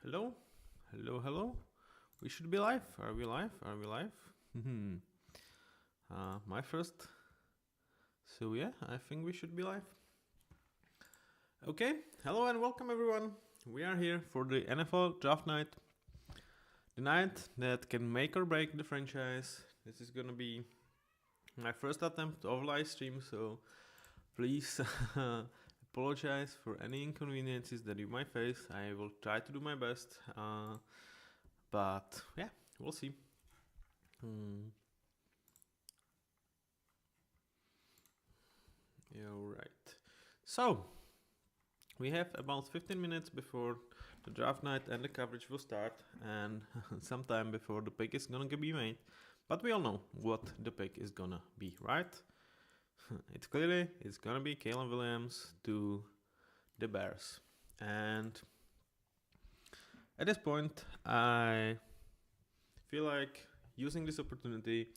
Hello, hello. We should be live. Are we live? Are we live? My first. So yeah, I think we should be live. Okay, hello and welcome everyone. We are here for the NFL draft night. The night that can make or break the franchise. This is gonna be my first attempt of live stream, so please apologize for any inconveniences that you might face. I will try to do my best, but yeah, we'll see. Yeah, right. So we have about 15 minutes before the draft night and the coverage will start, and sometime before the pick is gonna be made. But we all know what the pick is gonna be, right? It's gonna be Caleb Williams to the Bears. And at this point, I feel like using this opportunity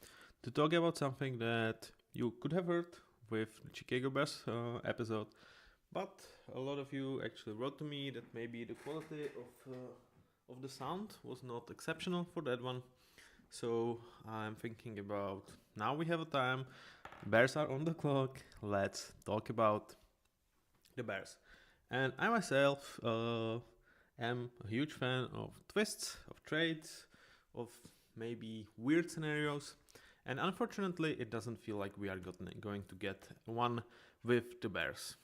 to talk about something that you could have heard with the Chicago Bears episode, but a lot of you actually wrote to me that maybe the quality of the sound was not exceptional for that one. So I'm thinking about, now we have a time, Bears are on the clock, let's talk about the Bears. And I myself am a huge fan of twists, of trades, of maybe weird scenarios. And unfortunately, it doesn't feel like we are going to get one with the Bears.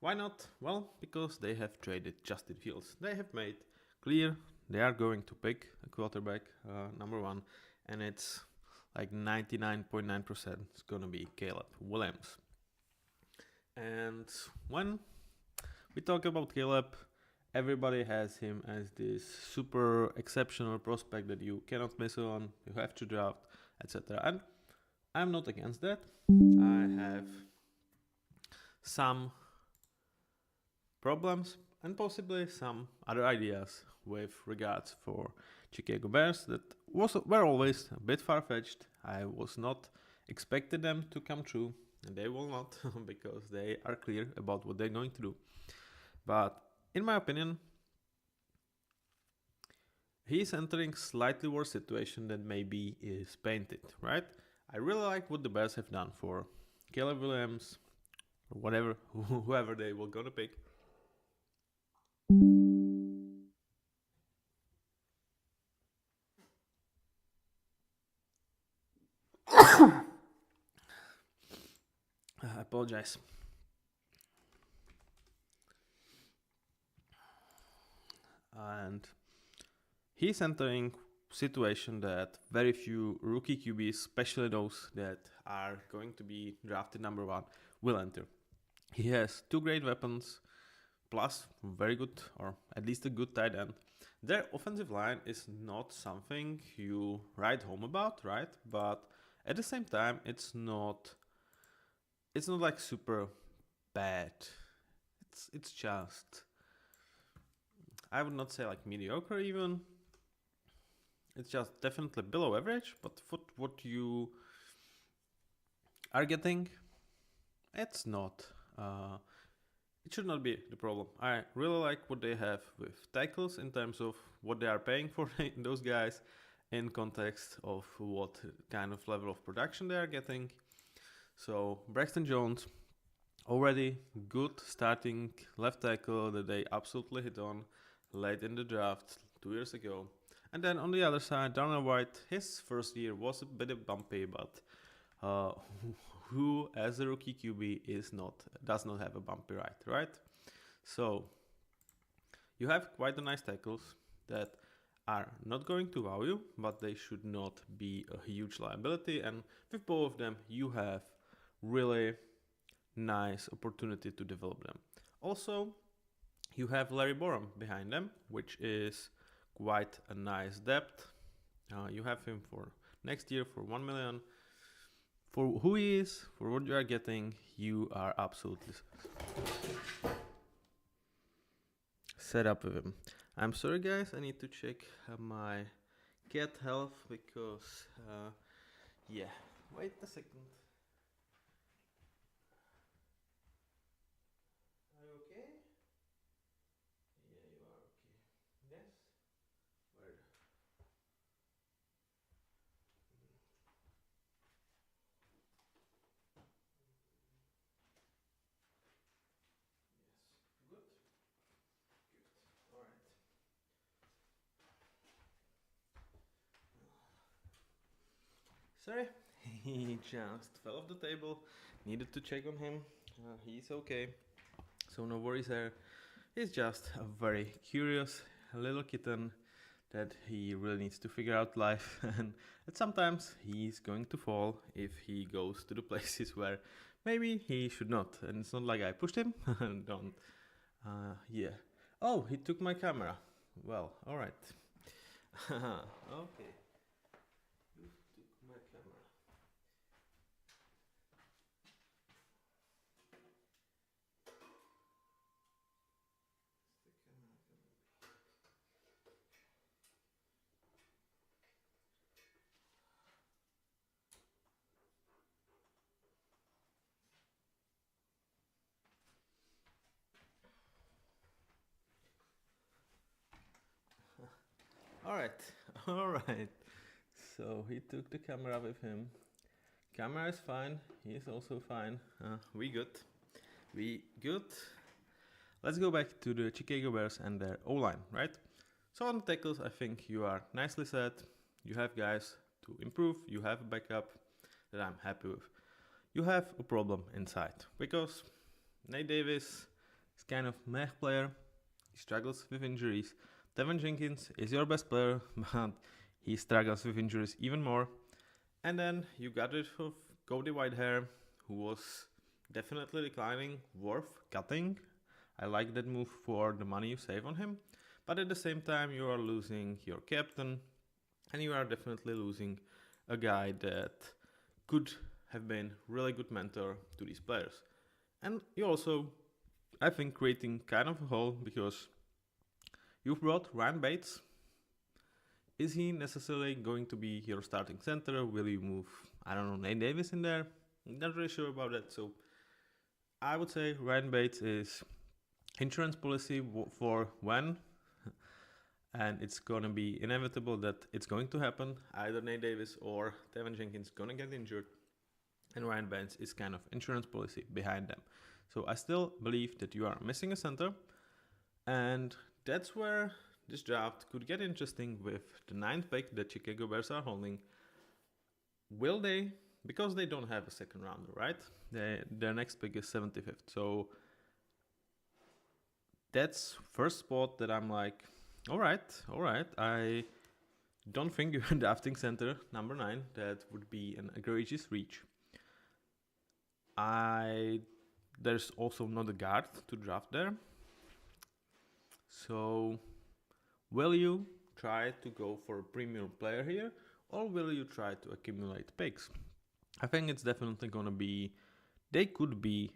Why not? Well, because they have traded Justin Fields. They have made clear they are going to pick a quarterback, number one, and it's like 99.9% it's going to be Caleb Williams. And when we talk about Caleb, everybody has him as this super exceptional prospect that you cannot miss on, you have to draft, etc. And I'm not against that. I have some problems and possibly some other ideas with regards for Chicago Bears that were always a bit far-fetched. I was not expecting them to come true, and they will not because they are clear about what they're going to do. But in my opinion, he's entering slightly worse situation than maybe is painted, right? I really like what the Bears have done for Caleb Williams or whatever, whoever they were gonna pick. I apologize. And he's entering situation that very few rookie QBs, especially those that are going to be drafted number one, will enter. He has two great weapons, plus very good, or at least a good tight end. Their offensive line is not something you write home about, right? But at the same time, it's not like super bad. It's just, I would not say like mediocre even. It's just definitely below average, but for what you are getting, it's not. It should not be the problem. I really like what they have with tackles in terms of what they are paying for those guys in context of what kind of level of production they are getting. So Braxton Jones, already good starting left tackle that they absolutely hit on late in the draft 2 years ago. And then on the other side, Darnell White, his first year was a bit bumpy, but who as a rookie QB does not have a bumpy ride, right? So you have quite a nice tackles that are not going to wow you, but they should not be a huge liability. And with both of them, you have really nice opportunity to develop them. Also, you have Larry Borom behind them, which is quite a nice depth. You have him for next year for $1 million. For who he is, for what you are getting, you are absolutely set up with him. I'm sorry guys, I need to check my cat health because, yeah, wait a second. Are you okay? Yeah, you are okay. Sorry, he just fell off the table. Needed to check on him. He's okay, so no worries there. He's just a very curious little kitten that he really needs to figure out life, and that sometimes he's going to fall if he goes to the places where maybe he should not. And it's not like I pushed him. Don't. Yeah. Oh, he took my camera. Well, all right. Okay. You took my camera. All right, all right. So he took the camera with him. Camera is fine. He is also fine. We good. We good. Let's go back to the Chicago Bears and their O-line, right? So on the tackles, I think you are nicely set. You have guys to improve. You have a backup that I'm happy with. You have a problem inside because Nate Davis is kind of meh player. He struggles with injuries. Tevin Jenkins is your best player, but he struggles with injuries even more. And then you got rid of Cody Whitehair, who was definitely declining, worth cutting. I like that move for the money you save on him. But at the same time, you are losing your captain, and you are definitely losing a guy that could have been really good mentor to these players. And you also, I think, creating kind of a hole because you've brought Ryan Bates. Is he necessarily going to be your starting center? Will you move, I don't know, Nate Davis in there? I'm not really sure about that. So I would say Ryan Bates is insurance policy for when, and it's gonna be inevitable that it's going to happen. Either Nate Davis or Tevin Jenkins gonna get injured, and Ryan Bates is kind of insurance policy behind them. So I still believe that you are missing a center, and that's where this draft could get interesting with the 9th pick that Chicago Bears are holding. Will they? Because they don't have a second rounder, right? Their next pick is 75th. So that's first spot that I'm like, all right. I don't think you're drafting center number 9. That would be an egregious reach. There's also not a guard to draft there. So will you try to go for a premium player here, or will you try to accumulate picks? I think it's definitely going to be, they could be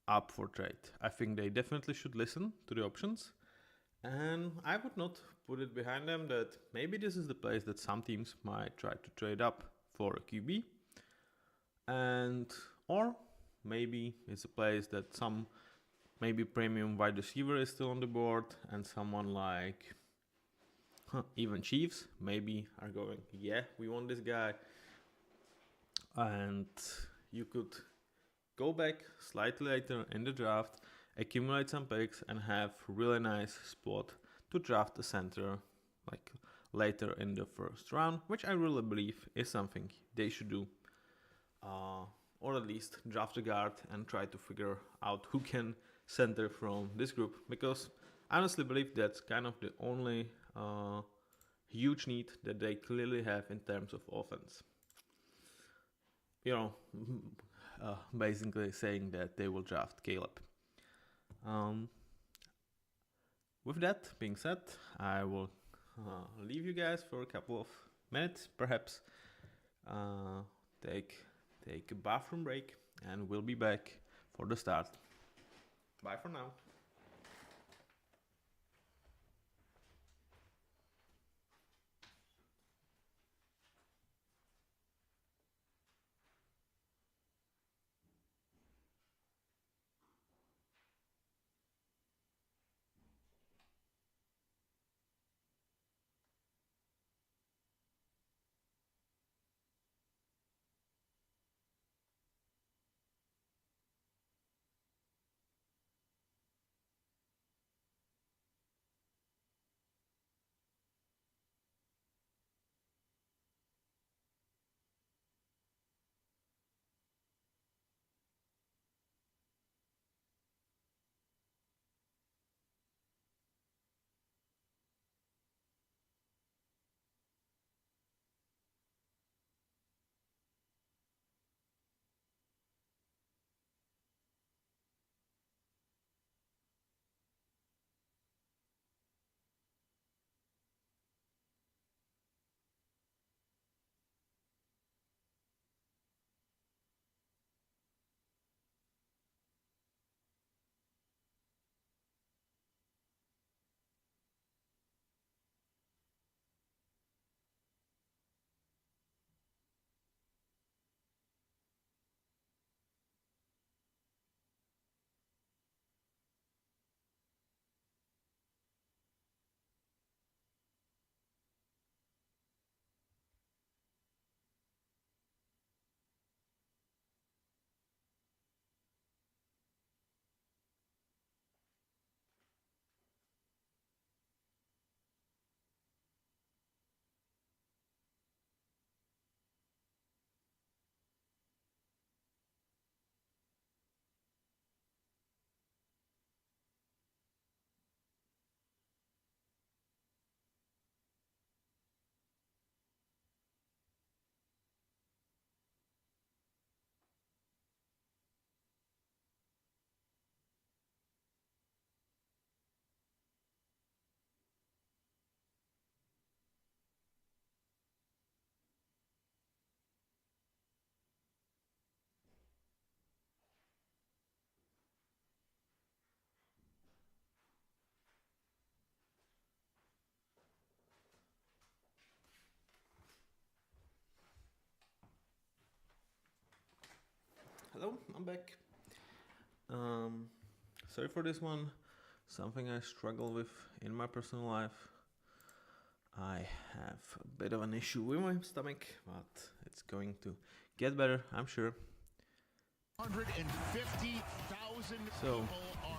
up for trade. I think they definitely should listen to the options. And I would not put it behind them that maybe this is the place that some teams might try to trade up for a QB. Or maybe it's a place that some maybe premium wide receiver is still on the board, and someone like even Chiefs maybe are going, yeah, we want this guy. And you could go back slightly later in the draft, accumulate some picks, and have really nice spot to draft a center like later in the first round, which I really believe is something they should do. Or at least draft a guard and try to figure out who can center from this group, because I honestly believe that's kind of the only huge need that they clearly have in terms of offense. Basically saying that they will draft Caleb. With that being said, I will leave you guys for a couple of minutes, perhaps take a bathroom break, and we'll be back for the start. Bye for now. Hello, I'm back. Sorry for this one. Something I struggle with in my personal life. I have a bit of an issue with my stomach, but it's going to get better, I'm sure. 150,000 So,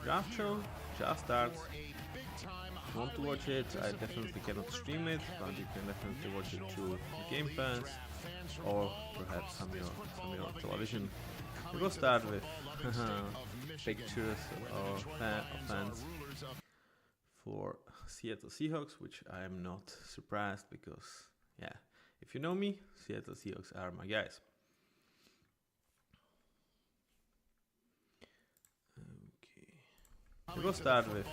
draft show just starts. If you want to watch it, I definitely cannot stream it, but you can definitely watch it through Game Pass or perhaps some your television. We will start with pictures of fans for Seattle Seahawks, which I am not surprised because, yeah, if you know me, Seattle Seahawks are my guys. Okay. We will start with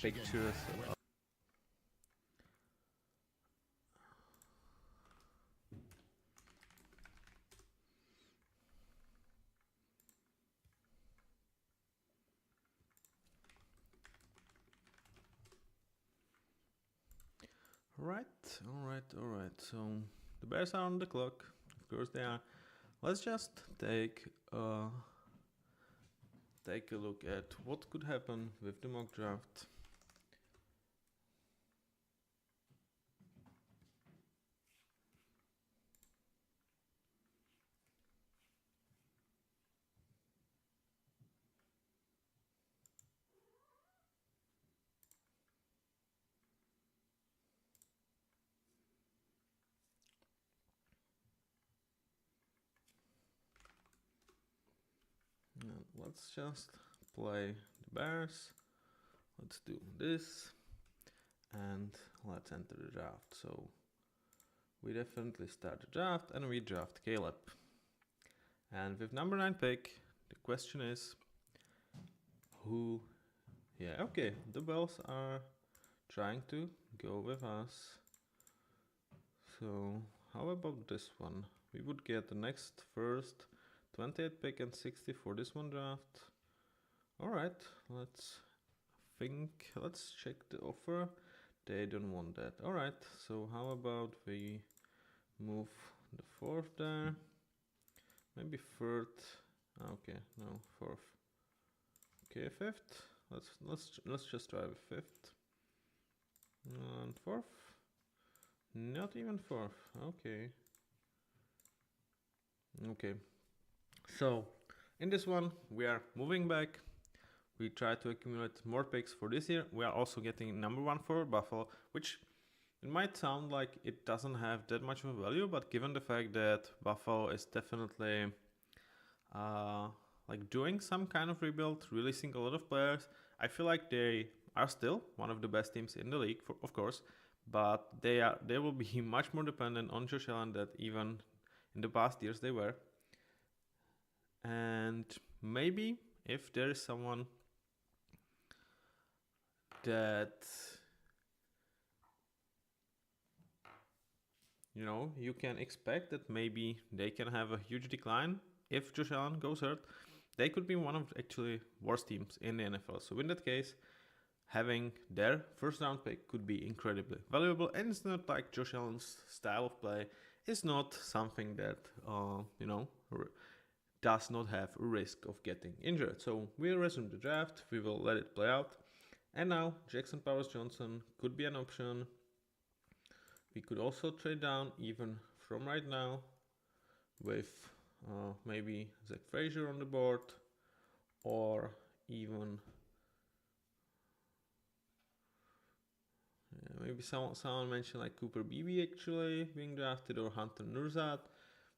pictures of Alright. So the Bears are on the clock. Of course they are. Let's just take a look at what could happen with the mock draft. And let's just play the Bears. Let's do this and let's enter the draft. So we definitely start the draft and we draft Caleb. And with number 9 pick, the question is who. Yeah, okay, the Bells are trying to go with us. So how about this one? We would get the next first 28 pick and 60 for this one draft. Alright, let's check the offer. They don't want that. Alright, so how about we move the 4th there? Maybe 3rd. Okay, no, 4th. Okay, 5th. Let's just try with 5th. And 4th. Not even 4th. Okay. So in this one we are moving back. We try to accumulate more picks for this year. We are also getting number 1 for Buffalo, which it might sound like it doesn't have that much of a value, but given the fact that Buffalo is definitely like doing some kind of rebuild, releasing a lot of players, I feel like they are still one of the best teams in the league, of course, but they will be much more dependent on Josh Allen than even in the past years they were. And maybe if there is someone that you can expect that maybe they can have a huge decline if Josh Allen goes hurt, they could be one of actually worst teams in the NFL. So in that case, having their first round pick could be incredibly valuable, and it's not like Josh Allen's style of play is not something that does not have a risk of getting injured. So we'll resume the draft, we will let it play out. And now Jackson Powers-Johnson could be an option. We could also trade down even from right now with maybe Zach Frazier on the board, or even maybe someone mentioned like Cooper Beebe actually being drafted, or Hunter Nurzad,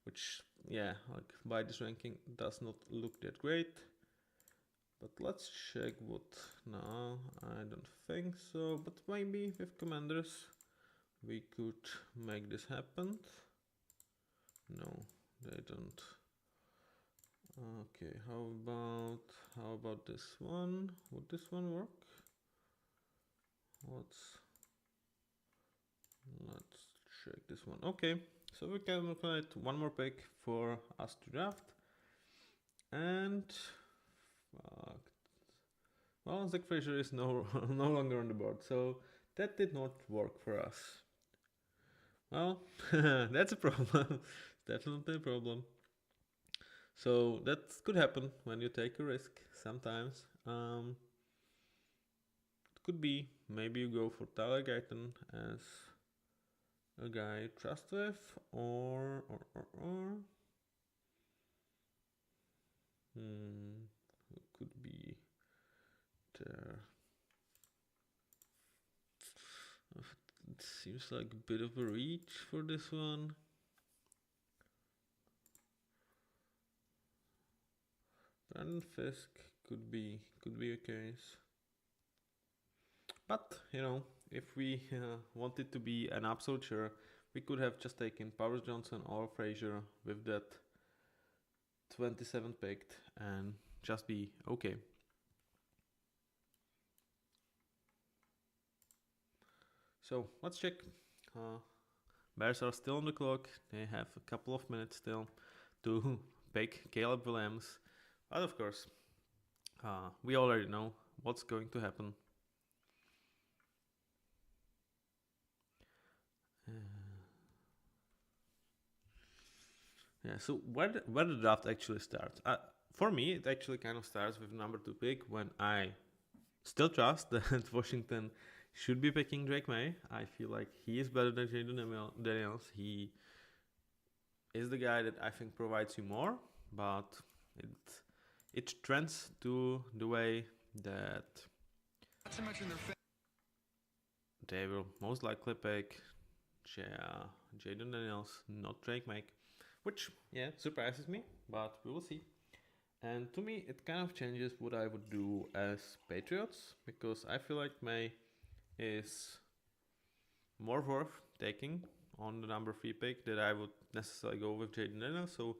which like by this ranking does not look that great. But let's check what. No, I don't think so, but maybe with Commanders we could make this happen. No, they don't. Okay, how about this one? Would this one work? Let's check this one. Okay, so we can calculate one more pick for us to draft. And well, Zach Frazier is no longer on the board, so that did not work for us. Well, that's a problem. Definitely a problem. So that could happen when you take a risk sometimes. It could be maybe you go for Tyler Guyton as a guy you trust with, or who could be there? It seems like a bit of a reach for this one. Brandon Fisk could be a case. But, if we wanted to be an absolute sure, we could have just taken Powers Johnson or Frazier with that 27th picked and just be okay. So let's check. Bears are still on the clock. They have a couple of minutes still to pick Caleb Williams. But of course, we already know what's going to happen. Yeah, so where the draft actually starts? For me, it actually kind of starts with number 2 pick when I still trust that Washington should be picking Drake May. I feel like he is better than Jaden Daniels. He is the guy that I think provides you more, but it trends to the way that they will most likely pick Jaden Daniels, not Drake May, which surprises me, but we will see. And to me, it kind of changes what I would do as Patriots, because I feel like May is more worth taking on the number 3 pick that I would necessarily go with Jaden Daniels. So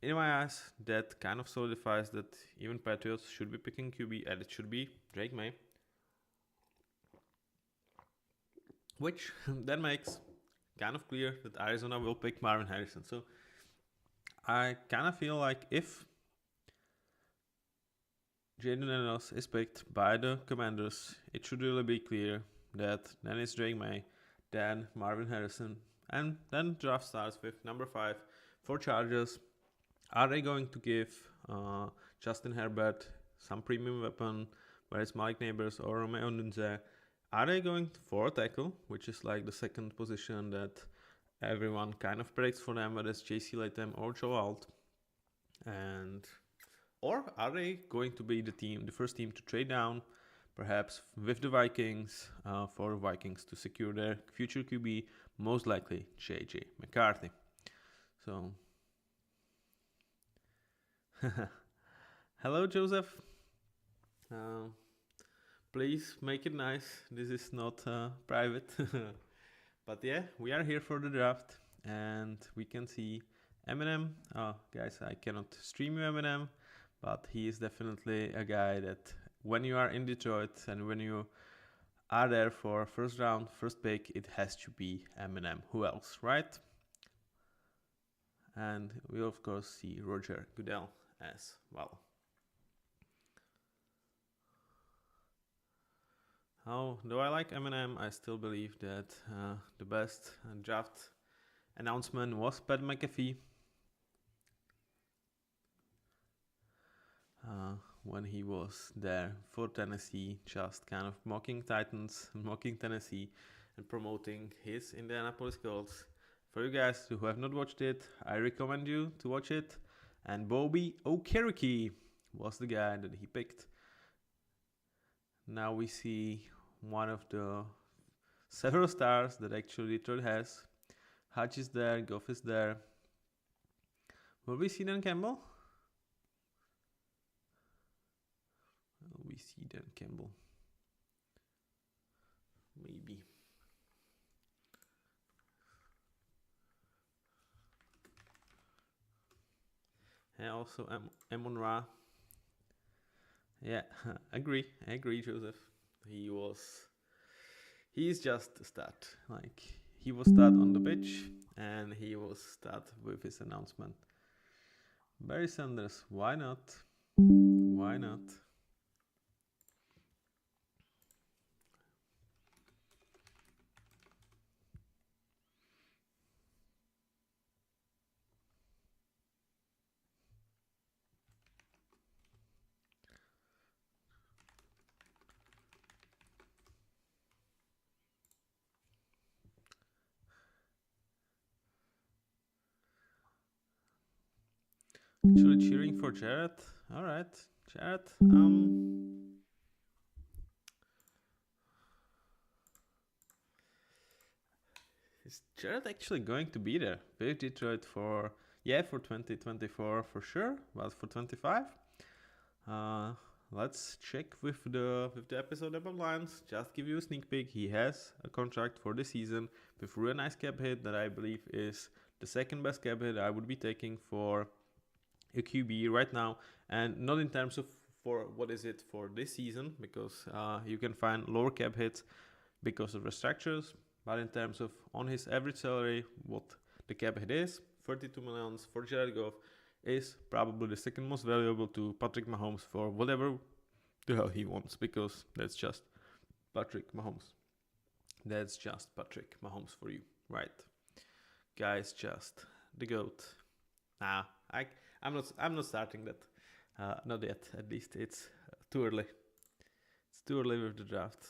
in my eyes, that kind of solidifies that even Patriots should be picking QB, and it should be Drake May. Which then makes kind of clear that Arizona will pick Marvin Harrison. So I kind of feel like if Jaden Daniels is picked by the Commanders, it should really be clear that then it's Drake May, then Marvin Harrison, and then draft starts with number 5 for Chargers. Are they going to give Justin Herbert some premium weapon, whether it's Malik Neighbors or Romeo Nunze? Are they going for a tackle, which is like the second position that everyone kind of predicts for them, whether it's JC Latham or Joe Alt? Or are they going to be the first team to trade down, perhaps with the Vikings, for the Vikings to secure their future QB, most likely JJ McCarthy? So, hello Joseph. Please make it nice. This is not private. But yeah, we are here for the draft, and we can see Eminem. Guys, I cannot stream you Eminem, but he is definitely a guy that when you are in Detroit and when you are there for first round, first pick, it has to be Eminem. Who else, right? And we of course see Roger Goodell as well. How do I like Eminem? I still believe that the best draft announcement was Pat McAfee. When he was there for Tennessee, just kind of mocking Titans, mocking Tennessee, and promoting his Indianapolis Colts. For you guys who have not watched it, I recommend you to watch it. And Bobby Okereke was the guy that he picked. Now we see one of the several stars that actually Detroit has. Hutch is there, Goff is there. Will we see Dan Campbell? We see Dan Campbell. Maybe. And also Amon Ra. Yeah, agree, Joseph. He's just a stud. Like, he was stud on the pitch, and he was stud with his announcement. Barry Sanders, why not? Why not? Actually cheering for Jared. All right, Jared. Is Jared actually going to be there with Detroit for 2024 for sure, but for 25? Let's check with the episode about lines. Just give you a sneak peek. He has a contract for the season with a really nice cap hit that I believe is the second best cap hit I would be taking for a QB right now, and not in terms of for what is it for this season, because you can find lower cap hits because of restructures, but in terms of on his average salary, what the cap hit is, 32 million for Jared Goff is probably the second most valuable to Patrick Mahomes for whatever the hell he wants, because that's just Patrick Mahomes. That's just Patrick Mahomes for you, right? Guy's just the GOAT. I'm not starting that. Not yet. At least it's too early. It's too early with the draft.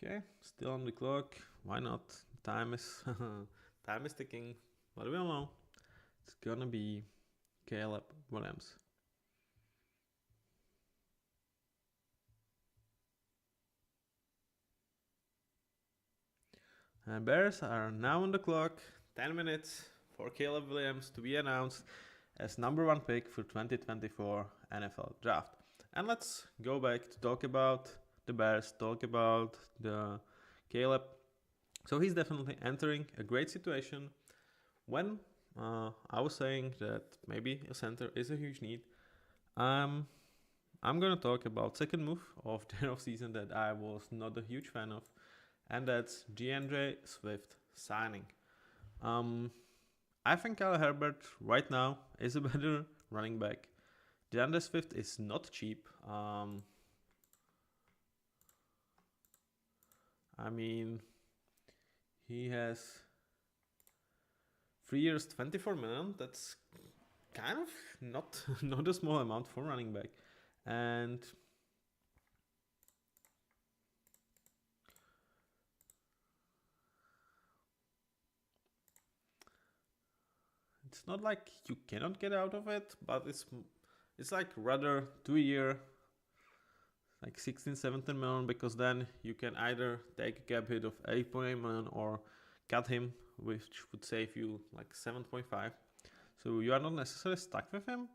Okay, still on the clock. Why not? Time is time is ticking. What do we all know? It's gonna be Caleb Williams. And Bears are now on the clock. 10 minutes for Caleb Williams to be announced as number 1 pick for 2024 NFL Draft. And let's go back to talk about the Bears, talk about the Caleb. So he's definitely entering a great situation. When I was saying that maybe a center is a huge need, I'm gonna talk about second move of their offseason that I was not a huge fan of, and that's DeAndre Swift signing. I think Kyle Herbert right now is a better running back. DeAndre Swift is not cheap. I mean, he has 3 years, 24 million. That's kind of not a small amount for running back. And it's not like you cannot get out of it, but it's like rather 2 year, like 16, 17 million, because then you can either take a cap hit of 8.8 million or cut him, which would save you like 7.5. So you are not necessarily stuck with him,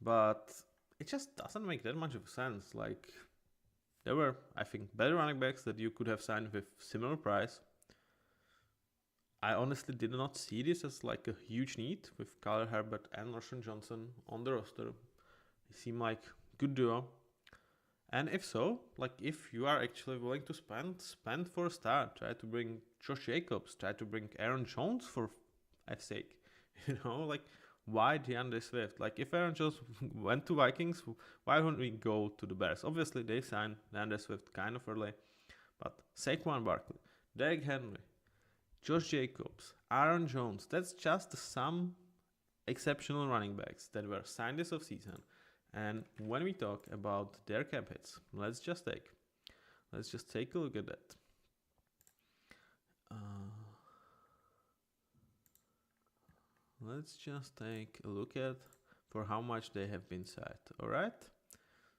but it just doesn't make that much of sense. Like, there were, I think, better running backs that you could have signed with similar price. I honestly did not see this as like a huge need with Kyle Herbert and LaShawn Johnson on the roster. They seem like good duo. And if so, like if you are actually willing to spend for a start. Try to bring Josh Jacobs, try to bring Aaron Jones for F's sake. Like why DeAndre Swift? Like if Aaron Jones went to Vikings, why wouldn't we go to the Bears? Obviously they signed DeAndre Swift kind of early, but Saquon Barkley, Derrick Henry, Josh Jacobs, Aaron Jones, that's just some exceptional running backs that were signed this offseason. And when we talk about their cap hits, let's just take a look at that. Let's just take a look at for how much they have been signed. All right.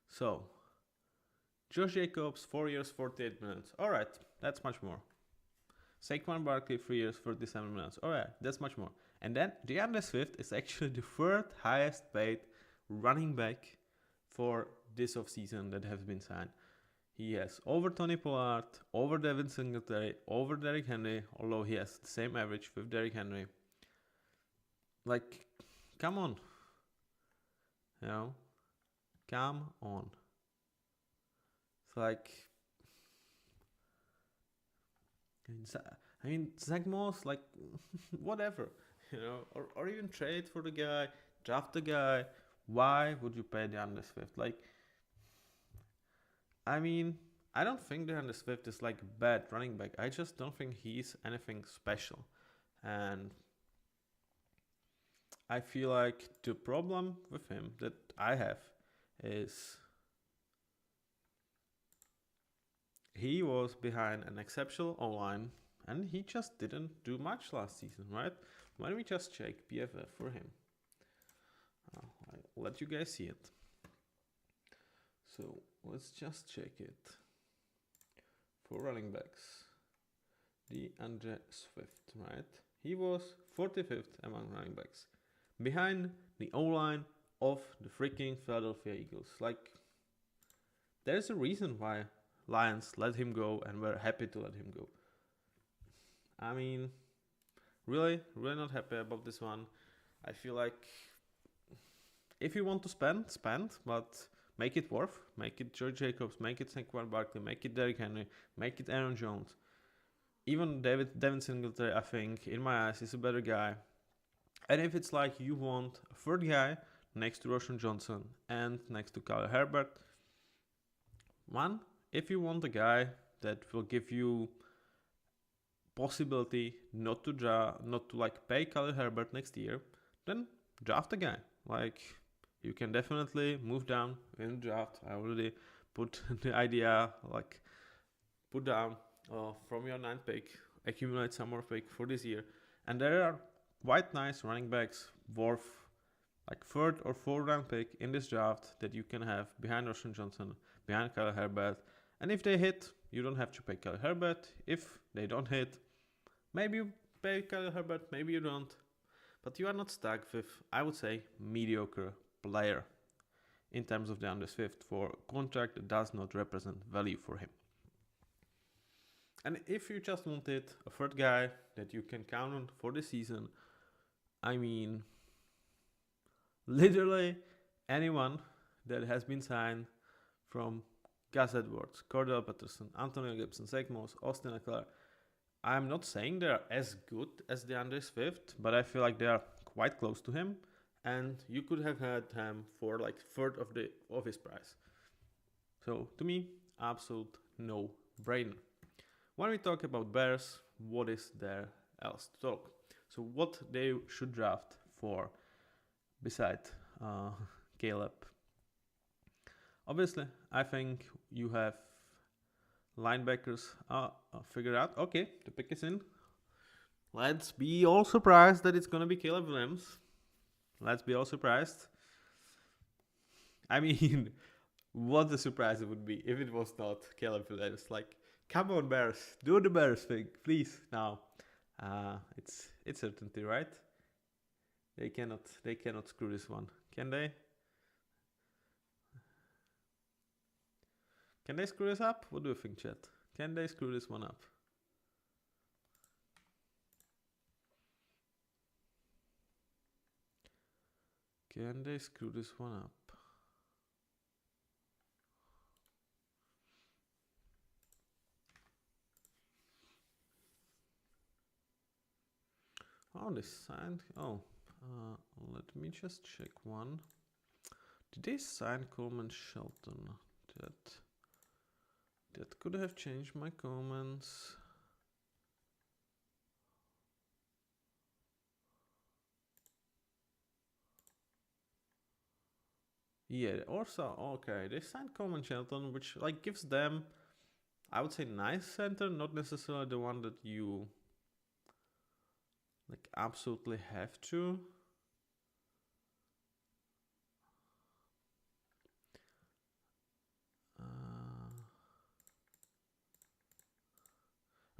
So, Josh Jacobs, 4 years, 48 minutes. All right, that's much more. Saquon Barkley, 3 years, 47 minutes. All right, that's much more. And then DeAndre Swift is actually the third highest paid running back for this offseason that has been signed. He has over Tony Pollard, over Devin Singletary, over Derrick Henry, although he has the same average with Derrick Henry. Like, come on. Come on. It's like, I mean, Zach Moss, like, whatever, or even trade for the guy, draft the guy. Why would you pay DeAndre Swift? Like, I mean, I don't think DeAndre Swift is like a bad running back. I just don't think he's anything special. And I feel like the problem with him that I have is he was behind an exceptional O-line and he just didn't do much last season, right? Why don't we just check PFF for him? I'll let you guys see it. So let's just check it. For running backs, DeAndre Swift, right? He was 45th among running backs, behind the O-line of the freaking Philadelphia Eagles. Like, there's a reason why Lions let him go and were happy to let him go. I mean, really not happy about this one. I feel like if you want to spend, but make it worth. Make it George Jacobs, make it Saquon Barkley, make it Derrick Henry, make it Aaron Jones. Even Devin Singletary, I think, in my eyes, is a better guy. And if it's like you want a third guy next to Roshan Johnson and next to Kyle Herbert, one, if you want a guy that will give you possibility not to like pay Kyle Herbert next year, then draft a guy. Like, you can definitely move down in the draft. I already put the idea, like, put down from your 9th pick, accumulate some more pick for this year. And there are quite nice running backs worth like 3rd or 4th round pick in this draft that you can have behind Roshan Johnson, behind Kyle Herbert. And if they hit, you don't have to pay Kyle Herbert. If they don't hit, maybe you pay Kyle Herbert, maybe you don't. But you are not stuck with, I would say, mediocre player in terms of DeAndre Swift for a contract that does not represent value for him. And if you just wanted a third guy that you can count on for the season, I mean, literally anyone that has been signed from Gus Edwards, Cordell Patterson, Antonio Gibson, Zach Moss, Austin Eckler. I'm not saying they're as good as DeAndre Swift, but I feel like they are quite close to him. And you could have had him for like 1/3 of his price. So to me, absolute no-brainer. When we talk about Bears, what is there else to talk? So what they should draft for beside Caleb. Obviously, I think you have linebackers figured out. Okay, the pick is in. Let's be all surprised that it's going to be Caleb Williams. Let's be all surprised. I mean, what a surprise it would be if it was not Caleb Williams. Like, come on, Bears, do the Bears thing, please. Now, it's certainty, right? They cannot screw this one, can they? Can they screw this up? What do you think, chat? Can they screw this one up? Can they screw this one up? Oh, they signed. Oh, let me just check one. Did they sign Coleman Shelton? That could have changed my comments. Yeah, also, okay, they signed Coleman Shelton, which like gives them, I would say, nice center, not necessarily the one that you like absolutely have to.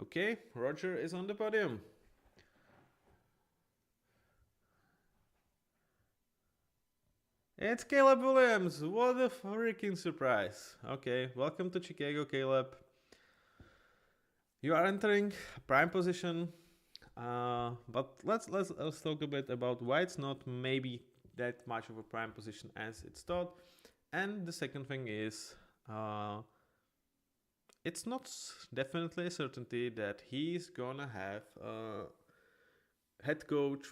Okay, Roger is on the podium. It's Caleb Williams. What a freaking surprise. Okay, welcome to Chicago, Caleb. You are entering prime position. But let's talk a bit about why it's not maybe that much of a prime position as it's thought. And the second thing is, it's not definitely a certainty that he's gonna have a head coach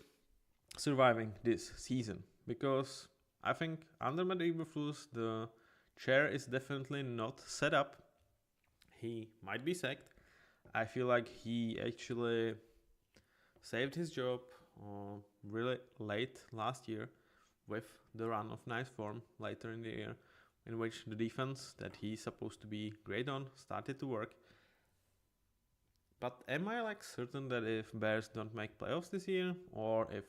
surviving this season, because I think under Matt Eberflus the chair is definitely not set up he might be sacked. I feel like he actually saved his job really late last year with the run of nice form later in the year, in which the defense that he's supposed to be great on started to work. But am I like certain that if Bears don't make playoffs this year, or if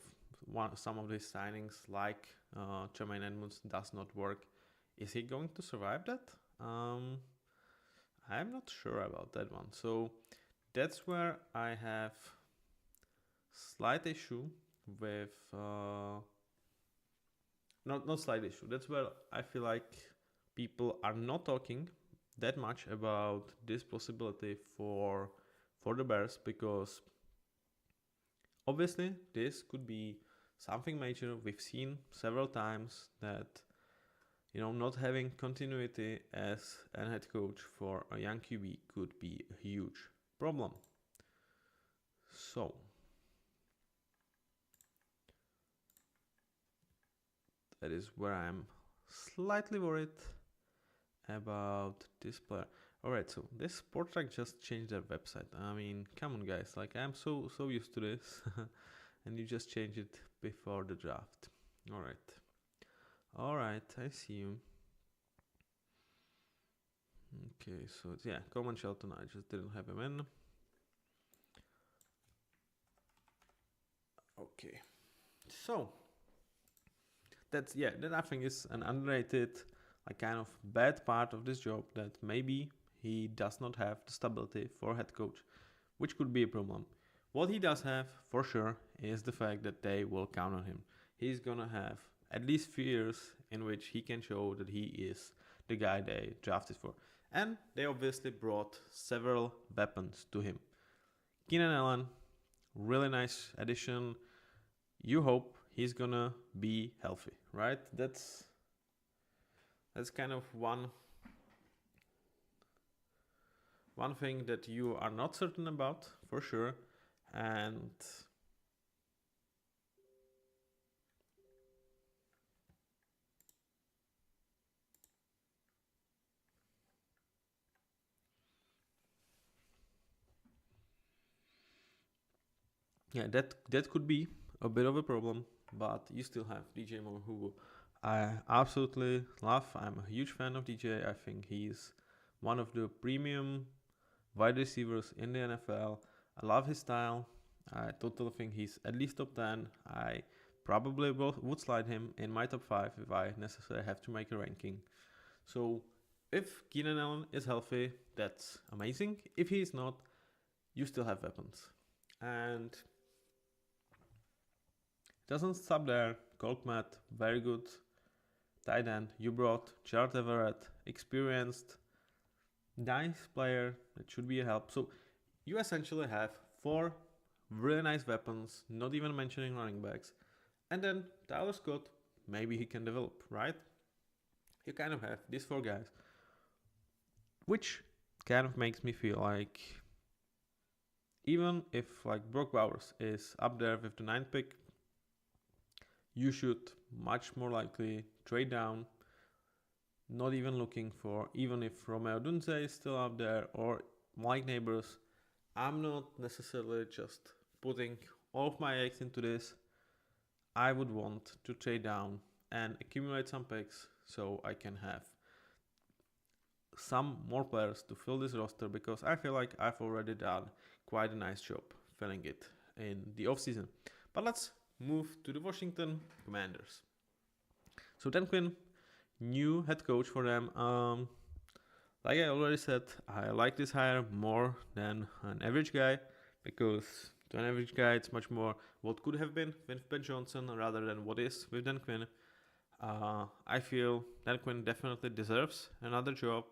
some of these signings like Jermaine Edmonds does not work, is he going to survive that? I'm not sure about that one. So that's where I have slight issue with not slight issue. That's where I feel like people are not talking that much about this possibility for the Bears, because obviously this could be something major. We've seen several times that not having continuity as a head coach for a young QB could be a huge problem. So that is where I'm slightly worried about this player. Alright, so this Sportrack just changed their website. I mean, come on guys, like I'm so used to this and you just change it before the draft. Alright, I see you. Okay, so yeah, Coleman Shelton, I just didn't have him in. Okay, so that I think is an underrated, like kind of bad part of this job, that maybe he does not have the stability for head coach, which could be a problem. What he does have for sure is the fact that they will count on him. He's gonna have at least 3 years in which he can show that he is the guy they drafted for. And they obviously brought several weapons to him. Keenan Allen, really nice addition. You hope he's gonna be healthy, right? That's kind of one thing that you are not certain about for sure. And yeah, that could be a bit of a problem, but you still have DJ Moore, who I absolutely love. I'm a huge fan of DJ. I think he's one of the premium wide receivers in the NFL. I love his style. I totally think he's at least top 10. I probably would slide him in my top 5 if I necessarily have to make a ranking. So if Keenan Allen is healthy, that's amazing. If he is not, you still have weapons. And doesn't stop there. Colt Matt, very good tight end. You brought Gerald Everett, experienced, nice player that should be a help. So you essentially have 4 really nice weapons, not even mentioning running backs. And then Tyler Scott, maybe he can develop, right? You kind of have these 4 guys, which kind of makes me feel like even if like Brock Bowers is up there with the 9th pick, you should much more likely trade down, not even looking for, even if Romeo Dunze is still up there or Mike Neighbors. I'm not necessarily just putting all of my eggs into this. I would want to trade down and accumulate some picks so I can have some more players to fill this roster, because I feel like I've already done quite a nice job filling it in the offseason. But let's move to the Washington Commanders. So Dan Quinn, new head coach for them. Like I already said, I like this hire more than an average guy, because to an average guy it's much more what could have been with Ben Johnson rather than what is with Dan Quinn. I feel Dan Quinn definitely deserves another job.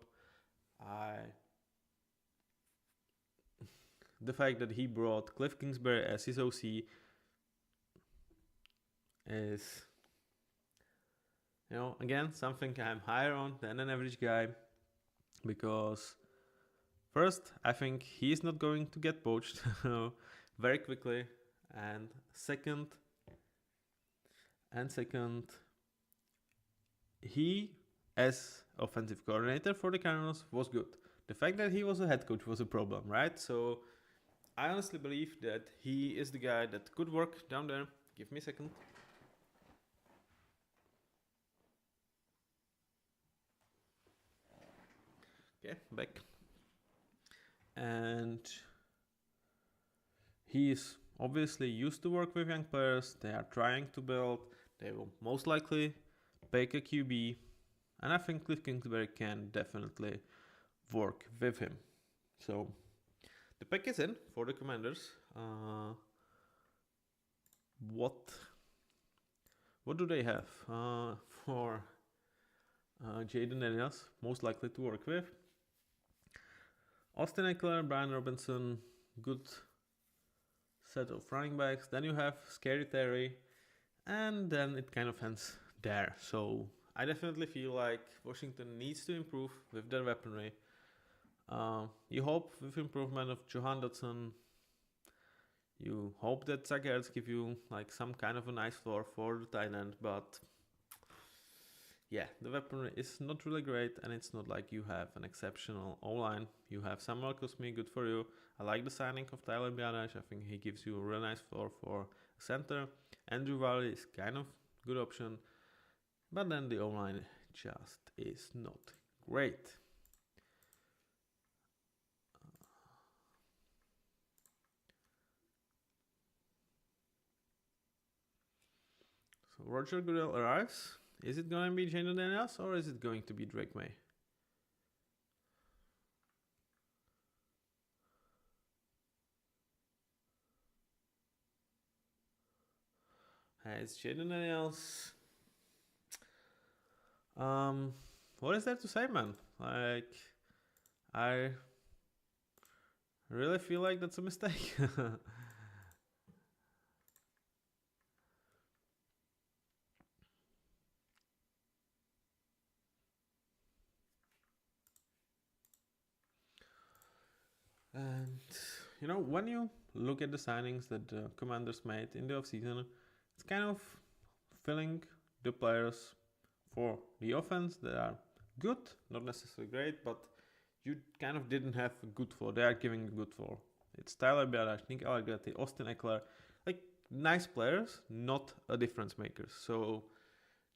The fact that he brought Cliff Kingsbury as his OC is, again, something I'm higher on than an average guy, because first, I think he's not going to get poached very quickly, and second, he, as offensive coordinator for the Cardinals, was good. the fact that he was a head coach was a problem, right? So I honestly believe that he is the guy that could work down there. Give me a second. Okay, back. And he is obviously used to work with young players. They are trying to build. They will most likely pick a QB. And I think Cliff Kingsbury can definitely work with him. So the pick is in for the Commanders. What do they have for Jaden Daniels? Most likely to work with. Austin Eckler, Brian Robinson, good set of running backs. Then you have Scary Terry, and then it kind of ends there. So I definitely feel like Washington needs to improve with their weaponry. You hope with improvement of Johan Dotson, you hope that Zach Ertz give you like some kind of a nice floor for the tight end, but yeah, the weaponry is not really great, and it's not like you have an exceptional O-line. You have Samuel Cosmi, good for you. I like the signing of Tyler Biadasz. I think he gives you a real nice floor for center. Andrew Valley is kind of good option, but then the O-line just is not great. So Roger Goodell arrives. Is it going to be Jaden Daniels or is it going to be Drake May? It's Jaden Daniels. What is there to say, man? Like, I really feel like that's a mistake. And, when you look at the signings that the Commanders made in the offseason, it's kind of filling the players for the offense that are good, not necessarily great, but you kind of didn't have a good floor. They are giving a good floor. It's Tyler Biadasz, Nick Allegretti, Austin Eckler, like nice players, not a difference makers. So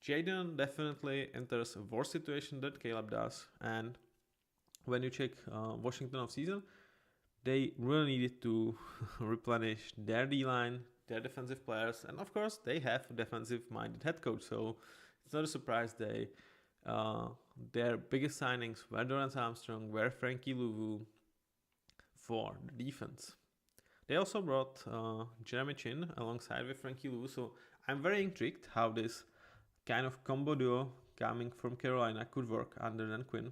Jaden definitely enters a worse situation than Caleb does, and when you check Washington offseason, they really needed to replenish their D-line, their defensive players, and of course they have a defensive-minded head coach, so it's not a surprise their biggest signings were Dorrance Armstrong, were Frankie Louvu for the defense. They also brought Jeremy Chin alongside with Frankie Louvu, so I'm very intrigued how this kind of combo duo coming from Carolina could work under Dan Quinn.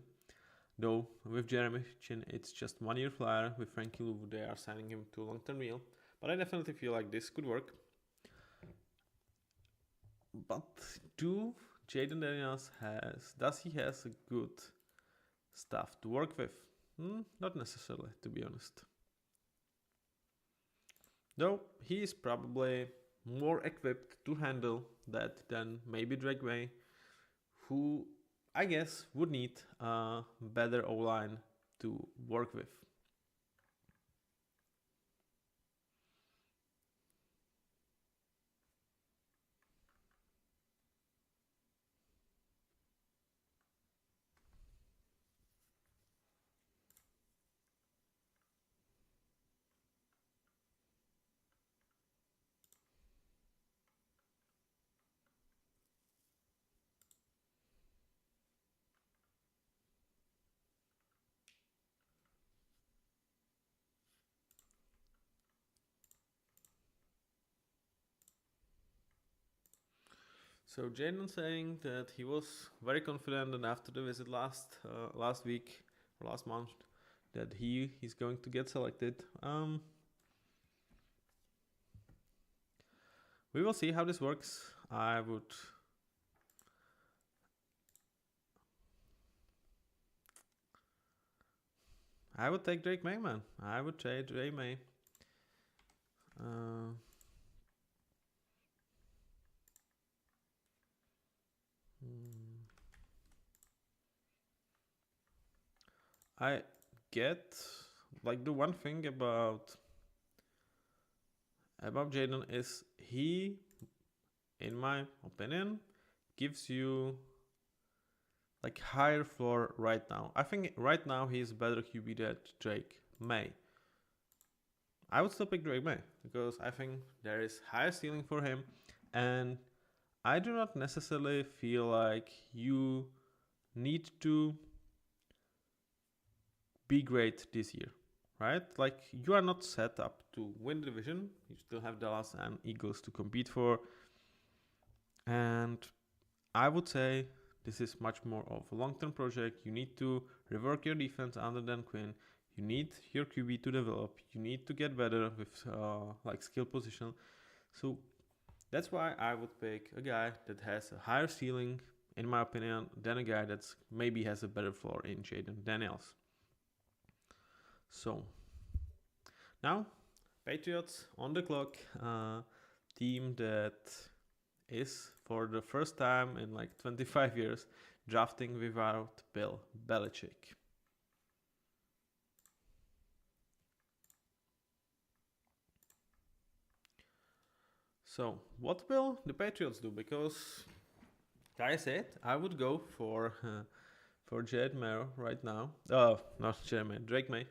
Though with Jeremy Chin, it's just 1 year flyer. With Frankie Louvu, they are signing him to a long-term deal. But I definitely feel like this could work. But Jaden Daniels does he has a good stuff to work with? Not necessarily, to be honest. Though he is probably more equipped to handle that than maybe Drake May, who I guess would need a better O-line to work with. So Jaden saying that he was very confident, and after the visit last week or last month, that he's going to get selected. We will see how this works. I would take Drake May, man. I would trade Drake May. I get, like, the one thing about Jaden is he, in my opinion, gives you like higher floor right now. I think right now he's better QB than Drake May. I would still pick Drake May because I think there is higher ceiling for him, and I do not necessarily feel like you need to be great this year, right? Like, you are not set up to win the division. You still have Dallas and Eagles to compete for, and I would say this is much more of a long-term project. You need to rework your defense under Dan Quinn. You need your QB to develop. You need to get better with like skill position. So that's why I would pick a guy that has a higher ceiling, in my opinion, than a guy that's maybe has a better floor in Jaden Daniels. So now, Patriots on the clock, team that is for the first time in like 25 years drafting without Bill Belichick. So what will the Patriots do? Because, like I said, I would go for Jared Mayo right now. Not Jared Mayo, Drake May.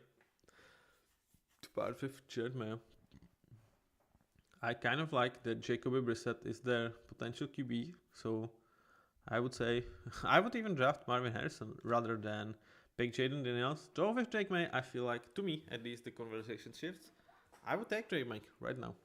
To part with Jared Mayo. I kind of like that Jacoby Brissett is their potential QB, so I would say I would even draft Marvin Harrison rather than pick Jaden Daniels. Though with Drake May, I feel like, to me at least, the conversation shifts. I would take Drake May right now.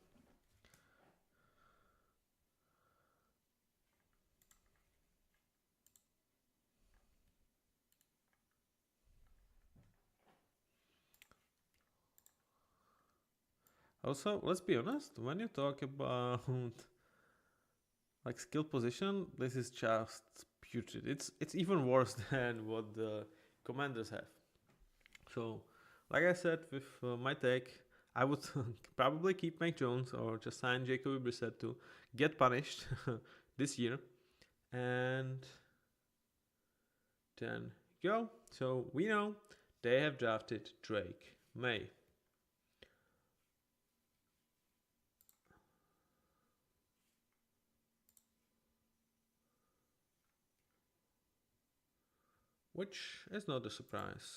Also, let's be honest, when you talk about like skill position, this is just putrid. It's even worse than what the Commanders have. So, like I said with my take, I would probably keep Mac Jones or just sign Jacoby Brissett to get punished this year, and then go. So we know they have drafted Drake May. Which is not a surprise.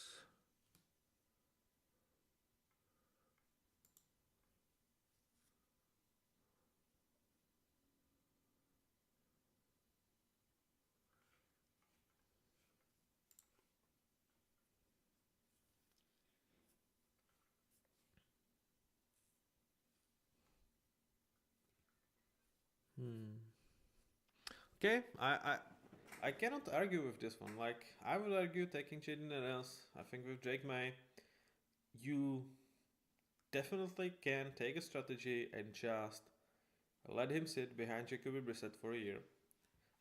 Okay, I cannot argue with this one. Like, I would argue taking Jaden Daniels. I think with Drake May, you definitely can take a strategy and just let him sit behind Jacoby Brissett for a year.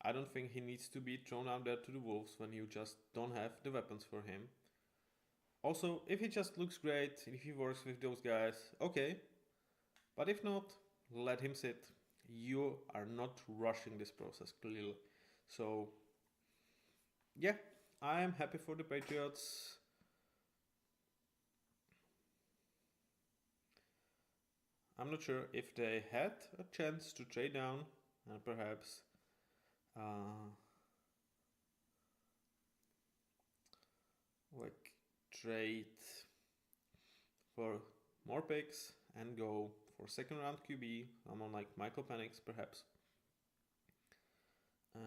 I don't think he needs to be thrown out there to the wolves when you just don't have the weapons for him. Also, if he just looks great, if he works with those guys, okay. But if not, let him sit. You are not rushing this process, clearly. So, yeah, I am happy for the Patriots. I'm not sure if they had a chance to trade down and perhaps like trade for more picks and go for second round QB, someone like Michael Penix perhaps. And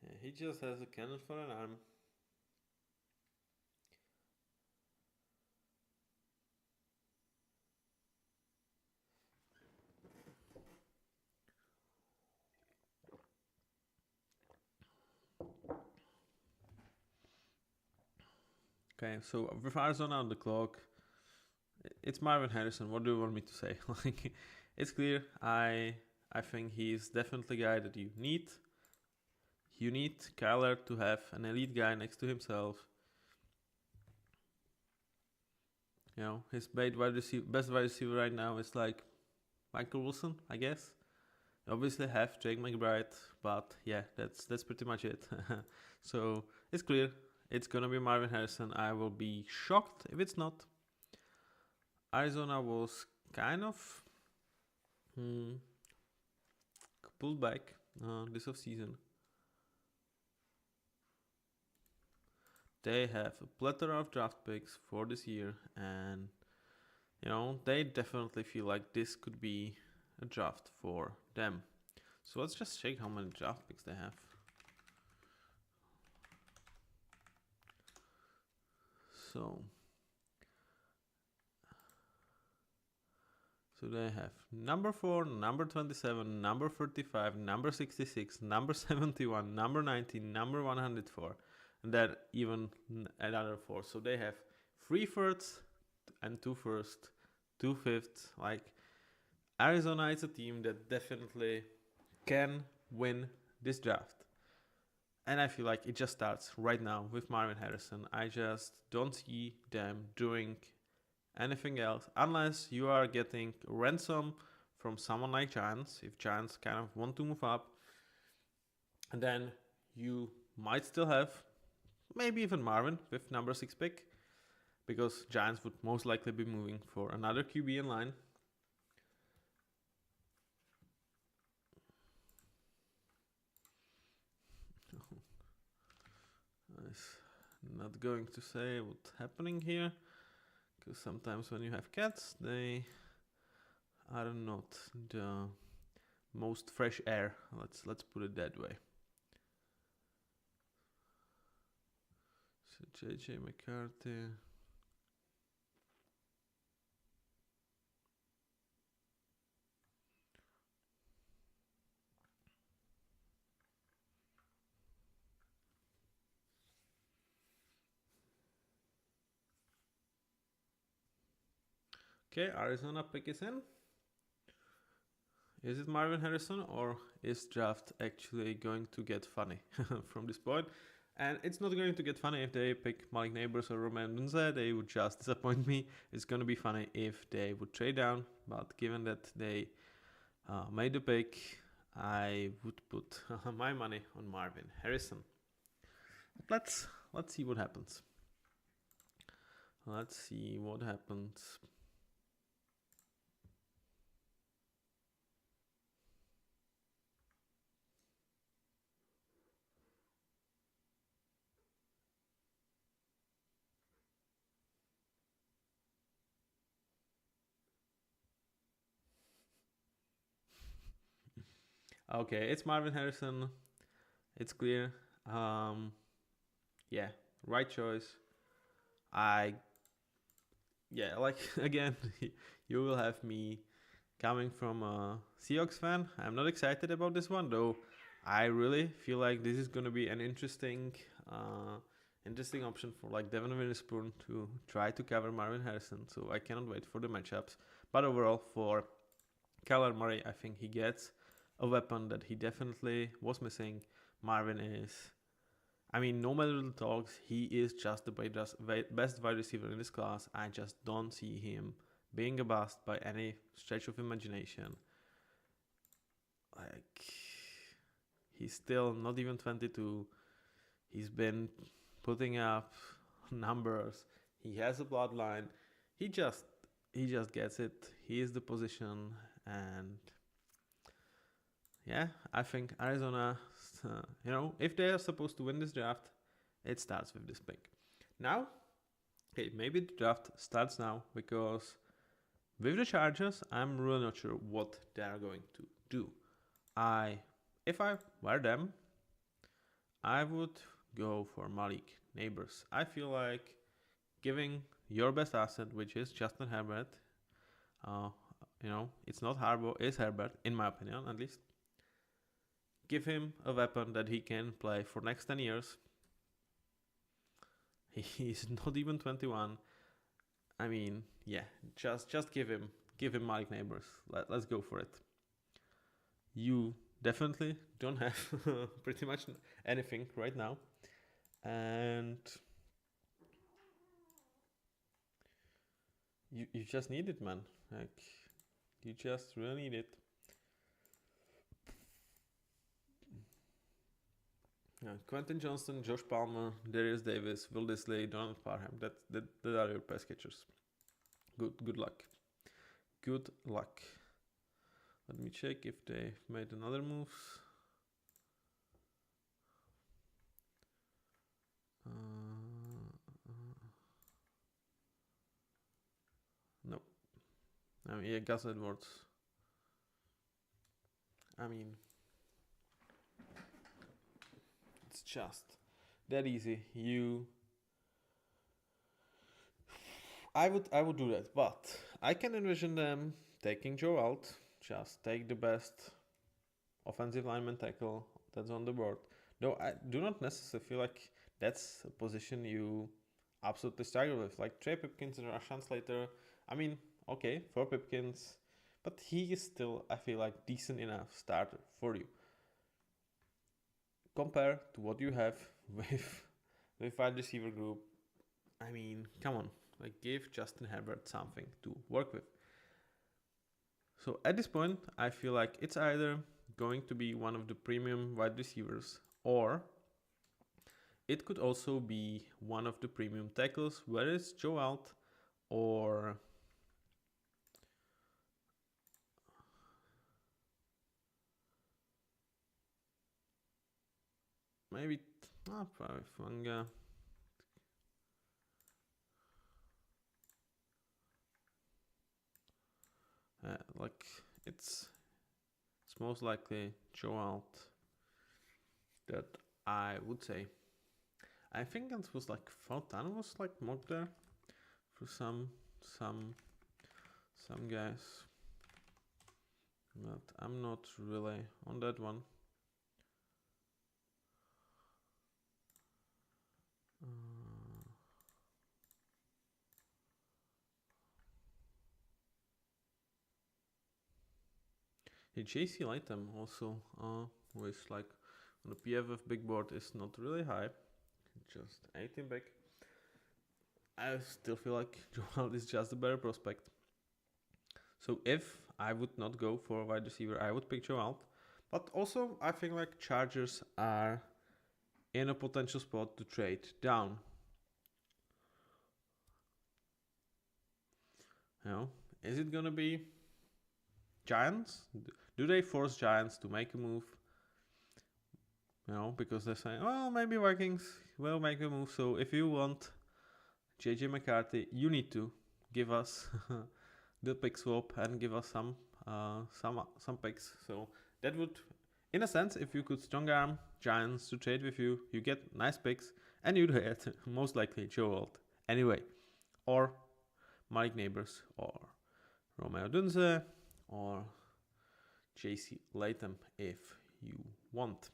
yeah, he just has a cannon for an arm. Okay, so with Arizona on the clock, it's Marvin Harrison. What do you want me to say? Like, it's clear. I think he's definitely a guy that you need. You need Kyler to have an elite guy next to himself. You know, his best wide receiver right now is like Michael Wilson, I guess. Obviously have Jake McBride, but yeah, that's pretty much it. So it's clear it's gonna be Marvin Harrison. I will be shocked if it's not. Arizona was kind of pulled back this off season. They have a plethora of draft picks for this year, and they definitely feel like this could be a draft for them. So let's just check how many draft picks they have. So they have number 4, number 27, number 35, number 66, number 71, number 19, number 104, and then even another 4. So they have 3 thirds and 2 firsts, 2 fifths. Like, Arizona is a team that definitely can win this draft. And I feel like it just starts right now with Marvin Harrison. I just don't see them doing anything else unless you are getting ransom from someone like Giants. If Giants kind of want to move up, and then you might still have maybe even Marvin with number 6 pick, because Giants would most likely be moving for another QB in line. I'm not going to say what's happening here, because sometimes when you have cats, they are not the most fresh air. Let's put it that way. So JJ McCarthy. Okay, Arizona pick is in. Is it Marvin Harrison, or is draft actually going to get funny from this point? And it's not going to get funny if they pick Malik Neighbors or Roman Dunze. They would just disappoint me. It's going to be funny if they would trade down. But given that they made the pick, I would put my money on Marvin Harrison. Let's see what happens. Let's see what happens. Okay, it's Marvin Harrison. It's clear. Yeah, right choice. Again, you will have me coming from a Seahawks fan. I'm not excited about this one, though. I really feel like this is gonna be an interesting option for like Devin Witherspoon to try to cover Marvin Harrison. So I cannot wait for the matchups. But overall, for Kyler Murray, I think he gets a weapon that he definitely was missing. Marvin is, no matter the talks, he is just the best wide receiver in this class. I just don't see him being a bust by any stretch of imagination. Like, he's still not even 22. He's been putting up numbers. He has a bloodline. He just gets it. He is the position, and yeah, I think Arizona, if they are supposed to win this draft, it starts with this pick. Now, okay, maybe the draft starts now, because with the Chargers, I'm really not sure what they are going to do. If I were them, I would go for Malik Neighbors. I feel like giving your best asset, which is Justin Herbert, it's not Harbaugh, it's Herbert, in my opinion, at least. Give him a weapon that he can play for next 10 years. He's not even 21. Just give him Malik Neighbors. Let's go for it. You definitely don't have pretty much anything right now, and you just need it, man. Like, you just really need it. Quentin Johnston, Josh Palmer, Darius Davis, Will Disley, Donald Parham. That are your pass catchers. Good luck. Good luck. Let me check if they made another moves. No. Yeah, Gus Edwards. I mean, it's just that easy. I would do that, but I can envision them taking Joe out. Just take the best offensive lineman tackle that's on the board. Though I do not necessarily feel like that's a position you absolutely struggle with. Like Trey Pipkins and Rashawn Slater. I mean, okay, for Pipkins, but he is still, I feel like, decent enough starter for you. Compared to what you have with wide receiver group, I mean, come on, like give Justin Herbert something to work with. So at this point, I feel like it's either going to be one of the premium wide receivers, or it could also be one of the premium tackles, whether it's Joe Alt or maybe probably Fanga. Like it's most likely Joe Alt that I would say. I think it was like Fontan was like mocked there for some guys, but I'm not really on that one. The JC Lightem also with like on the PFF big board is not really high, just 18 back. I still feel like Joel is just a better prospect. So if I would not go for a wide receiver, I would pick Joel. But also I think like Chargers are in a potential spot to trade down. You know, is it gonna be Giants? Do they force Giants to make a move? You know, because they're saying, well, maybe Vikings will make a move. So if you want JJ McCarthy, you need to give us the pick swap and give us some picks. So that would, in a sense, if you could strong arm Giants to trade with you, you get nice picks, and you'd get most likely Joe Alt anyway, or Mike Neighbors, or Romeo Dunze, or JC Latham if you want.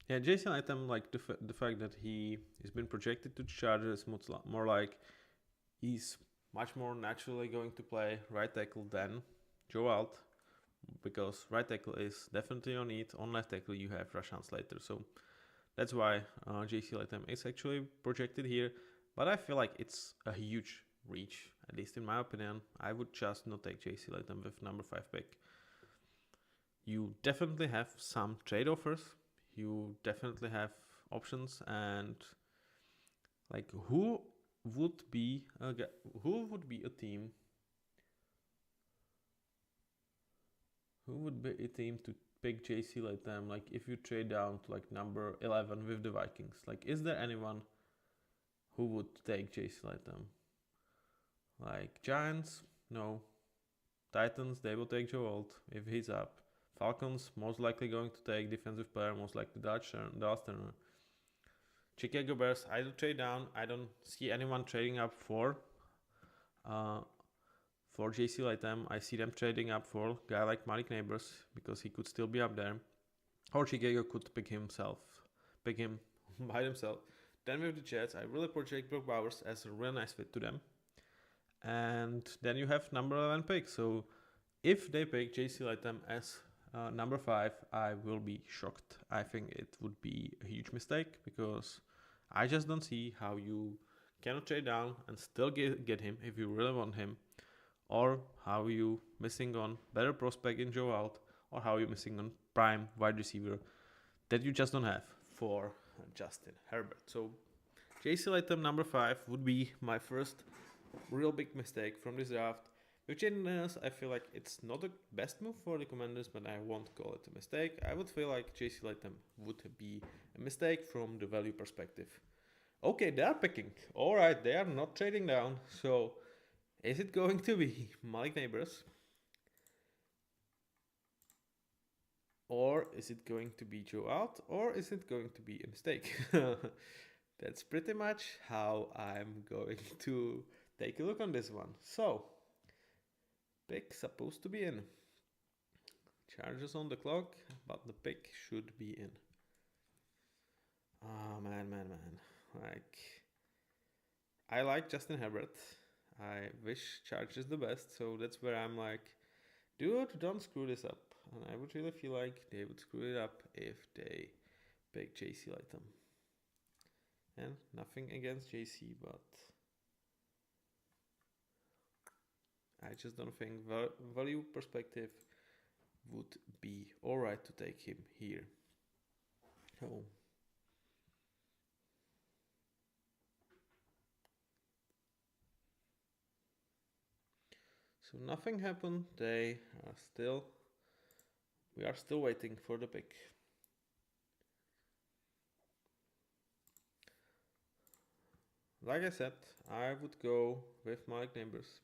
Yeah, JC Latham, like the fact that he has been projected to Chargers is more like he's much more naturally going to play right tackle than Joe Alt, because right tackle is definitely on it. On left tackle you have Rashawn Slater, so that's why JC Latham is actually projected here. But I feel like it's a huge reach, at least in my opinion. I would just not take JC Latham with number 5 pick. You definitely have some trade offers. You definitely have options, and like who would be a team? Who would be a team to pick JC Latham? Like if you trade down to like number 11 with the Vikings, like is there anyone who would take JC Latham? Like Giants, no. Titans, they will take Joe Alt if he's up. Falcons, most likely going to take defensive player, most likely Dallas Turner. Chicago Bears, I do trade down. I don't see anyone trading up for JC Latham. I see them trading up for a guy like Malik Neighbors because he could still be up there. Or Chicago could pick him by themselves. Then with the Jets, I really project Brock Bowers as a real nice fit to them. And then you have number 11 pick. So if they pick JC Latham as number 5, I will be shocked. I think it would be a huge mistake because I just don't see how you cannot trade down and still get him if you really want him. or how you missing on better prospect in Joe Alt, or how you missing on prime wide receiver that you just don't have for Justin Herbert. So JC Latham number 5 would be my first real big mistake from this draft. With Jaden Daniels, I feel like it's not the best move for the Commanders, but I won't call it a mistake. I would feel like JC Latham would be a mistake from the value perspective. Okay, they are picking. Alright, they are not trading down. So, is it going to be Malik Neighbors? Or is it going to be Joe Alt? Or is it going to be a mistake? That's pretty much how I'm going to take a look on this one. So, pick supposed to be in. Charges on the clock, but the pick should be in. Oh, man. Like, I like Justin Herbert. I wish Chargers the best, so that's where I'm like, dude, don't screw this up. And I would really feel like they would screw it up if they pick JC Latham. And nothing against JC, but I just don't think value perspective would be alright to take him here. Oh. So nothing happened. We are still waiting for the pick. Like I said, I would go with Mike Neighbors.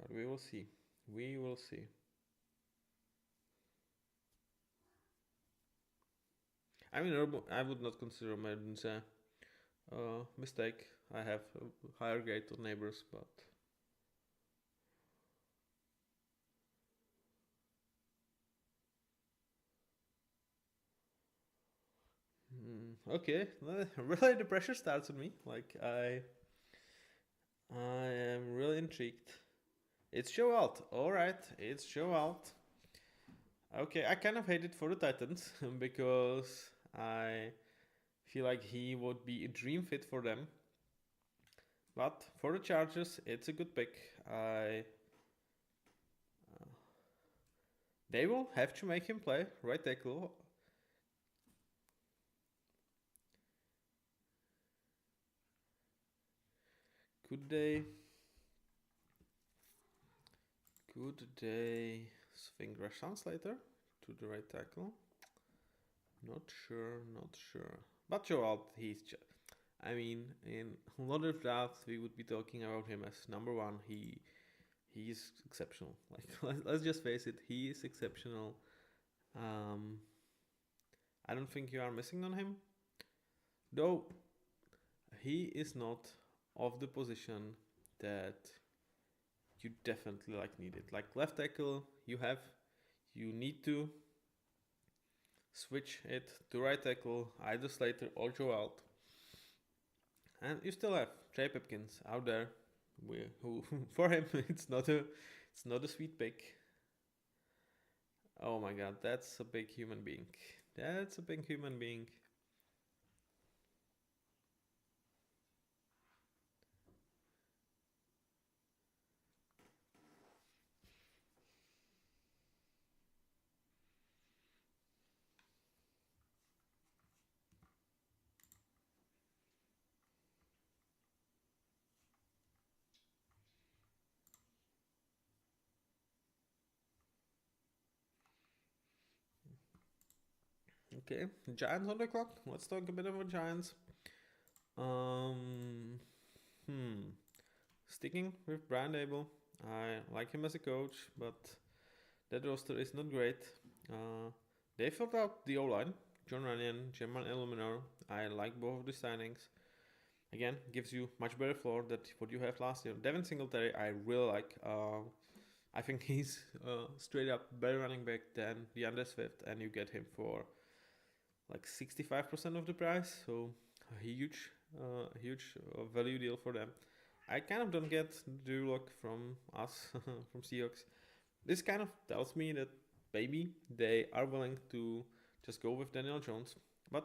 But we will see. We will see. I mean, I would not consider Madden's a mistake. I have a higher grade on Neighbors, but okay. Really, the pressure starts on me. Like I am really intrigued. It's Joe Alt. Alright, it's Joe Alt. Okay, I kind of hate it for the Titans because I feel like he would be a dream fit for them. But for the Chargers, it's a good pick. They will have to make him play right tackle. Could they swing Rashawn Slater to the right tackle? Not sure. But Joe Alt, I mean, in a lot of drafts, we would be talking about him as number 1. He is exceptional. Like, let's just face it, he is exceptional. I don't think you are missing on him, though. He is not of the position that you definitely need it. Like left tackle, you need to switch it to right tackle, either Slater or Joe Alt. And you still have Trey Pipkins out there, who for him it's not a sweet pick. Oh my god, that's a big human being. Okay, Giants on the clock. Let's talk a bit about Giants. Sticking with Brian Dable. I like him as a coach, but that roster is not great. They filled out the O-line. John Runyon, German Illuminor. I like both of the signings. Again, gives you much better floor than what you have last year. Devin Singletary, I really like. I think he's straight up better running back than DeAndre Swift, and you get him for like 65% of the price. So a huge value deal for them. I kind of don't get Drew Lock from us, from Seahawks. This kind of tells me that maybe they are willing to just go with Daniel Jones. But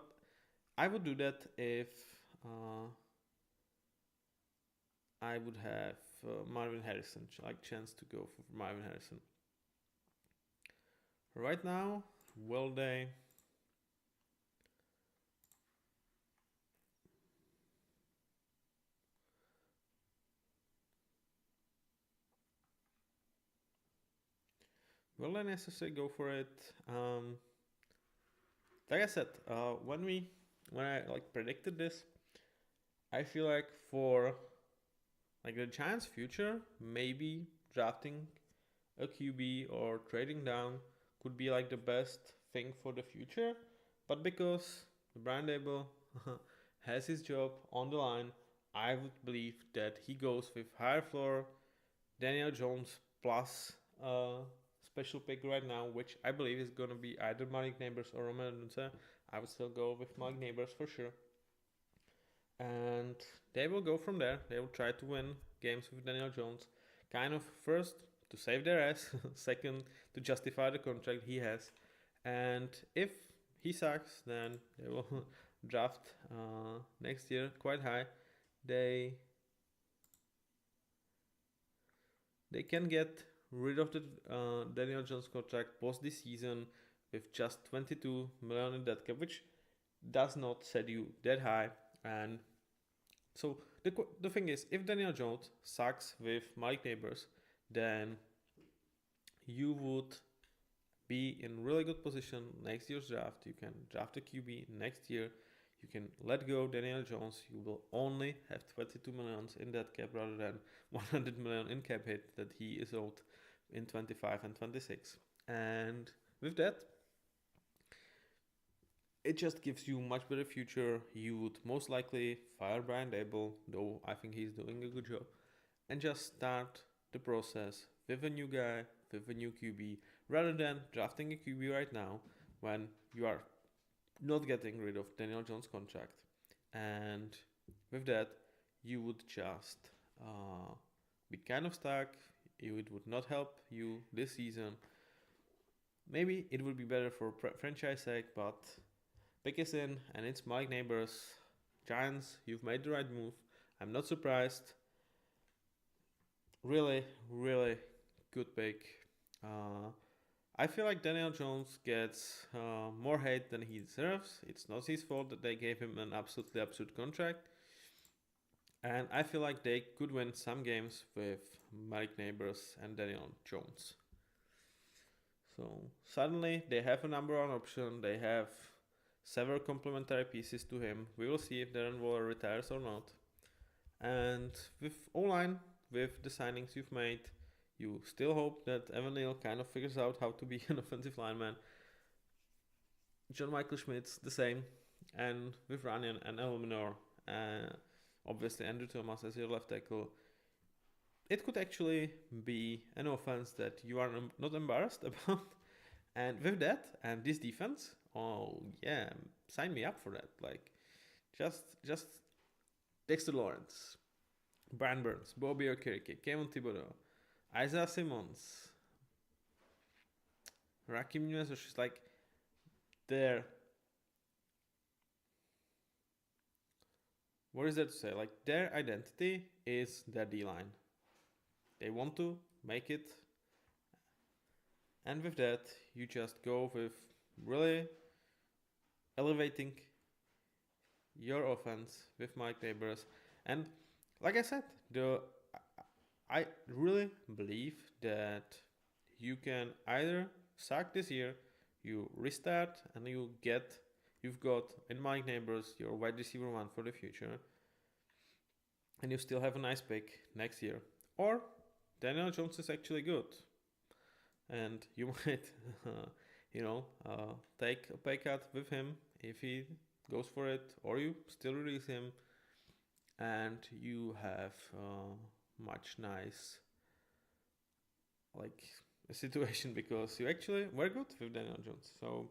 I would do that if I would have Marvin Harrison, like chance to go for Marvin Harrison. Right now, will they? Will they necessarily go for it? Like I said, when I like predicted this, I feel like for like the Giants' future, maybe drafting a QB or trading down could be like the best thing for the future. But because Brian Dable has his job on the line, I would believe that he goes with higher floor Daniel Jones plus special pick right now, which I believe is going to be either Malik Neighbors or Roman Dunce. I would still go with Malik Neighbors for sure. And they will go from there. They will try to win games with Daniel Jones. Kind of first to save their ass, second to justify the contract he has. And if he sucks, then they will draft next year quite high. They can get rid of the Daniel Jones contract post this season with just 22 million in dead cap, which does not set you that high. And so the thing is, if Daniel Jones sucks with Mike Neighbors, then you would be in really good position next year's draft. You can draft a QB next year. You can let go Daniel Jones. You will only have 22 millions in that cap rather than 100 million in cap hit that he is owed in 25 and 26. And with that, it just gives you much better future. You would most likely fire Brian Dable, though I think he's doing a good job, and just start the process with a new guy, with a new QB, rather than drafting a QB right now when you are not getting rid of Daniel Jones' contract. And with that, you would just be kind of stuck. It would not help you this season. Maybe it would be better for franchise sake, but pick is in, and it's Mike Neighbors. Giants, you've made the right move. I'm not surprised. Really, really good pick. I feel like Daniel Jones gets more hate than he deserves. It's not his fault that they gave him an absolutely absurd contract. And I feel like they could win some games with Mike Neighbors and Daniel Jones. So suddenly they have a number one option. They have several complementary pieces to him. We will see if Darren Waller retires or not. And with O-line, with the signings you've made, you still hope that Evan Neal kind of figures out how to be an offensive lineman. John Michael Schmidt's the same. And with Runyon and El Minor, obviously Andrew Thomas as your left tackle, it could actually be an offense that you are not embarrassed about. And with that and this defense, oh yeah, sign me up for that. Like, just Dexter Lawrence, Brian Burns, Bobby Okereke, Kevin Thibodeau, Isaiah Simmons, Rakim Nunes, which is like their, what is there to say? Like, their identity is their D-line. They want to make it. And with that, you just go with really elevating your offense with Mike Neighbors. And like I said, I really believe that you can either suck this year, you restart, and you've got in Mike Neighbors your wide receiver one for the future, and you still have a nice pick next year. Or Daniel Jones is actually good, and you might, take a pay cut with him if he goes for it, or you still release him, and you have much nice like a situation because you actually were good with Daniel Jones. So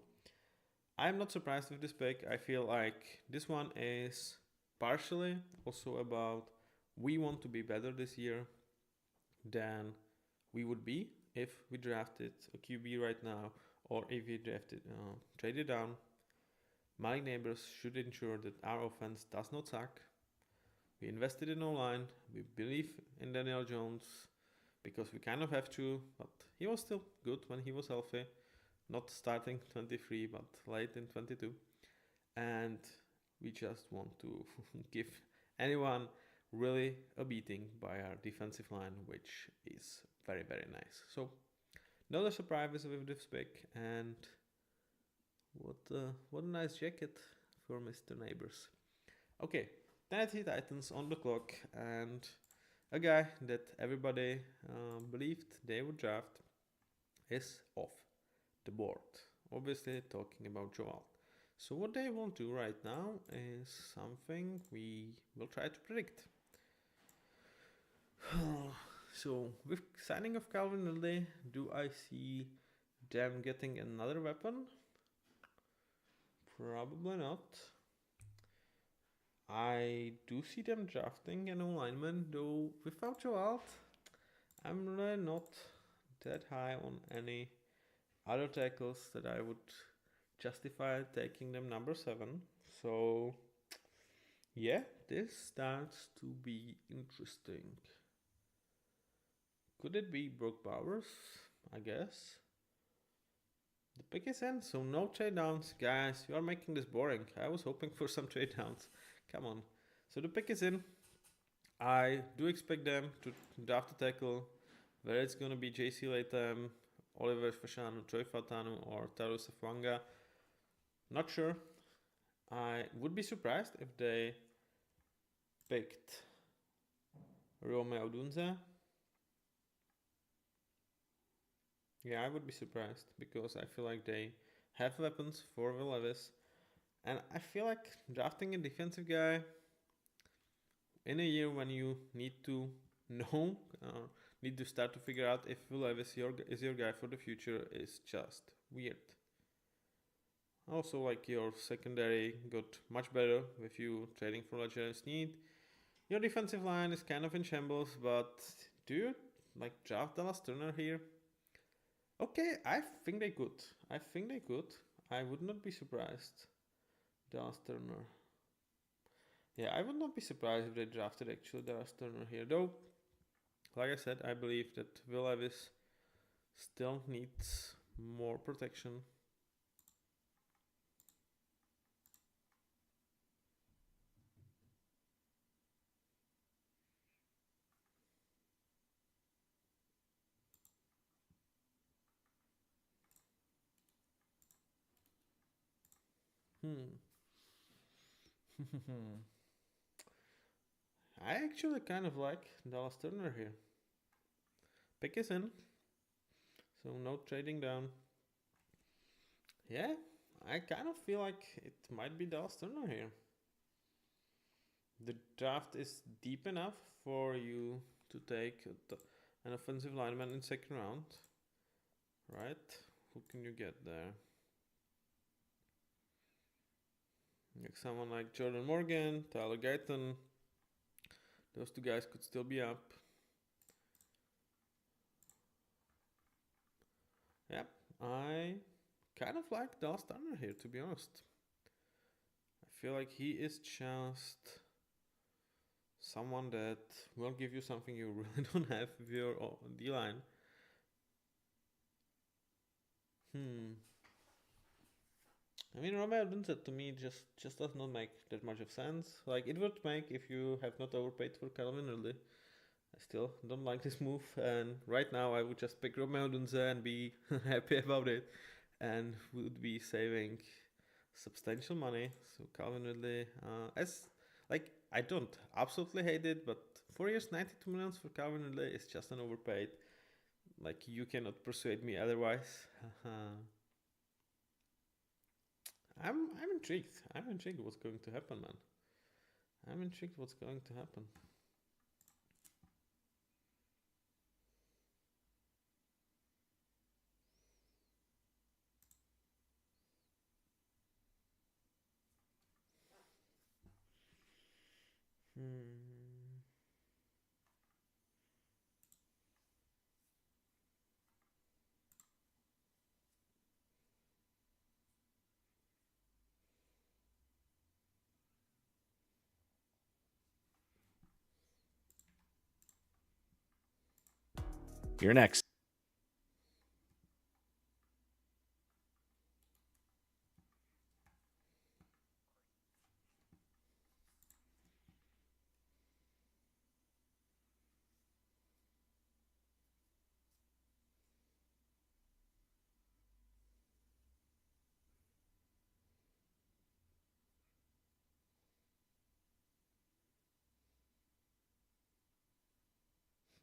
I'm not surprised with this pick. I feel like this one is partially also about we want to be better this year than we would be if we drafted a QB right now, or if we traded down. My Neighbors should ensure that our offense does not suck. We invested in O-line. We believe in Daniel Jones because we kind of have to, but he was still good when he was healthy. Not starting 23, but late in 22. And we just want to give anyone really a beating by our defensive line, which is very, very nice. So, another surprise with this pick, and what a nice jacket for Mr. Neighbors. Okay, Tennessee Titans on the clock, and a guy that everybody believed they would draft is off the board. Obviously, talking about Joel. So, what they will do right now is something we will try to predict. So, with signing of Calvin Ridley, do I see them getting another weapon? Probably not. I do see them drafting an lineman, though without Joel, I'm really not that high on any other tackles that I would justify taking them number 7. So, yeah, this starts to be interesting. Could it be Brock Bowers? I guess. The pick is in, so no trade downs. Guys, you are making this boring. I was hoping for some trade downs. Come on. So the pick is in. I do expect them to draft a tackle, whether it's going to be JC Latham, Oliver Fashanu, Troy Fatanu, or Taru Safwanga. Not sure. I would be surprised if they picked Romeo Dunze. Yeah, I would be surprised because I feel like they have weapons for Will Levis. And I feel like drafting a defensive guy in a year when you need to know, need to start to figure out if Will Levis is your guy for the future is just weird. Also, like your secondary got much better with you trading for Legere Sneed. Your defensive line is kind of in shambles, but do you like draft Dallas Turner here? Okay, I think they could. I would not be surprised. Dallas Turner. Yeah, I would not be surprised if they drafted actually Dallas Turner here. Though, like I said, I believe that Will Levis still needs more protection. I actually kind of like Dallas Turner here. Pick is in, so no trading down. Yeah, I kind of feel like it might be Dallas Turner here. The draft is deep enough for you to take an offensive lineman in second round, right? Who can you get there? Like someone like Jordan Morgan, Tyler Guyton. Those two guys could still be up. Yep, I kind of like Dallas Turner here, to be honest. I feel like he is just someone that will give you something you really don't have with your D-line. I mean, Romeo Dunset to me just does not make that much of sense. Like, it would make if you have not overpaid for Calvin Ridley. I still don't like this move, and right now I would just pick Romeo Dunze and be happy about it, and would be saving substantial money. So Calvin Ridley, as like I don't absolutely hate it, but 4 years, 92 millions for Calvin Ridley is just an overpaid. Like you cannot persuade me otherwise. I'm intrigued. I'm intrigued what's going to happen, man. I'm intrigued what's going to happen. You're next.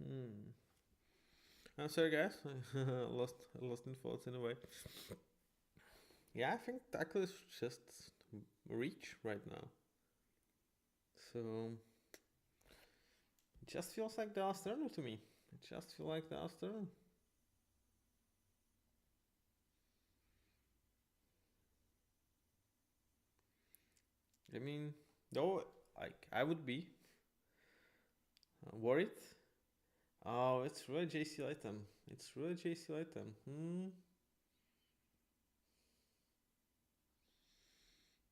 Hmm. I'm sorry, guys. Lost in thoughts in a way. Yeah, I think tackle is just reach right now. So it just feels like the last turner to me. It just feels like the last turner. I mean, though, like I would be worried. Oh, it's really JC Latham. It's really JC Latham. Hmm.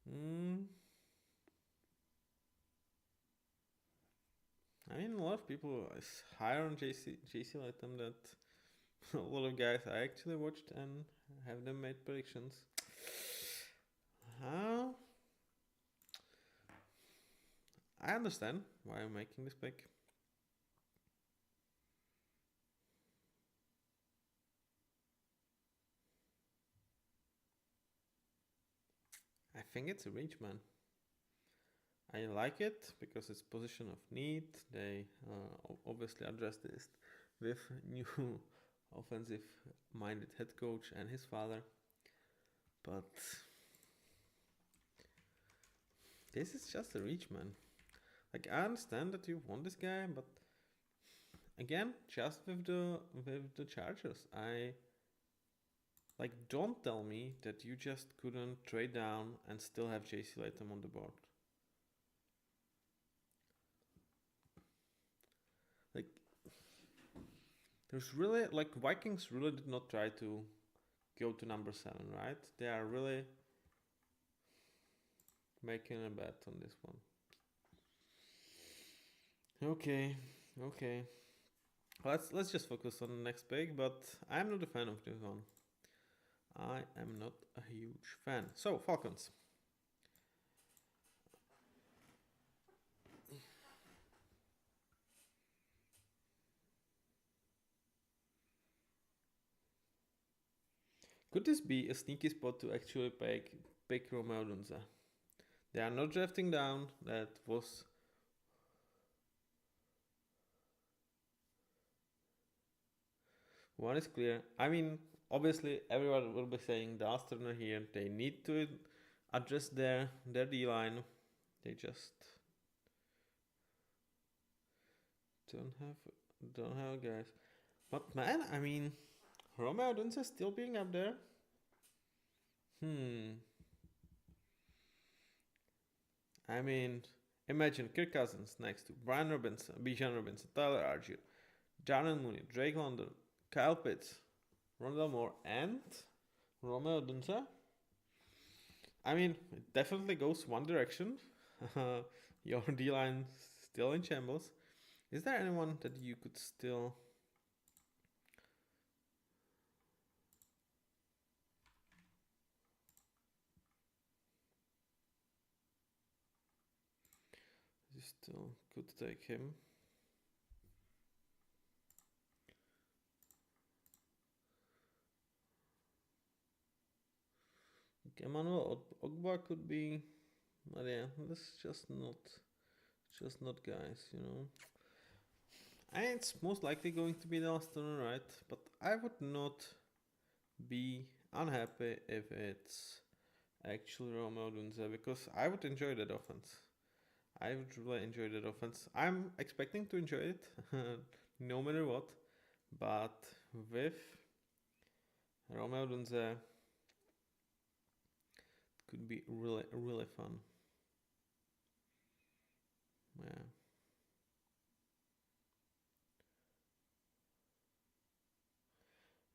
Hmm. I mean, a lot of people is higher on JC Latham that a lot of guys I actually watched and have them made predictions. Uh, I understand why I'm making this pick. I think it's a reach, man. I like it because it's position of need. They obviously address this with new offensive-minded head coach and his father. But this is just a reach, man. Like I understand that you want this guy, but again, just with the Chargers, I like don't tell me that you just couldn't trade down and still have JC Latham on the board. Like there's really like Vikings really did not try to go to number 7, right? They are really making a bet on this one. Okay, okay. Let's just focus on the next pick, but I'm not a fan of this one. I am not a huge fan. So Falcons. Could this be a sneaky spot to actually pick Romeo Dunza? They are not drafting down. That was one is clear. I mean, obviously everyone will be saying the Turner here. They need to address their D line. They just don't have guys. But man, I mean, Romeo Dunza still being up there. Hmm. I mean, imagine Kirk Cousins next to Brian Robinson, Bijan Robinson, Tyler Argier, Darnell Mooney, Drake London, Kyle Pitts, Rondell Moore, and Romeo Dunza. I mean, it definitely goes one direction. Your D line still in shambles. Is there anyone that you could still? You still could take him. Emmanuel Ogba could be, but yeah, that's just not guys, you know. And it's most likely going to be the Aston, right? But I would not be unhappy if it's actually Romeo Dunza because I would enjoy that offense. I would really enjoy that offense. I'm expecting to enjoy it no matter what, but with Romeo Dunza could be really fun. Yeah.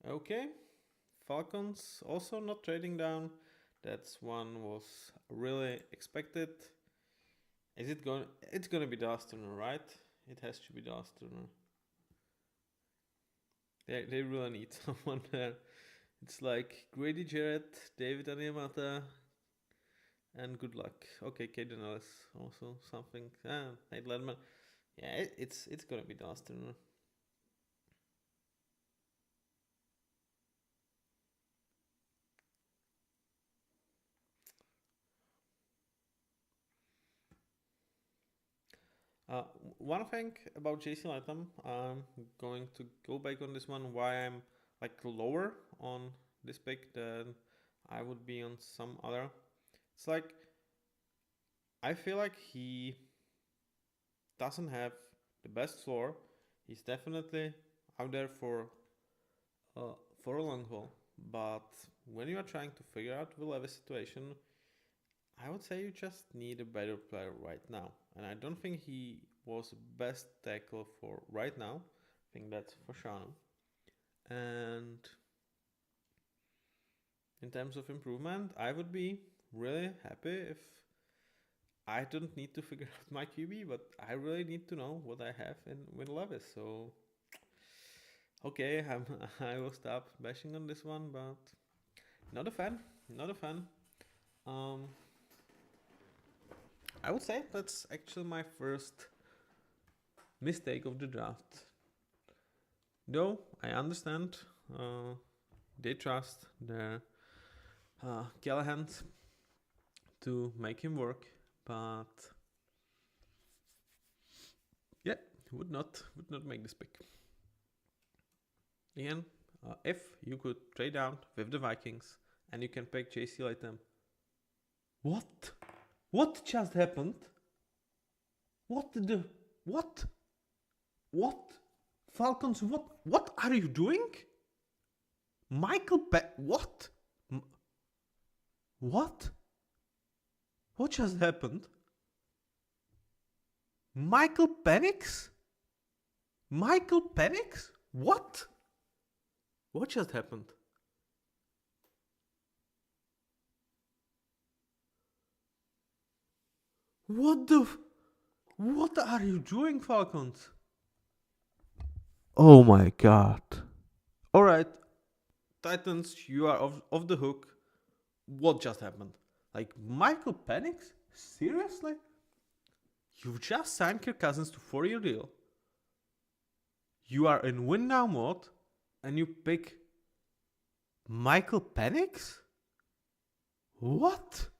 Okay. Falcons also not trading down. That's one was really expected. Is it going? It's gonna be the Astronaut, right? It has to be the Astronaut. They really need someone there. It's like Grady Jarrett, David Onyemata, and good luck. Okay, Caden Ellis also something. Nate Ledman. Yeah, it's gonna be Dustin. One thing about JC Latham, I'm going to go back on this one. Why I'm like lower on this pick than I would be on some other. It's like I feel like he doesn't have the best floor. He's definitely out there for a long haul. But when you are trying to figure out Will Levis situation, I would say you just need a better player right now. And I don't think he was best tackle for right now. I think that's for sure. And in terms of improvement, I would be really happy if I don't need to figure out my QB, but I really need to know what I have in Will Levis. So, okay, I will stop bashing on this one, but not a fan. Not a fan. Um, I would say that's actually my first mistake of the draft. Though I understand they trust their Callahan's to make him work, but yeah, would not make this pick. Again, if you could trade down with the Vikings and you can pick JC Latham. What? What just happened? What? Falcons, what are you doing? What? What? What just happened? Michael Penix? What? What just happened? What are you doing, Falcons? Oh my god. Alright. Titans, you are off the hook. What just happened? Like, Michael Penix? Seriously? You just signed Kirk Cousins to 4-year deal. You are in win now mode, and you pick Michael Penix? What?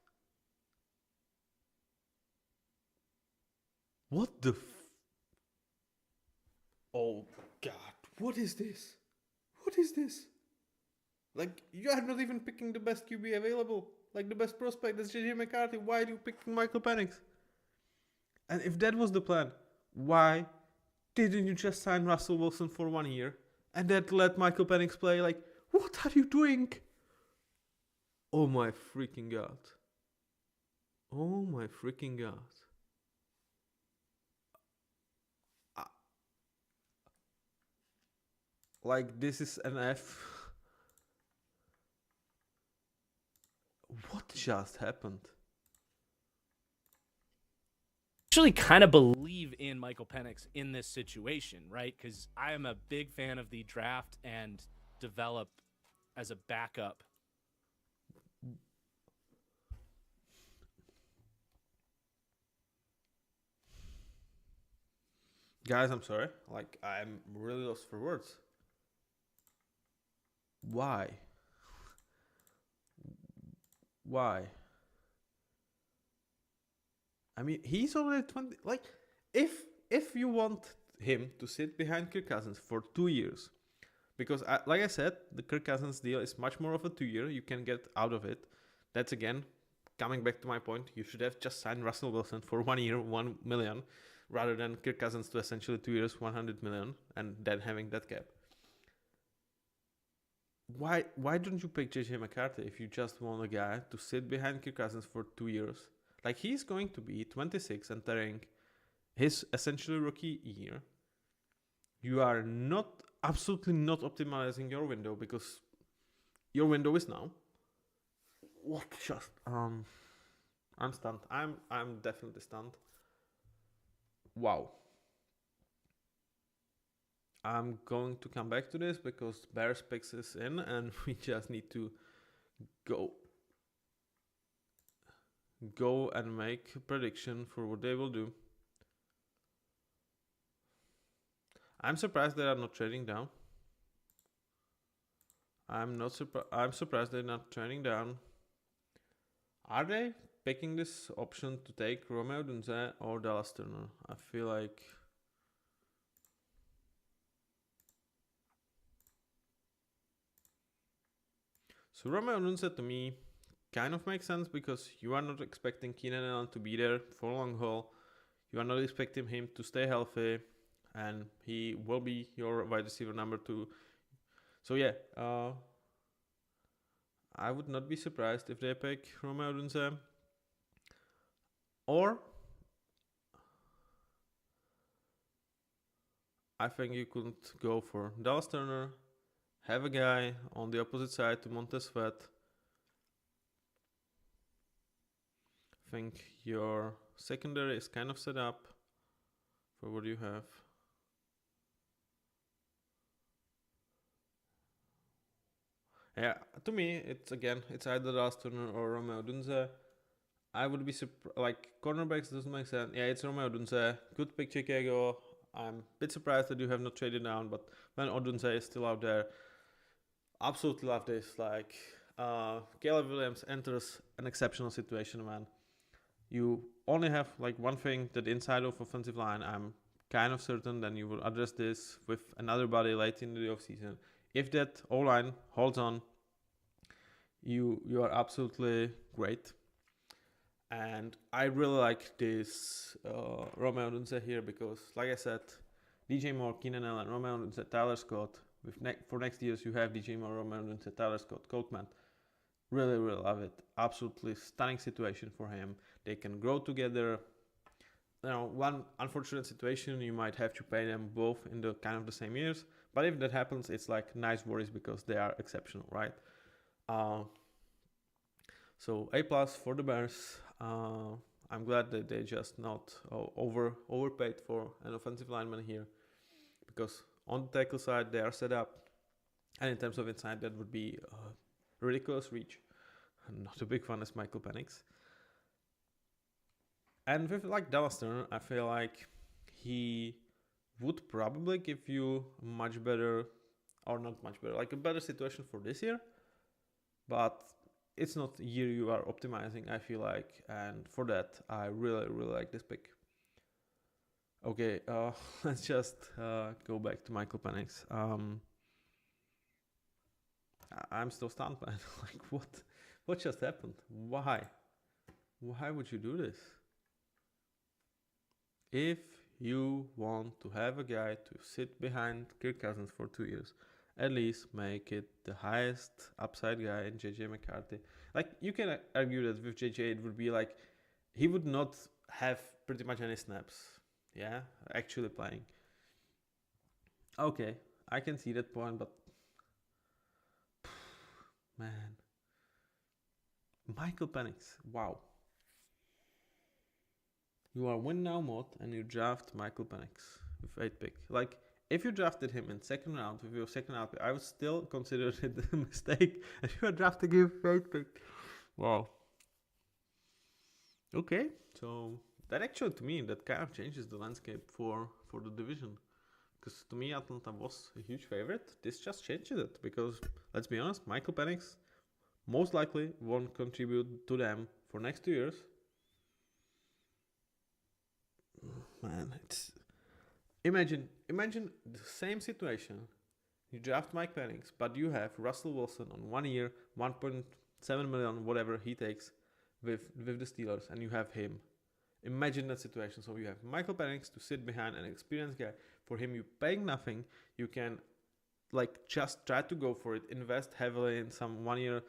What the Oh god, what is this? What is this? Like, you are not even picking the best QB available. Like, the best prospect is JJ McCarthy. Why are you picking Michael Penix? And if that was the plan, why didn't you just sign Russell Wilson for 1 year and then let Michael Penix play? Like, what are you doing? Oh my freaking god. Oh my freaking god. Like, this is an F. What just happened? Actually kind of believe in Michael Penix in this situation, right? Because I am a big fan of the draft and develop as a backup. Guys, I'm sorry. Like, I'm really lost for words. Why? Why? I mean, he's already 20. Like, if you want him to sit behind Kirk Cousins for 2 years, because like I said, the Kirk Cousins deal is much more of a 2 year. You can get out of it. That's again coming back to my point. You should have just signed Russell Wilson for 1 year, 1 million, rather than Kirk Cousins to essentially 2 years, 100 million, and then having that cap. Why don't you pick JJ McCarthy if you just want a guy to sit behind Kirk Cousins for 2 years? Like, he's going to be 26 and entering his essentially rookie year. You are absolutely not optimizing your window because your window is now. What just I'm stunned. I'm definitely stunned. Wow. I'm going to come back to this because Bears picks is in, and we just need to go and make a prediction for what they will do. I'm surprised they are not trading down. I'm surprised they're not trading down. Are they picking this option to take Romeo Dunze or Dallas Turner? I feel like so Romeo Dunze to me kind of makes sense because you are not expecting Keenan Allen to be there for a long haul. You are not expecting him to stay healthy, and he will be your wide receiver number 2. So yeah, I would not be surprised if they pick Romeo Dunze. Or I think you could go for Dallas Turner, have a guy on the opposite side to Montez Sweat. I think your secondary is kind of set up for what you have. Yeah, to me, it's either Dallas Turner or Romeo Dunze. I would be like cornerbacks doesn't make sense. Yeah, it's Romeo Dunze. Good pick, Chicago. I'm a bit surprised that you have not traded down, but when Odunze is still out there, absolutely love this. Like, Caleb Williams enters an exceptional situation, man. You only have like one thing, that inside of offensive line. I'm kind of certain then you will address this with another body late in the offseason. If that O-line holds on, you are absolutely great. And I really like this Romeo Dunze here because, like I said, DJ Moore, Keenan Allen, Romeo Dunze, Tyler Scott. For next years, you have DJ Moore, Romeo Dunze, Tyler Scott, Coltman. Really, really love it. Absolutely stunning situation for him. They can grow together. One unfortunate situation, you might have to pay them both in the kind of the same years. But if that happens, it's like nice worries because they are exceptional, right? So A+ for the Bears. I'm glad that they just not overpaid for an offensive lineman here, because on the tackle side they are set up, and in terms of inside that would be a ridiculous reach. Not a big fan as Michael Penix. And with like Dallas Turner, I feel like he would probably give you much better, or not much better, like a better situation for this year, but it's not the year you are optimizing, I feel like, and for that, I really, really like this pick. Okay, let's just go back to Michael Penix. I'm still stunned, man. Like, what just happened? Why would you do this? If you want to have a guy to sit behind Kirk Cousins for 2 years, at least make it the highest upside guy in JJ McCarthy. Like, you can argue that with JJ it would be like he would not have pretty much any snaps, yeah, actually playing. Okay, I can see that point, but man, Michael Penix, wow. You are win now mode and you draft Michael Penix with 8th pick. Like, if you drafted him in second round with your second round pick, I would still consider it a mistake. And you are drafting him 8th pick. Wow. Okay, so that actually, to me, that kind of changes the landscape for the division. Because to me, Atlanta was a huge favorite. This just changes it because, let's be honest, Michael Penix most likely won't contribute to them for next 2 years. Man, it's imagine the same situation. You draft Mike Penix, but you have Russell Wilson on 1 year, 1.7 million, whatever he takes, with the Steelers, and you have him. Imagine that situation. So you have Michael Penix to sit behind an experienced guy. For him, you paying nothing. You can like just try to go for it. Invest heavily in some 1 year,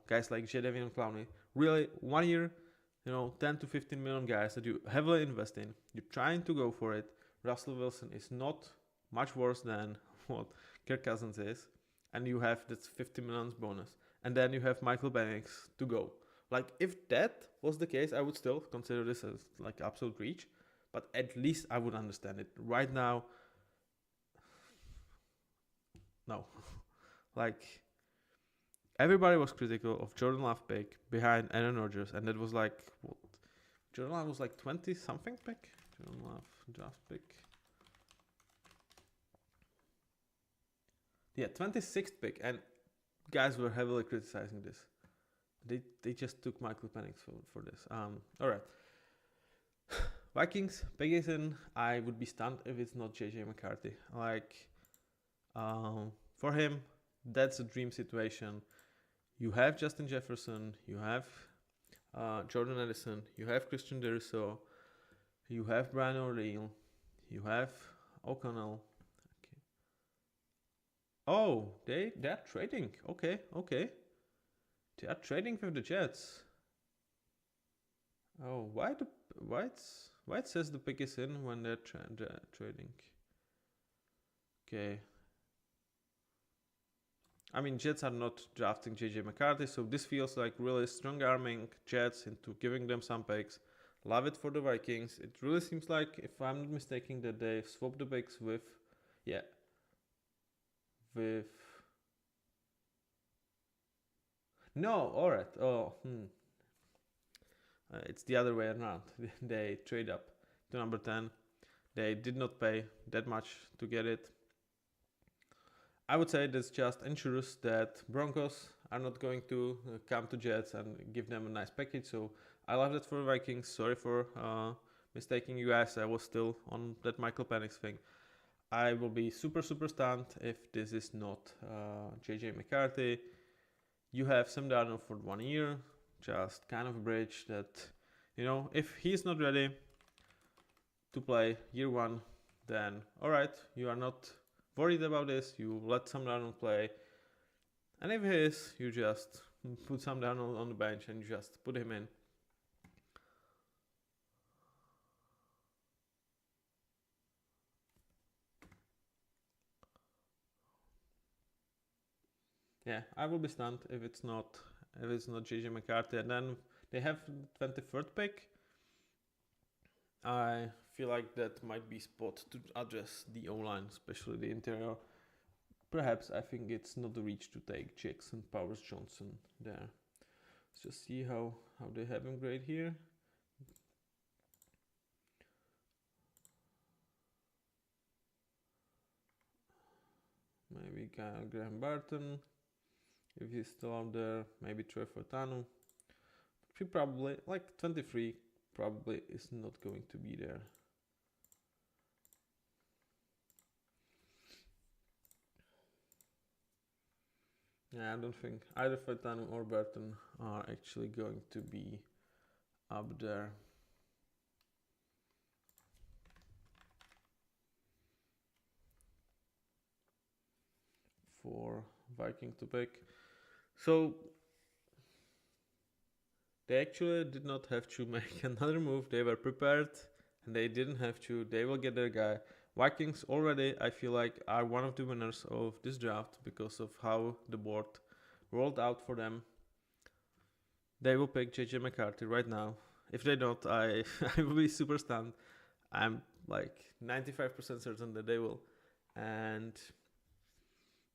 guys like Jadeveon Clowney. Really, 1 year, 10 to 15 million guys that you heavily invest in. You're trying to go for it. Russell Wilson is not much worse than what Kirk Cousins is. And you have this 50 million bonus. And then you have Michael Penix to go. Like, if that was the case, I would still consider this as like absolute reach. But at least I would understand it. Right now, No. Like, everybody was critical of Jordan Love pick behind Aaron Rodgers, and that was like, what? Jordan Love was like 20 something pick? Jordan Love draft pick. Yeah, 26th pick, and guys were heavily criticizing this. They just took Michael Penix for this. All right. Vikings, biggest in. I would be stunned if it's not JJ McCarthy. Like, for him, that's a dream situation. You have Justin Jefferson, you have Jordan Addison, you have Christian Deriso, you have Brian O'Neill, you have O'Connell. Okay. Oh, they're trading. Okay. They are trading with the Jets. Oh, why it says the pick is in when they're trading? Okay. I mean, Jets are not drafting JJ McCarthy, so this feels like really strong arming Jets into giving them some picks. Love it for the Vikings. It really seems like, if I'm not mistaken, that they swapped the picks with, yeah, with. No, all right. Oh, it's the other way around. They trade up to number 10. They did not pay that much to get it. I would say this just ensures that Broncos are not going to come to Jets and give them a nice package. So I love that for the Vikings. Sorry for mistaking you guys. I was still on that Michael Penix thing. I will be super stunned if this is not JJ McCarthy. You have Sam Darnold for 1 year. Just kind of a bridge that, if he's not ready to play year 1, then all right, you are not worried about this. You let Sam Darnold play, and if he is, you just put Sam Darnold on the bench and you just put him in. Yeah, I will be stunned if it's not JJ McCarthy. And then they have 23rd pick. I feel like that might be spot to address the O-line, especially the interior. Perhaps I think it's not a reach to take Jackson Powers Johnson there. Let's just see how they have him grade here. Maybe Graham Barton, if he's still out there. Maybe Troy Fortano. He probably, like 23, probably is not going to be there. Yeah, I don't think either Fortano or Burton are actually going to be up there. For Viking to pick. So they actually did not have to make another move. They were prepared and they didn't have to. They will get their guy. Vikings already, I feel like, are one of the winners of this draft because of how the board rolled out for them. They will pick JJ McCarthy right now. If they don't, I will be super stunned. I'm like 95% certain that they will. And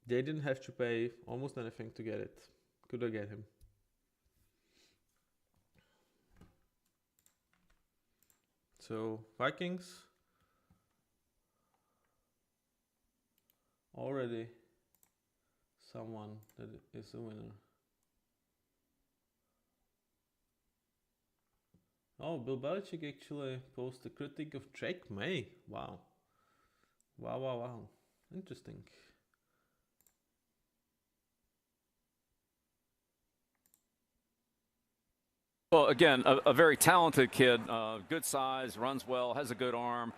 they didn't have to pay almost anything to get it. Could I get him? So Vikings already someone that is a winner. Oh, Bill Belichick actually posted a critique of Drake May. Wow. Interesting. Well, again, a very talented kid, good size, runs well, has a good arm.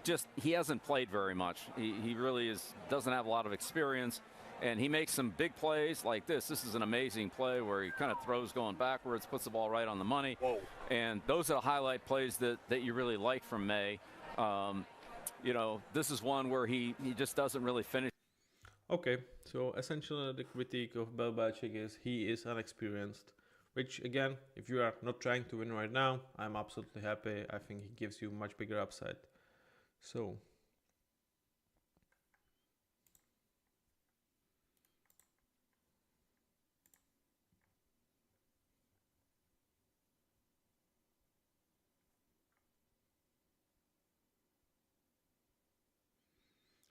Just he hasn't played very much. He really doesn't have a lot of experience, and he makes some big plays like this. This is an amazing play where he kind of throws going backwards, puts the ball right on the money. Whoa. And those are the highlight plays that you really like from May. This is one where he just doesn't really finish. Okay, so essentially the critique of Bill Belichick is he is unexperienced. Which, again, if you are not trying to win right now, I'm absolutely happy. I think he gives you much bigger upside. So,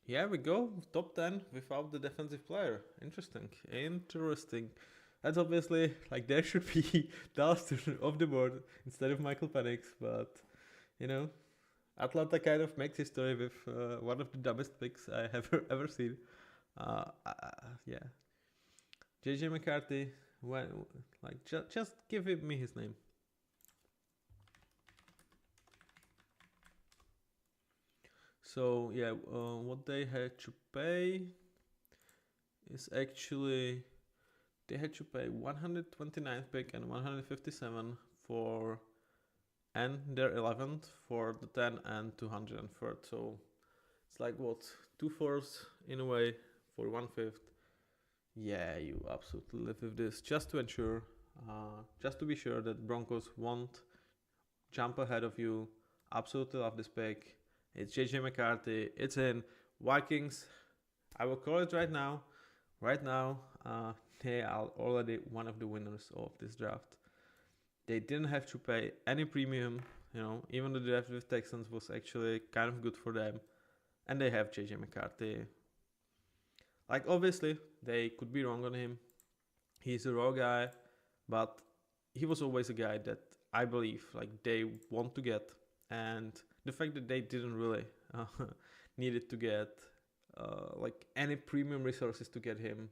yeah, we go top 10 without the defensive player. Interesting. That's obviously like there should be Dallas off the board instead of Michael Penix, but you know, Atlanta kind of makes history with one of the dumbest picks I have ever seen. Yeah, JJ McCarthy. When like just give me his name. So yeah, what they had to pay is actually they had to pay 129th pick and 157 for and their 11th for the 10 and 203rd. So it's like what 2/4 in a way for 1/5. Yeah, you absolutely live with this just to ensure, just to be sure that Broncos won't jump ahead of you. Absolutely love this pick. It's JJ McCarthy. It's in Vikings. I will call it right now. Right now, they are already one of the winners of this draft. They didn't have to pay any premium. You know, even the draft with Texans was actually kind of good for them. And they have JJ McCarthy. Like, obviously, they could be wrong on him. He's a raw guy, but he was always a guy that I believe like they want to get. And the fact that they didn't really needed to get like any premium resources to get him.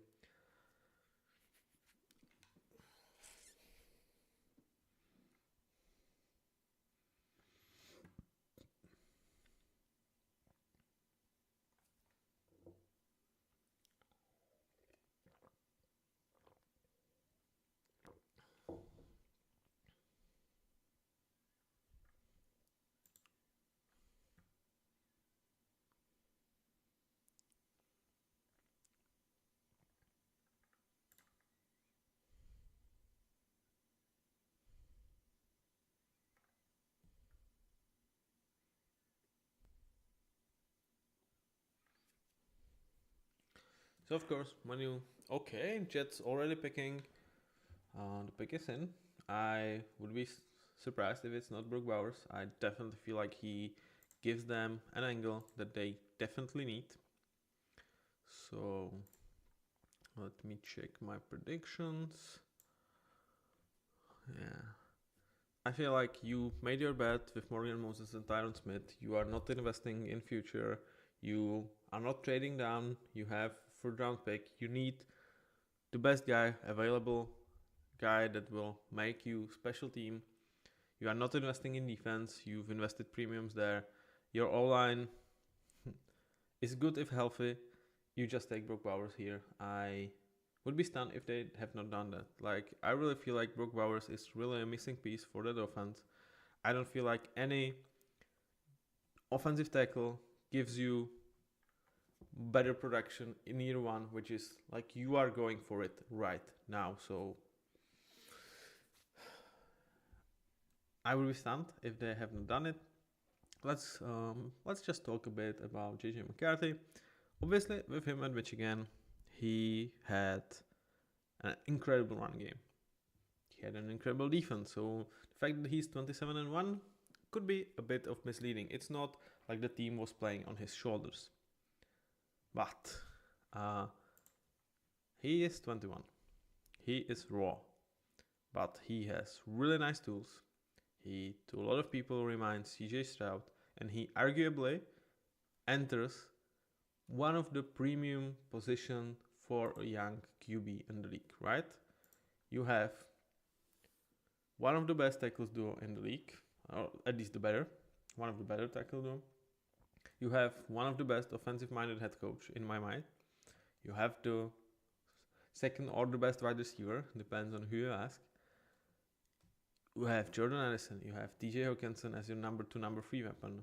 So of course, when you Jets already picking, the pick is in. I would be surprised if it's not Brook Bowers. I definitely feel like he gives them an angle that they definitely need. So let me check my predictions. Yeah. I feel like you made your bet with Morgan Moses and Tyron Smith. You are not investing in future. You are not trading down. You have third round pick. You need the best guy available, guy that will make you special team. You are not investing in defense. You've invested premiums there. Your O-line is good if healthy. You just take Brook Bowers here. I would be stunned if they have not done that. Like, I really feel like Brook Bowers is really a missing piece for that offense. I don't feel like any offensive tackle gives you better production in year one, which is like you are going for it right now. So I will be stunned if they have not done it. Let's just talk a bit about JJ McCarthy. Obviously, with him at Michigan, he had an incredible run game. He had an incredible defense. So the fact that he's 27-1 could be a bit of misleading. It's not like the team was playing on his shoulders. But he is 21. He is raw. But he has really nice tools. He, to a lot of people, reminds CJ Stroud. And he arguably enters one of the premium position for a young QB in the league, right? You have one of the best tackles duo in the league, or at least one of the better tackle duo. You have one of the best offensive-minded head coach in my mind. You have the second or the best wide receiver, depends on who you ask. You have Jordan Addison, you have TJ Hawkinson as your number 2, number 3 weapon.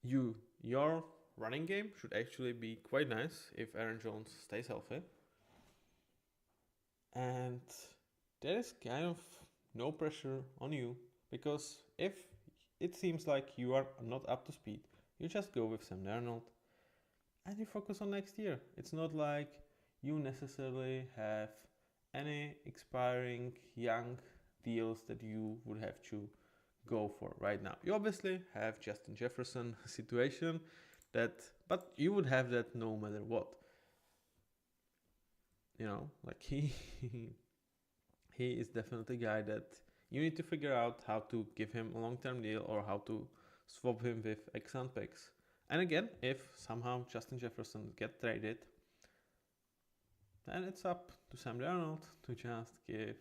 Your running game should actually be quite nice if Aaron Jones stays healthy. And there is kind of no pressure on you, because if it seems like you are not up to speed, you just go with Sam Darnold and you focus on next year. It's not like you necessarily have any expiring young deals that you would have to go for right now. You obviously have Justin Jefferson situation but you would have that no matter what. Like he is definitely a guy that you need to figure out how to give him a long-term deal or how to swap him with excellent picks. And again, if somehow Justin Jefferson get traded, then it's up to Sam Darnold to just give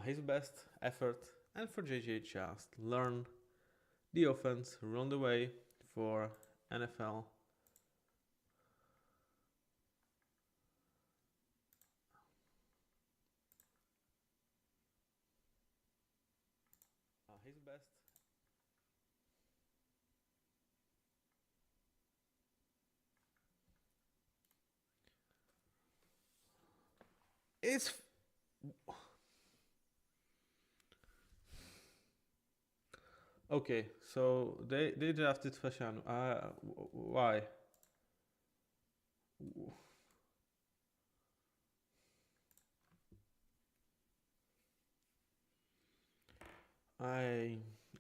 his best effort, and for JJ just learn the offense, run the way for NFL. His best. It's okay. So they drafted Fashanu. Why?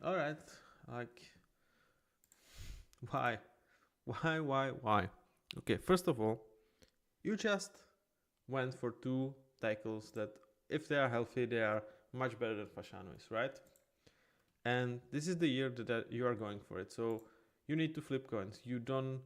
All right. Like, why? Why? Okay, first of all, you just went for two tackles that, if they are healthy, they are much better than Fashanu is, right? And this is the year that you are going for it. So you need to flip coins. You don't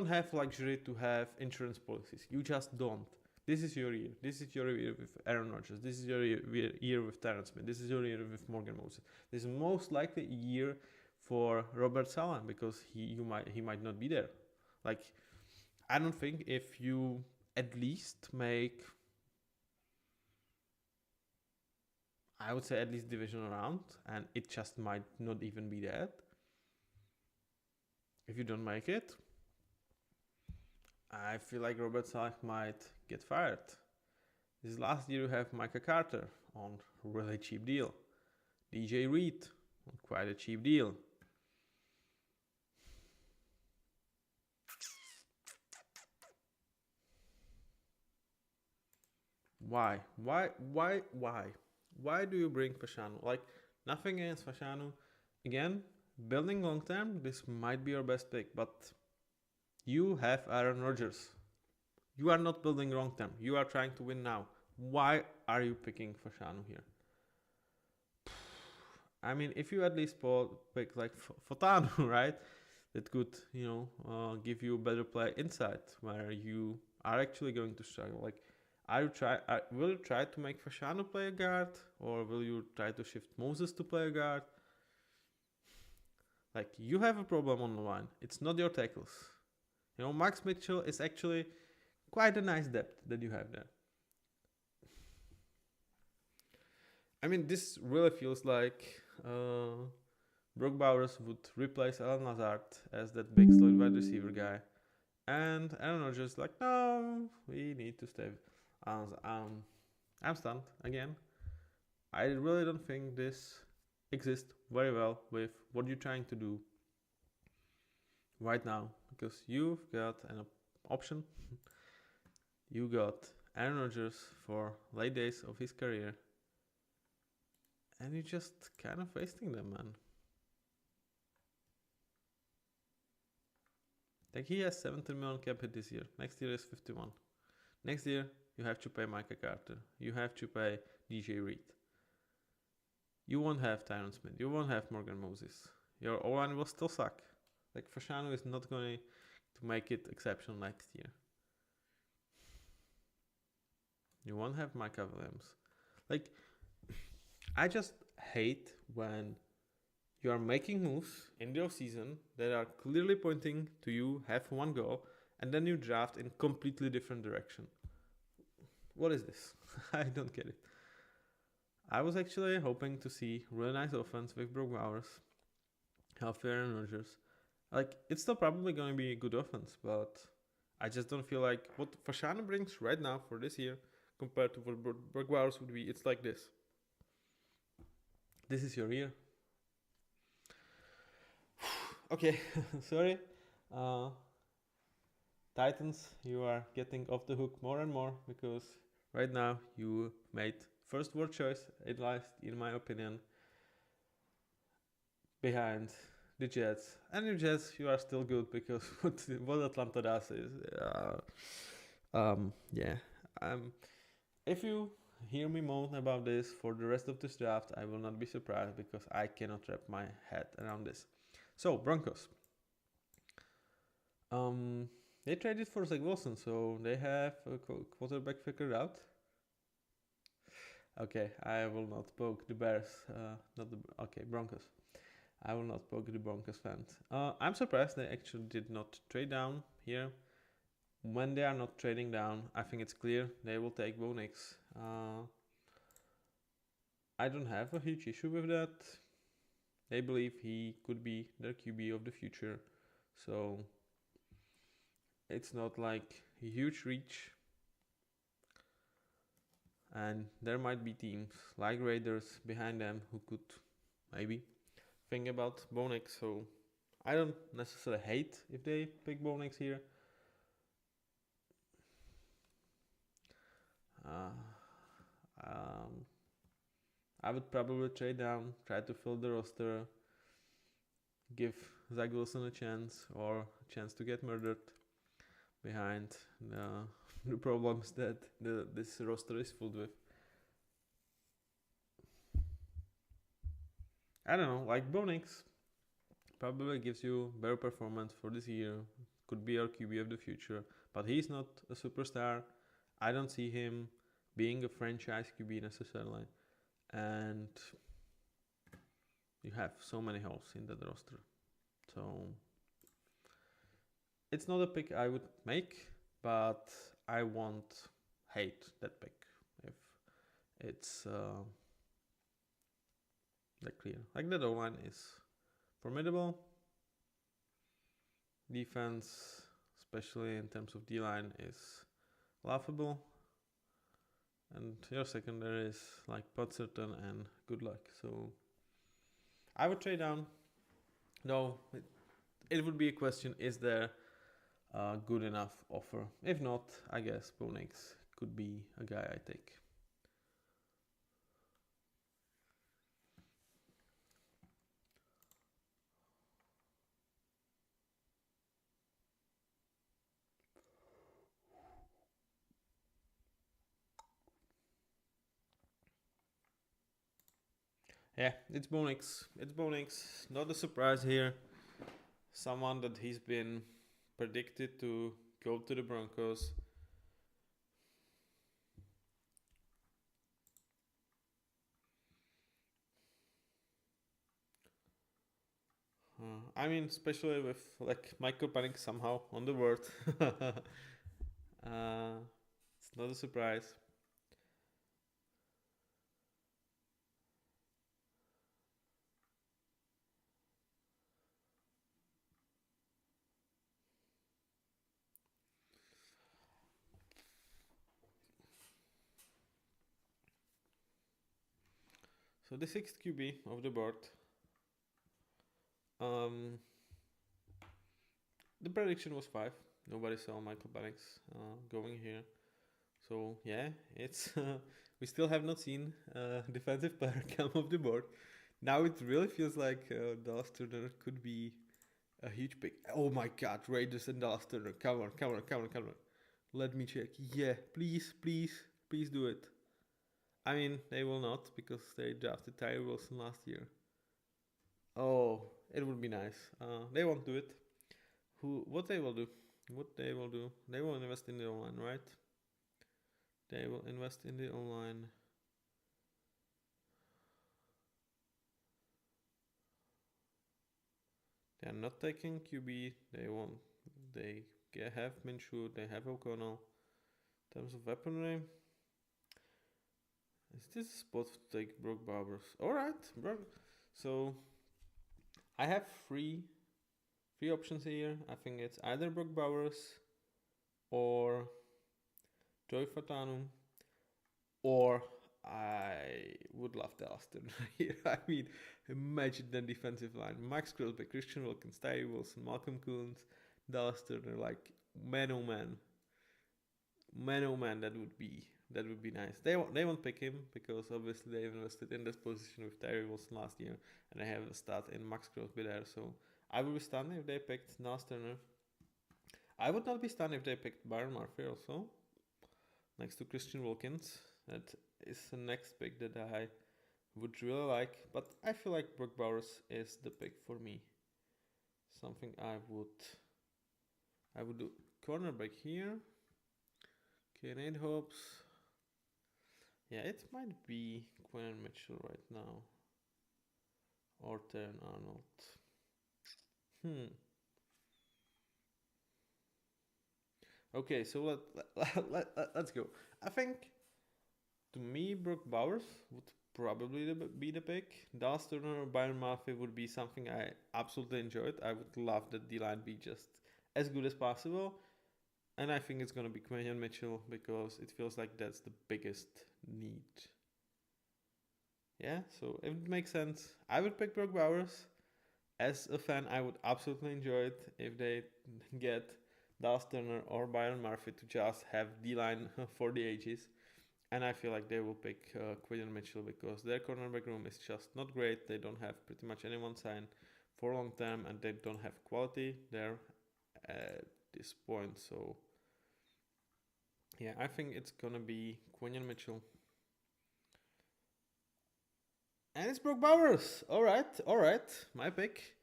have luxury to have insurance policies. You just don't. This is your year. This is your year with Aaron Rodgers. This is your year with Terrence Smith. This is your year with Morgan Moses. This is most likely a year for Robert Saleh because he might not be there. Like, I don't think if you at least make, I would say at least division round, and it just might not even be that. If you don't make it, I feel like Robert Saleh might get fired. This last year you have Micah Carter on a really cheap deal. DJ Reed on quite a cheap deal. Why? Why do you bring Fashanu? Like, nothing against Fashanu. Again, building long term, this might be your best pick, but you have Aaron Rodgers. You are not building long term. You are trying to win now. Why are you picking Fashanu here? I mean, if you at least pick like Fotanu, right? That could, give you better play insight where you are actually going to struggle. Like, will you try to make Fashanu play a guard, or will you try to shift Moses to play a guard? Like, you have a problem on the line. It's not your tackles. Max Mitchell is actually quite a nice depth that you have there. I mean, this really feels like Brock Bowers would replace Alan Lazard as that big slot wide receiver guy. And Aaron Rodgers like, no, we need to stay. I'm stunned again. I really don't think this exists very well with what you're trying to do right now, because you've got an option. You got Aaron Rodgers for late days of his career, and you're just kind of wasting them, man. Like, he has 17 million cap hit this year. Next year is 51. Next year, you have to pay Micah Carter. You have to pay DJ Reed. You won't have Tyron Smith. You won't have Morgan Moses. Your O-line will still suck. Like, Fashanu is not going to make it exceptional next year. You won't have Micah Williams. Like, I just hate when you are making moves in the offseason that are clearly pointing to you have one goal, and then you draft in completely different direction. What is this? I don't get it. I was actually hoping to see really nice offense with Brock Bowers, healthy Aaron Rodgers. Like, it's still probably going to be a good offense, but I just don't feel like what Fashanu brings right now for this year compared to what Brock Bowers would be. It's like this. This is your year. Okay, sorry. Titans, you are getting off the hook more and more because right now you made first word choice, at least in my opinion, behind the Jets. And the Jets, you are still good because what Atlanta does is, yeah. If you hear me moan about this for the rest of this draft, I will not be surprised because I cannot wrap my head around this. So Broncos. They traded for Zach Wilson, so they have a quarterback figured out. Okay, I will not poke the Bears. Broncos. I will not poke the Broncos fans. I'm surprised they actually did not trade down here. When they are not trading down, I think it's clear they will take Bo Nix. I don't have a huge issue with that. They believe he could be their QB of the future, so it's not like a huge reach. And there might be teams like Raiders behind them who could maybe think about Bo Nix. So I don't necessarily hate if they pick Bo Nix here. I would probably trade down, try to fill the roster, give Zach Wilson a chance or a chance to get murdered behind the problems that this roster is filled with. I don't know, like Bo Nix probably gives you better performance for this year, could be our QB of the future, but he's not a superstar. I don't see him being a franchise QB necessarily, and you have so many holes in that roster. So it's not a pick I would make, but I won't hate that pick if it's that clear. Like the O-line is formidable. Defense, especially in terms of D-line, is laughable. And your secondary is like pot certain and good luck. So I would trade down. No, it would be a question, is there a good enough offer? If not, I guess Bo Nix could be a guy I take. Yeah, it's Bo Nix. It's Bo Nix. Not a surprise here. Someone that he's been predicted to go to the Broncos. I mean, especially with like Michael Penix somehow on the board. It's not a surprise. So the sixth QB of the board. The prediction was 5. Nobody saw Michael Penix going here. So yeah, it's we still have not seen defensive player come off the board. Now it really feels like Dallas Turner could be a huge pick. Oh my God, Raiders and Dallas Turner. Come on. Let me check. Yeah, please do it. I mean, they will not because they drafted Tyree Wilson last year. Oh, it would be nice. They won't do it. What they will do? They will invest in the online, right? They will invest in the online. They are not taking QB. They won't. They have Minshew. They have O'Connell. In terms of weaponry, is this a spot to take Brock Bowers? Alright, Brock. So I have three options here. I think it's either Brock Bowers or Joey Fatanu, or I would love Dallas Turner here. I mean, imagine the defensive line: Max Crosby, Christian Wilkins, Tyree Wilson, Malcolm Coons, Dallas Turner. Like, man, oh man, that would be That would be nice. They won't pick him because obviously they invested in this position with Tyree Wilson last year, and they have a stud in Max Crosby there. So I would be stunned if they picked Nas Turner. I would not be stunned if they picked Byron Murphy also, next to Christian Wilkins. That is the next pick that I would really like, but I feel like Brock Bowers is the pick for me. Something I would do. Cornerback here. Okay, Nate Hobbs. Yeah, it might be Quinn Mitchell right now. Or Terran Arnold. Okay, so let's go. I think, to me, Brock Bowers would probably be the pick. Dallas Turner or Byron Murphy would be something I absolutely enjoyed. I would love that D-line be just as good as possible. And I think it's going to be Quinion Mitchell because it feels like that's the biggest need. Yeah, so if it makes sense, I would pick Brock Bowers. As a fan, I would absolutely enjoy it if they get Dallas Turner or Byron Murphy to just have D-line for the ages. And I feel like they will pick Quinion Mitchell because their cornerback room is just not great. They don't have pretty much anyone signed for long term, and they don't have quality there at this point. So yeah, I think it's gonna be Quinion Mitchell. And it's Brock Bowers. All right. My pick.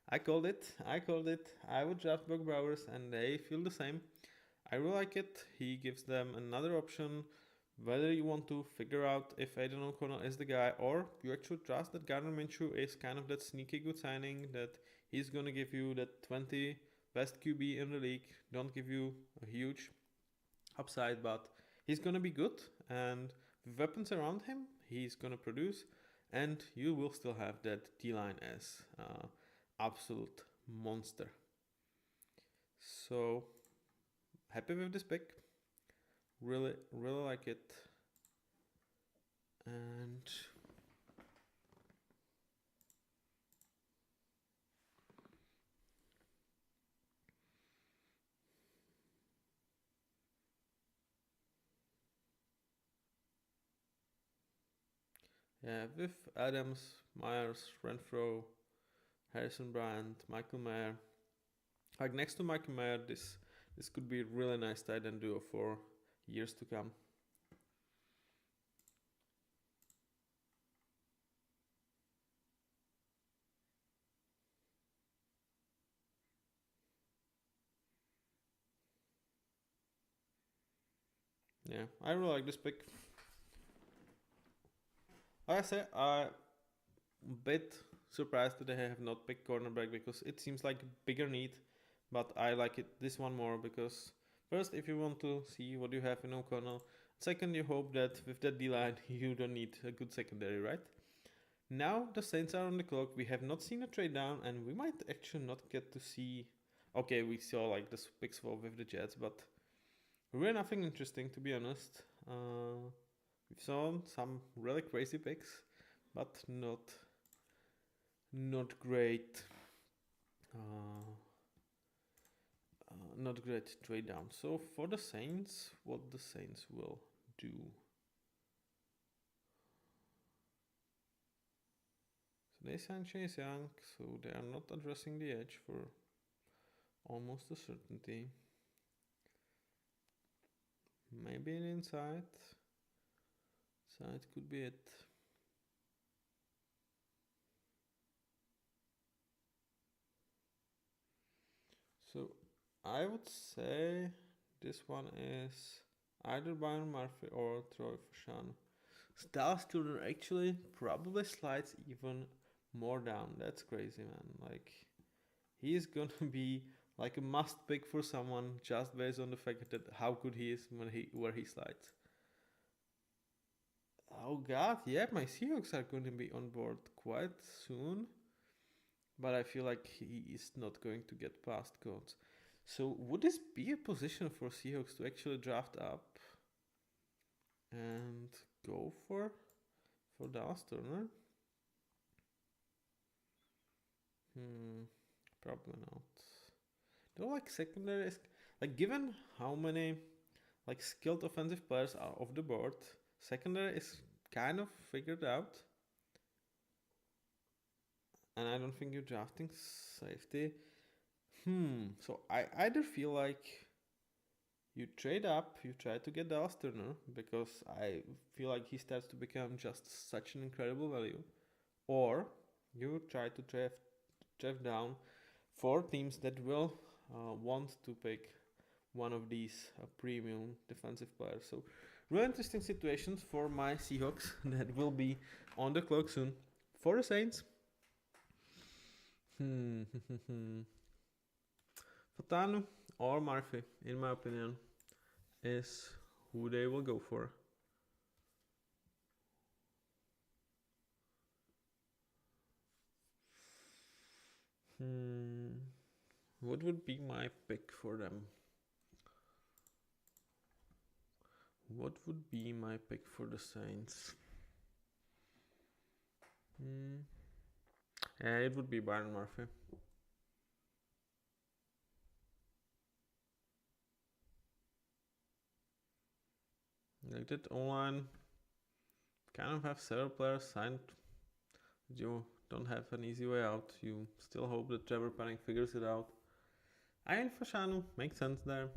I called it. I would draft Brock Bowers, and they feel the same. I really like it. He gives them another option. Whether you want to figure out if Aiden O'Connell is the guy, or you actually trust that Gardner Minshew is kind of that sneaky good signing, that he's gonna give you that 20 best QB in the league. Don't give you a huge upside, but he's gonna be good, and with weapons around him, he's gonna produce, and you will still have that D-line as absolute monster. So happy with this pick. Really like it. And yeah, with Adams, Myers, Renfro, Harrison Bryant, Michael Mayer. Like next to Michael Mayer, this could be a really nice tight end duo for years to come. Yeah, I really like this pick. Like I said, I'm a bit surprised that they have not picked cornerback because it seems like a bigger need, but I like this one more because first, if you want to see what you have in O'Connell, second, you hope that with that D-line you don't need a good secondary, right? Now the Saints are on the clock. We have not seen a trade down, and we might actually not get to see. Okay, we saw like the pick swap with the Jets, but really nothing interesting to be honest. We've seen some really crazy picks, but not great. Not great trade down. So for the Saints, what the Saints will do. So they signed Chase Young, so they are not addressing the edge for almost a certainty. Maybe an inside. Side could be it. So I would say this one is either Byron Murphy or Troy Fashan. Dallas Turner actually probably slides even more down. That's crazy, man. Like, he's gonna be like a must pick for someone just based on the fact that how good he is where he slides. Oh god, yeah, my Seahawks are going to be on board quite soon, but I feel like he is not going to get past Colts. So would this be a position for Seahawks to actually draft up and go for Dallas Turner? Probably not. They're like secondary, like given how many like skilled offensive players are off the board. Secondary is kind of figured out. And I don't think you're drafting safety. So I either feel like you trade up, you try to get Dallas Turner, because I feel like he starts to become just such an incredible value. Or you try to draft down for teams that will want to pick one of these premium defensive players. So really interesting situations for my Seahawks that will be on the clock soon. For the Saints, Fatanu or Murphy, in my opinion, is who they will go for. What would be my pick for them? What would be my pick for the Saints? Yeah, it would be Byron Murphy. Like that online, kind of have several players signed. You don't have an easy way out. You still hope that Trevor Penning figures it out. Ian Fashanu makes sense there.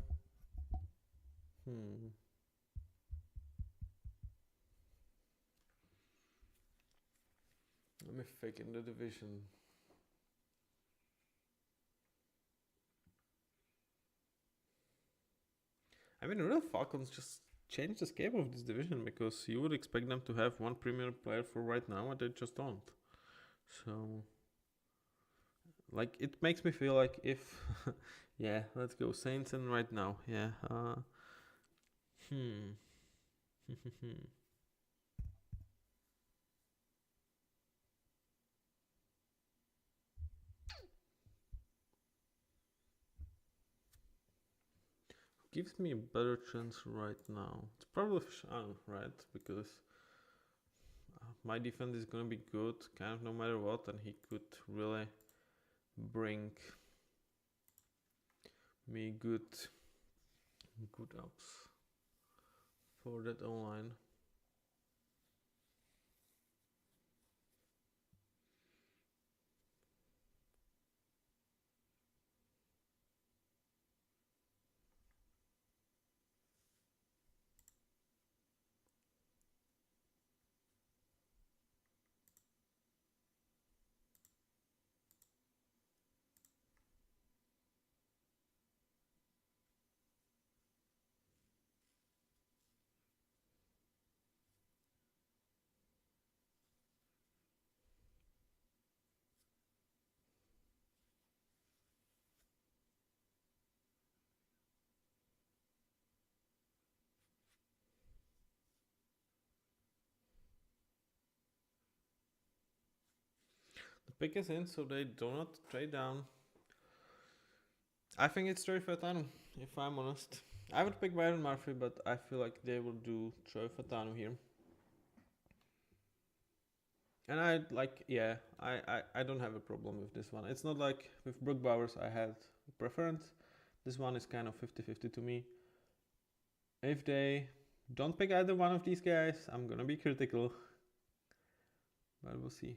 Let me think in the division. I mean, the real Falcons just changed the scale of this division, because you would expect them to have one premier player for right now, and they just don't. So, like, it makes me feel like if, yeah, let's go Saints and right now, yeah. Gives me a better chance right now. It's probably Fashanu, right? Because my defense is gonna be good, kind of no matter what, and he could really bring me good ups for that online. The pick is in, so they do not trade down. I think it's Troy Fatanu, if I'm honest. I would pick Byron Murphy, but I feel like they will do Troy Fatanu here. And I don't have a problem with this one. It's not like with Brook Bowers I had a preference. This one is kind of 50-50 to me. If they don't pick either one of these guys, I'm gonna be critical. But we'll see.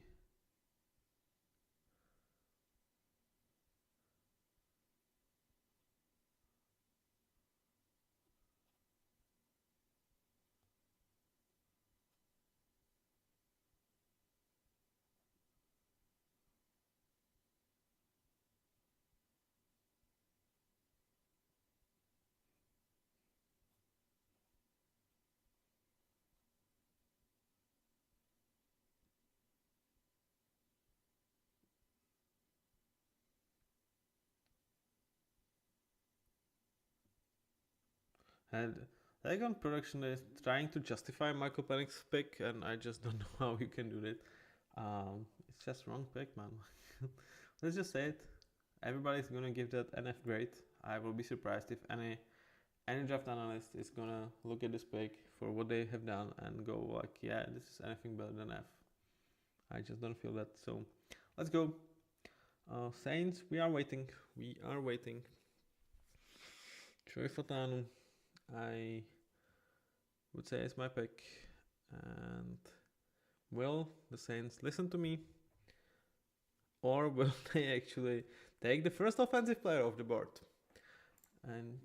And Dragon Production is trying to justify Michael Penix's pick, and I just don't know how you can do that. It's just wrong pick, man. Let's just say it. Everybody's gonna give that NF grade. I will be surprised if any draft analyst is gonna look at this pick for what they have done and go like, yeah, this is anything better than F. I just don't feel that. So let's go. Saints, we are waiting. Troy Fatanu I would say is my pick. And will the Saints listen to me? Or will they actually take the first offensive player off the board? And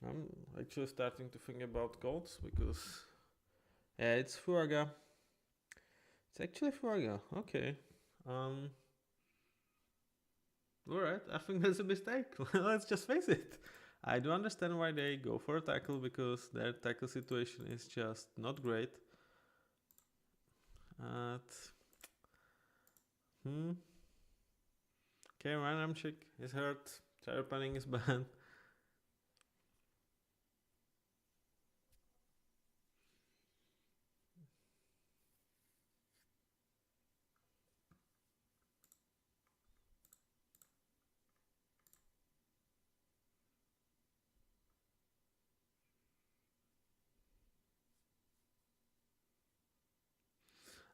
I'm actually starting to think about Colts because it's Furaga. It's actually Furaga. Okay. Alright, I think that's a mistake. Let's just face it. I do understand why they go for a tackle because their tackle situation is just not great. Okay, Ryan Ramczyk is hurt. Tyler Penning is banned.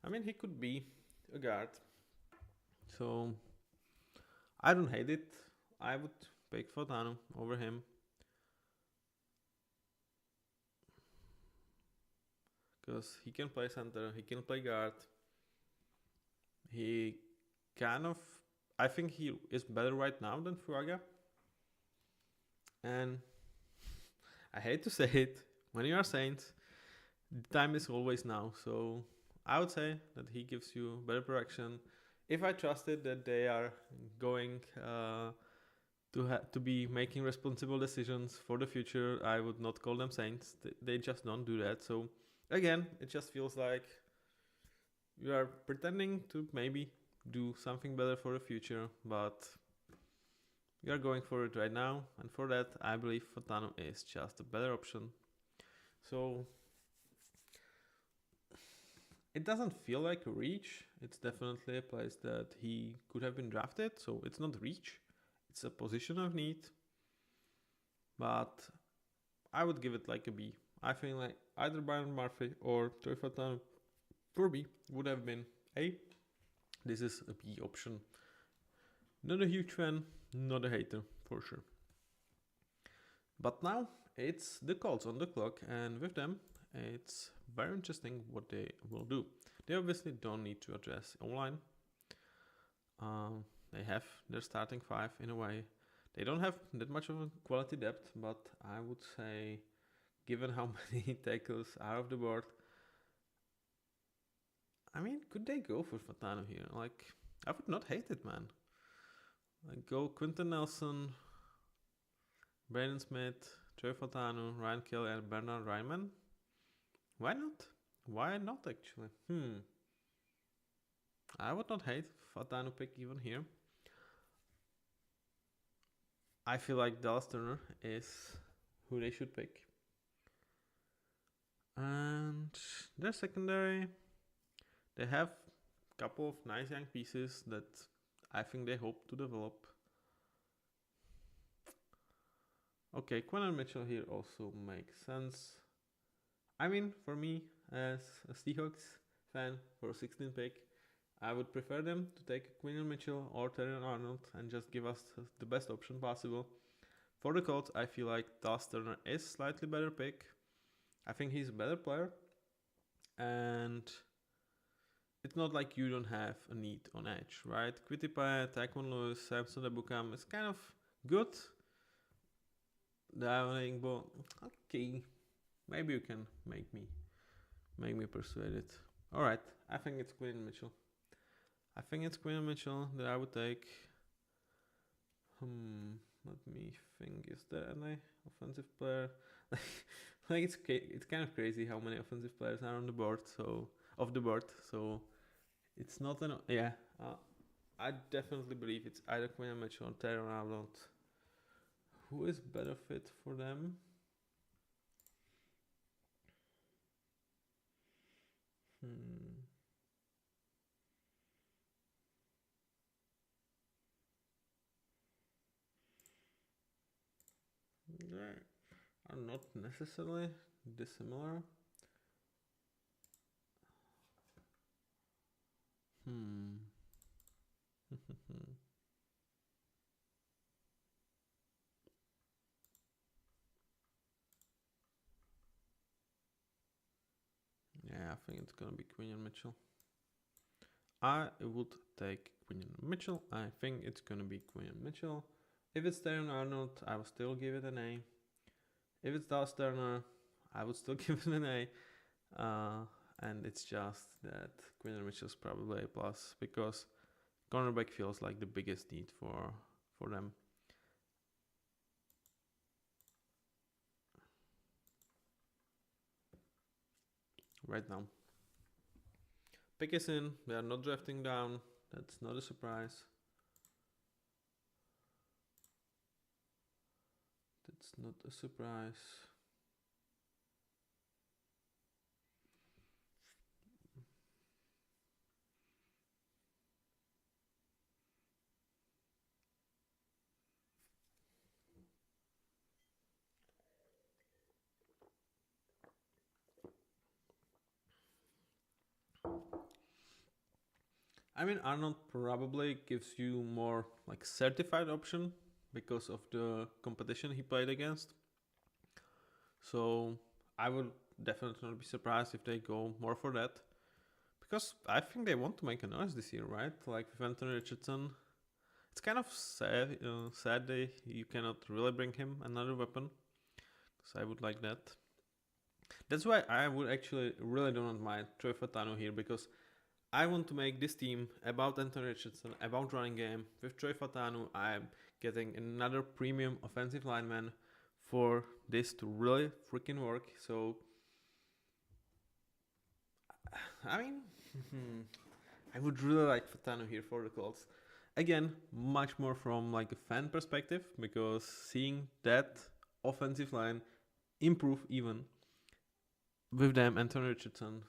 I mean, he could be a guard. So, I don't hate it. I would pick Fotano over him. Because he can play center, he can play guard. He kind of... I think he is better right now than Furaga. And I hate to say it, when you are Saints, the time is always now. So I would say that he gives you better protection. If I trusted that they are going to be making responsible decisions for the future, I would not call them Saints. They just don't do that. So again, it just feels like you are pretending to maybe do something better for the future, but you are going for it right now, and for that, I believe Fotano is just a better option. So it doesn't feel like a reach. It's definitely a place that he could have been drafted, so it's not reach. It's a position of need. But I would give it like a B. I think like either Byron Murphy or Troy Fotano for me would have been A. This is a B option. Not a huge fan, not a hater, for sure. But now it's the Colts on the clock, and with them, it's very interesting what they will do. They obviously don't need to address online. They have their starting five in a way. They don't have that much of a quality depth, but I would say, given how many tackles are off the board, I mean, could they go for Fotano here? Like, I would not hate it, man. Like, go Quentin Nelson, Braden Smith, Trey Fotano, Ryan Kelly, and Bernard Ryman. Why not? Why not, actually? I would not hate Fotano pick even here. I feel like Dallas Turner is who they should pick. And their secondary, they have a couple of nice young pieces that I think they hope to develop. Okay, Quentin Mitchell here also makes sense. I mean, for me, as a Seahawks fan for a 16 pick, I would prefer them to take Quentin Mitchell or Terry Arnold and just give us the best option possible. For the Colts, I feel like Dallas Turner is slightly better pick. I think he's a better player. And it's not like you don't have a need on edge, right? Quitty Pyatt, Tyquan Lewis, Samson Ebukam is kind of good. Downing, but okay, maybe you can make me persuaded. All right, I think it's Quentin Mitchell. I think it's Quentin Mitchell that I would take. Let me think. Is there any offensive player? Like it's kind of crazy how many offensive players are on the board. So off the board. So it's not an I definitely believe it's either Quentin Mitchell or Terry Arnold. Who is better fit for them? are not necessarily dissimilar. Yeah, I think it's gonna be Quinion Mitchell. I would take Quinion Mitchell. I think it's gonna be Quinion Mitchell. If it's Darren Arnold, I will still give it an A. If it's Dallas Turner, I would still give it an A. And it's just that Quinion Mitchell is probably A plus because cornerback feels like the biggest need for them. Right now. Pick is in. They are not drafting down. That's not a surprise. That's not a surprise. I mean, Arnold probably gives you more like certified option because of the competition he played against. So I would definitely not be surprised if they go more for that. Because I think they want to make a noise this year, right? Like with Anthony Richardson. It's kind of sad that you cannot really bring him another weapon. Because I would like that. That's why I would actually really do not mind Troy Fatanu here, because I want to make this team about Anthony Richardson, about running game. With Troy Fatanu, I'm getting another premium offensive lineman for this to really freaking work. So, I mean, I would really like Fatanu here for the Colts. Again, much more from like a fan perspective, because seeing that offensive line improve even with them, Anthony Richardson,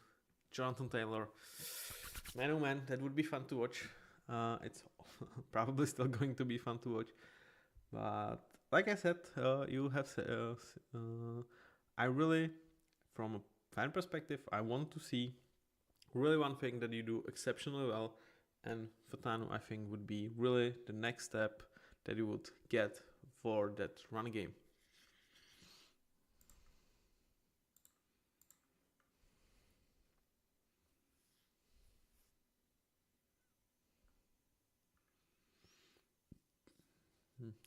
Jonathan Taylor. Man, oh man, that would be fun to watch. It's probably still going to be fun to watch. But like I said, you have. I really, from a fan perspective, I want to see really one thing that you do exceptionally well. And Fatanu, I think, would be really the next step that you would get for that run game.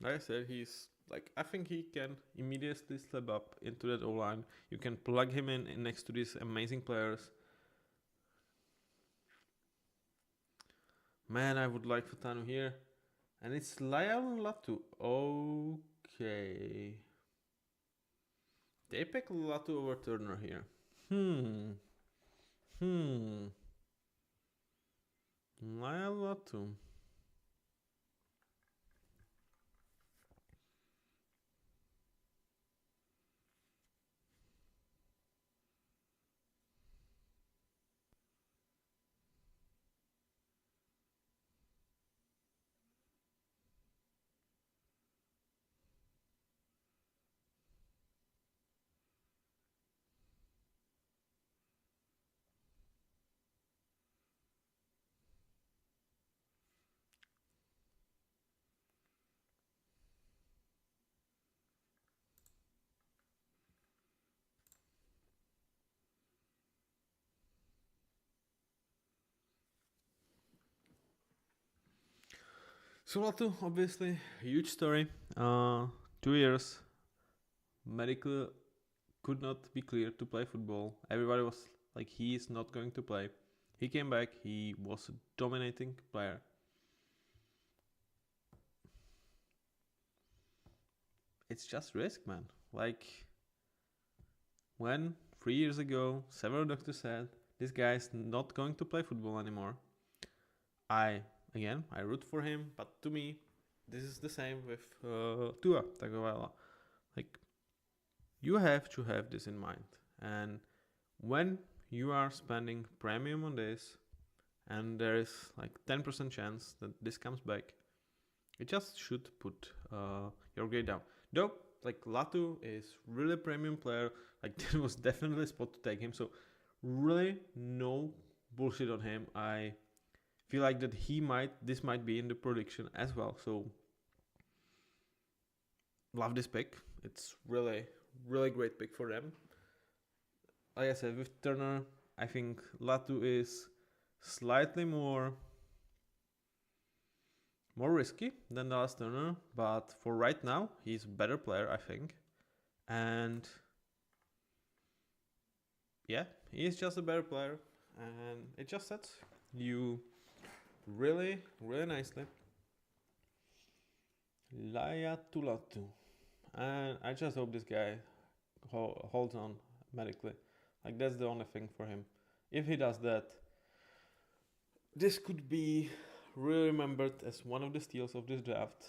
Like I said, he's like, I think he can immediately step up into that O-line. You can plug him in next to these amazing players. Man, I would like Fatanu here. And it's Lyle Latu. Okay. They pick Latu over Turner here. Lyle Latu. Sulatu, obviously, huge story. 2 years, medical could not be cleared to play football. Everybody was like, he is not going to play. He came back, he was a dominating player. It's just risk, man. Like, when 3 years ago, several doctors said, this guy is not going to play football anymore. I root for him, but to me, this is the same with Tua Tagovailoa. Like, you have to have this in mind. And when you are spending premium on this, and there is like 10% chance that this comes back, you just should put your grade down. Though, like Latu is really premium player. Like there was definitely a spot to take him. So really no bullshit on him. I feel like that this might be in the prediction as well. So love this pick. It's really great pick for them. Like I said, with Turner, I think Latu is slightly more risky than Dallas Turner, but for right now, he's a better player, I think. And yeah, he's just a better player, and it just sets you really nicely. Laya Tulatu. And I just hope this guy holds on medically. Like, that's the only thing for him. If he does that, this could be really remembered as one of the steals of this draft.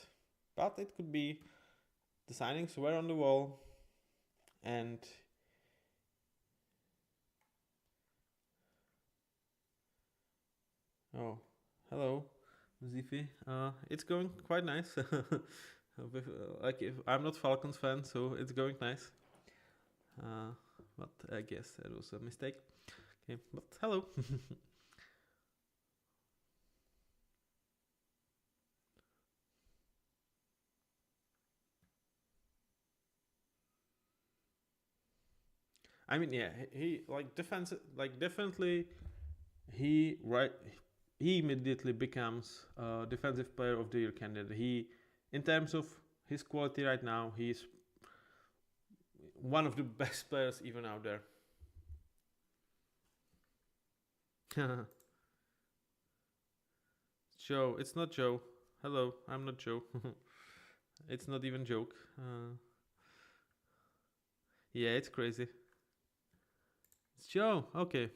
But it could be the signings were on the wall, and oh, hello, Zifi. It's going quite nice. Like, if I'm not Falcons fan, so it's going nice. But I guess that was a mistake. Okay, but hello. I mean, yeah, he like defense, like definitely, he immediately becomes a defensive player of the year candidate. He, in terms of his quality right now, he's one of the best players even out there. Joe, it's not Joe. Hello, I'm not Joe. It's not even joke. Yeah, it's crazy. It's Joe. Okay.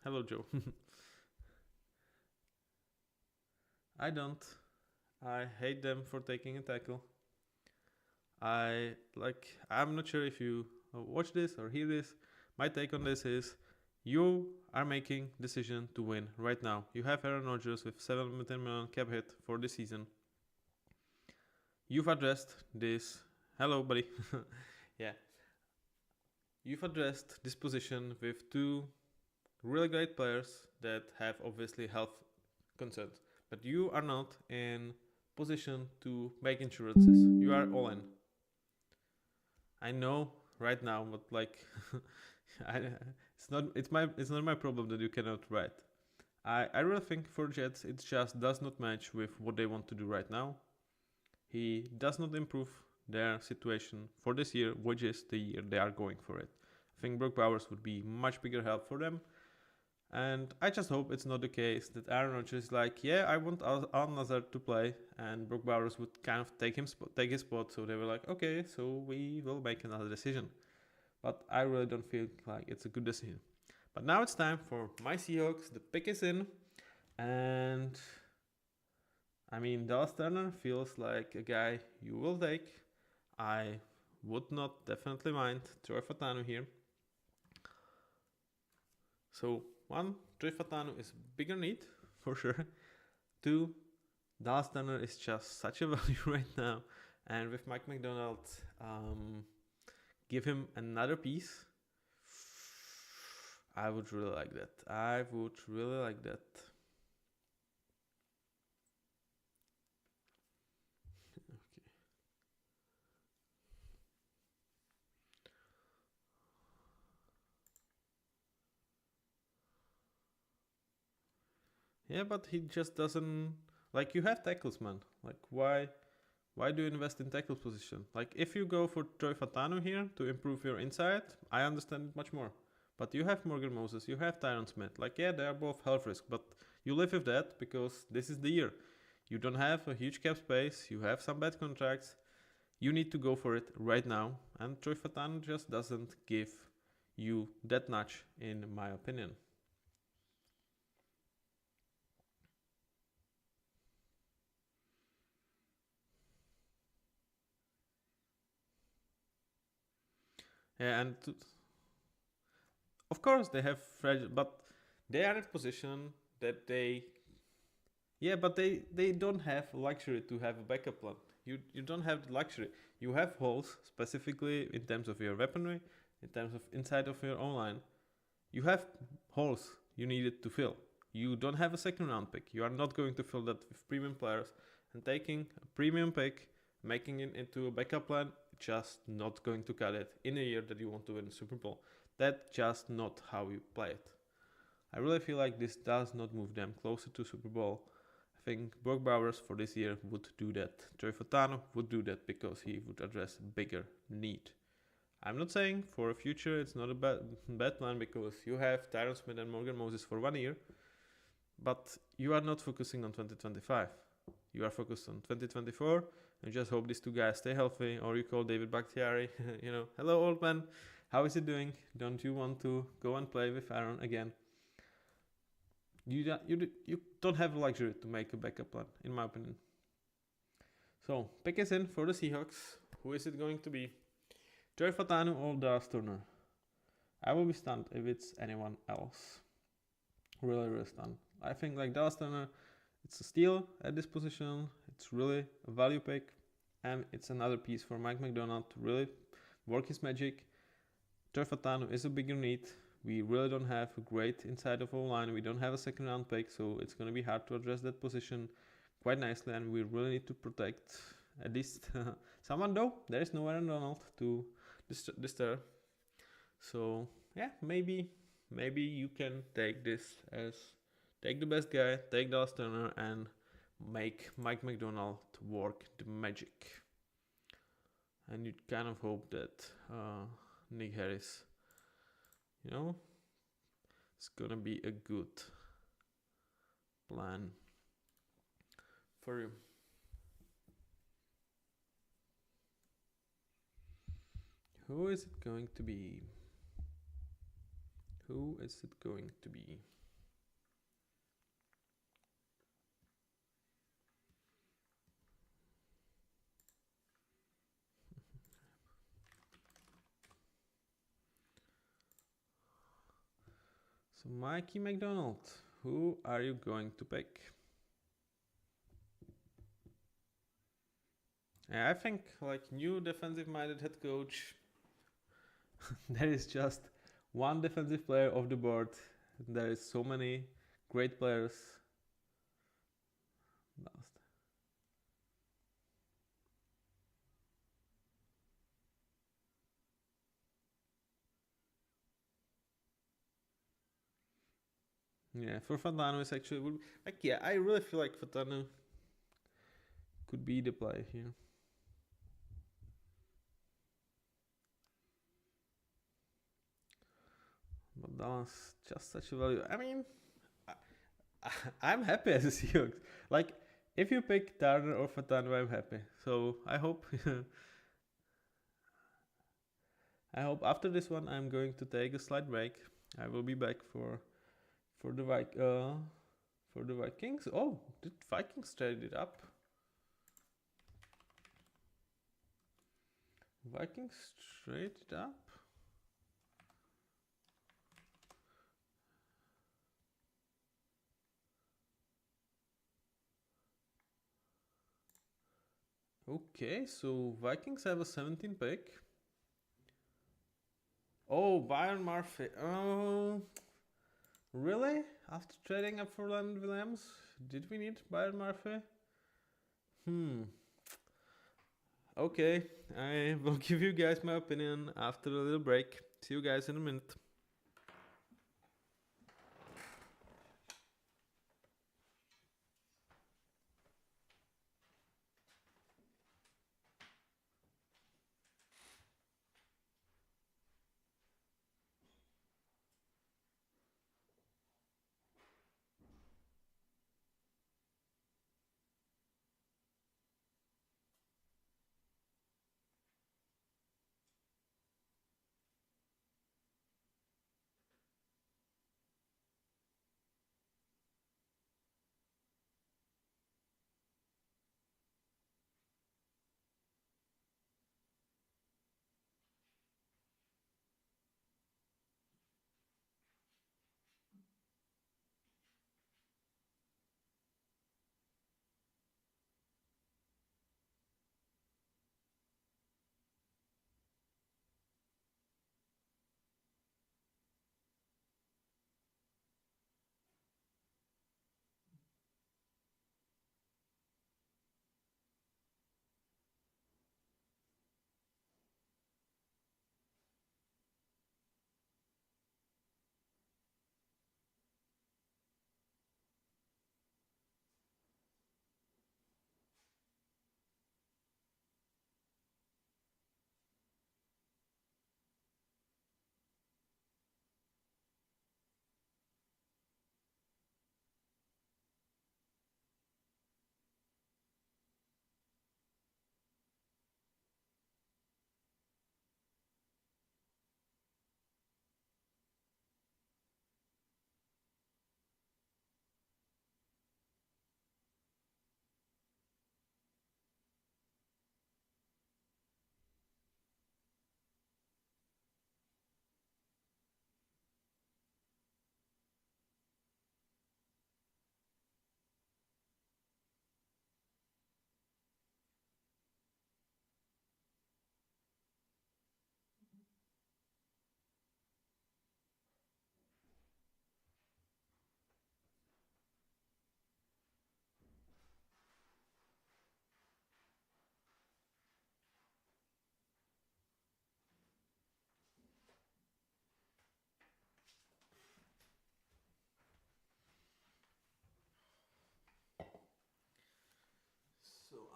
Hello, Joe. I don't. I hate them for taking a tackle. I'm not sure if you watch this or hear this. My take on this is you are making decision to win right now. You have Aaron Rodgers with $7 million cap hit for the season. You've addressed this. Hello, buddy. Yeah. You've addressed this position with two really great players that have obviously health concerns. But you are not in position to make insurances. You are all in. I know right now, but like, it's not my problem that you cannot write. I really think for Jets it just does not match with what they want to do right now. He does not improve their situation for this year, which is the year they are going for it. I think Brock Bowers would be much bigger help for them. And I just hope it's not the case that Aaron Rodgers is like, yeah, I want Al-Nazar to play, and Brock Bowers would kind of take his spot. So they were like, okay, so we will make another decision. But I really don't feel like it's a good decision. But now it's time for my Seahawks. The pick is in, and I mean, Dallas Turner feels like a guy you will take. I would not definitely mind Troy Fatanu here. So, one, Troy Fatanu is bigger need, for sure. Two, Dallas Turner is just such a value right now. And with Mike McDonald, give him another piece. I would really like that. Yeah, but he just doesn't, like, you have tackles, man. Like, why do you invest in tackles position? Like, if you go for Troy Fatanu here to improve your inside, I understand it much more. But you have Morgan Moses, you have Tyron Smith. Like, yeah, they are both health risk, but you live with that because this is the year. You don't have a huge cap space, you have some bad contracts. You need to go for it right now. And Troy Fatanu just doesn't give you that much, in my opinion. Yeah, and of course they have fragile, but they are in a position that they don't have luxury to have a backup plan. You don't have the luxury. You have holes specifically in terms of your weaponry, in terms of inside of your online. You have holes you needed to fill. You don't have a second round pick. You are not going to fill that with premium players, and taking a premium pick, making it into a backup plan, just not going to cut it in a year that you want to win the Super Bowl. That's just not how you play it. I really feel like this does not move them closer to Super Bowl. I think Brock Bowers for this year would do that. Joey Fatano would do that because he would address a bigger need. I'm not saying for a future it's not a bad plan because you have Tyron Smith and Morgan Moses for 1 year, but you are not focusing on 2025. You are focused on 2024 and just hope these two guys stay healthy, or you call David Bakhtiari, hello old man, how is it doing? Don't you want to go and play with Aaron again? You don't have the luxury to make a backup plan, in my opinion. So, pick is in for the Seahawks. Who is it going to be? Joey Fatanu or Dallas Turner? I will be stunned if it's anyone else. Really, really stunned. I think like Dallas Turner, it's a steal at this position. It's really a value pick. And it's another piece for Mike McDonald to really work his magic. Joey Fatanu is a bigger need. We really don't have a great inside of our line. We don't have a second round pick, so it's going to be hard to address that position quite nicely, and we really need to protect at least someone, though. There is no Aaron Donald to disturb. So, yeah, maybe you can take this as take the best guy, take Dallas Turner, and make Mike McDonald work the magic. And you kind of hope that Nick Harris, it's gonna be a good plan for you. Who is it going to be? Who is it going to be? So Mikey McDonald, who are you going to pick? I think like new defensive-minded head coach, there is just one defensive player off the board. There is so many great players. Yeah, for Fatano is actually I really feel like Fatano could be the play here. But Dallas just such a value. I mean, I'm happy as a Seahawks. Like, if you pick Turner or Fatano, I'm happy. So I hope after this one I'm going to take a slight break. I will be back for the Vikings. Oh, did Vikings trade it up? Vikings trade it up? Okay, so Vikings have a 17 pick. Oh, Byron Murphy. Oh, really? After trading up for Leonard Williams, did we need Byron Murphy? Okay, I will give you guys my opinion after a little break. See you guys in a minute.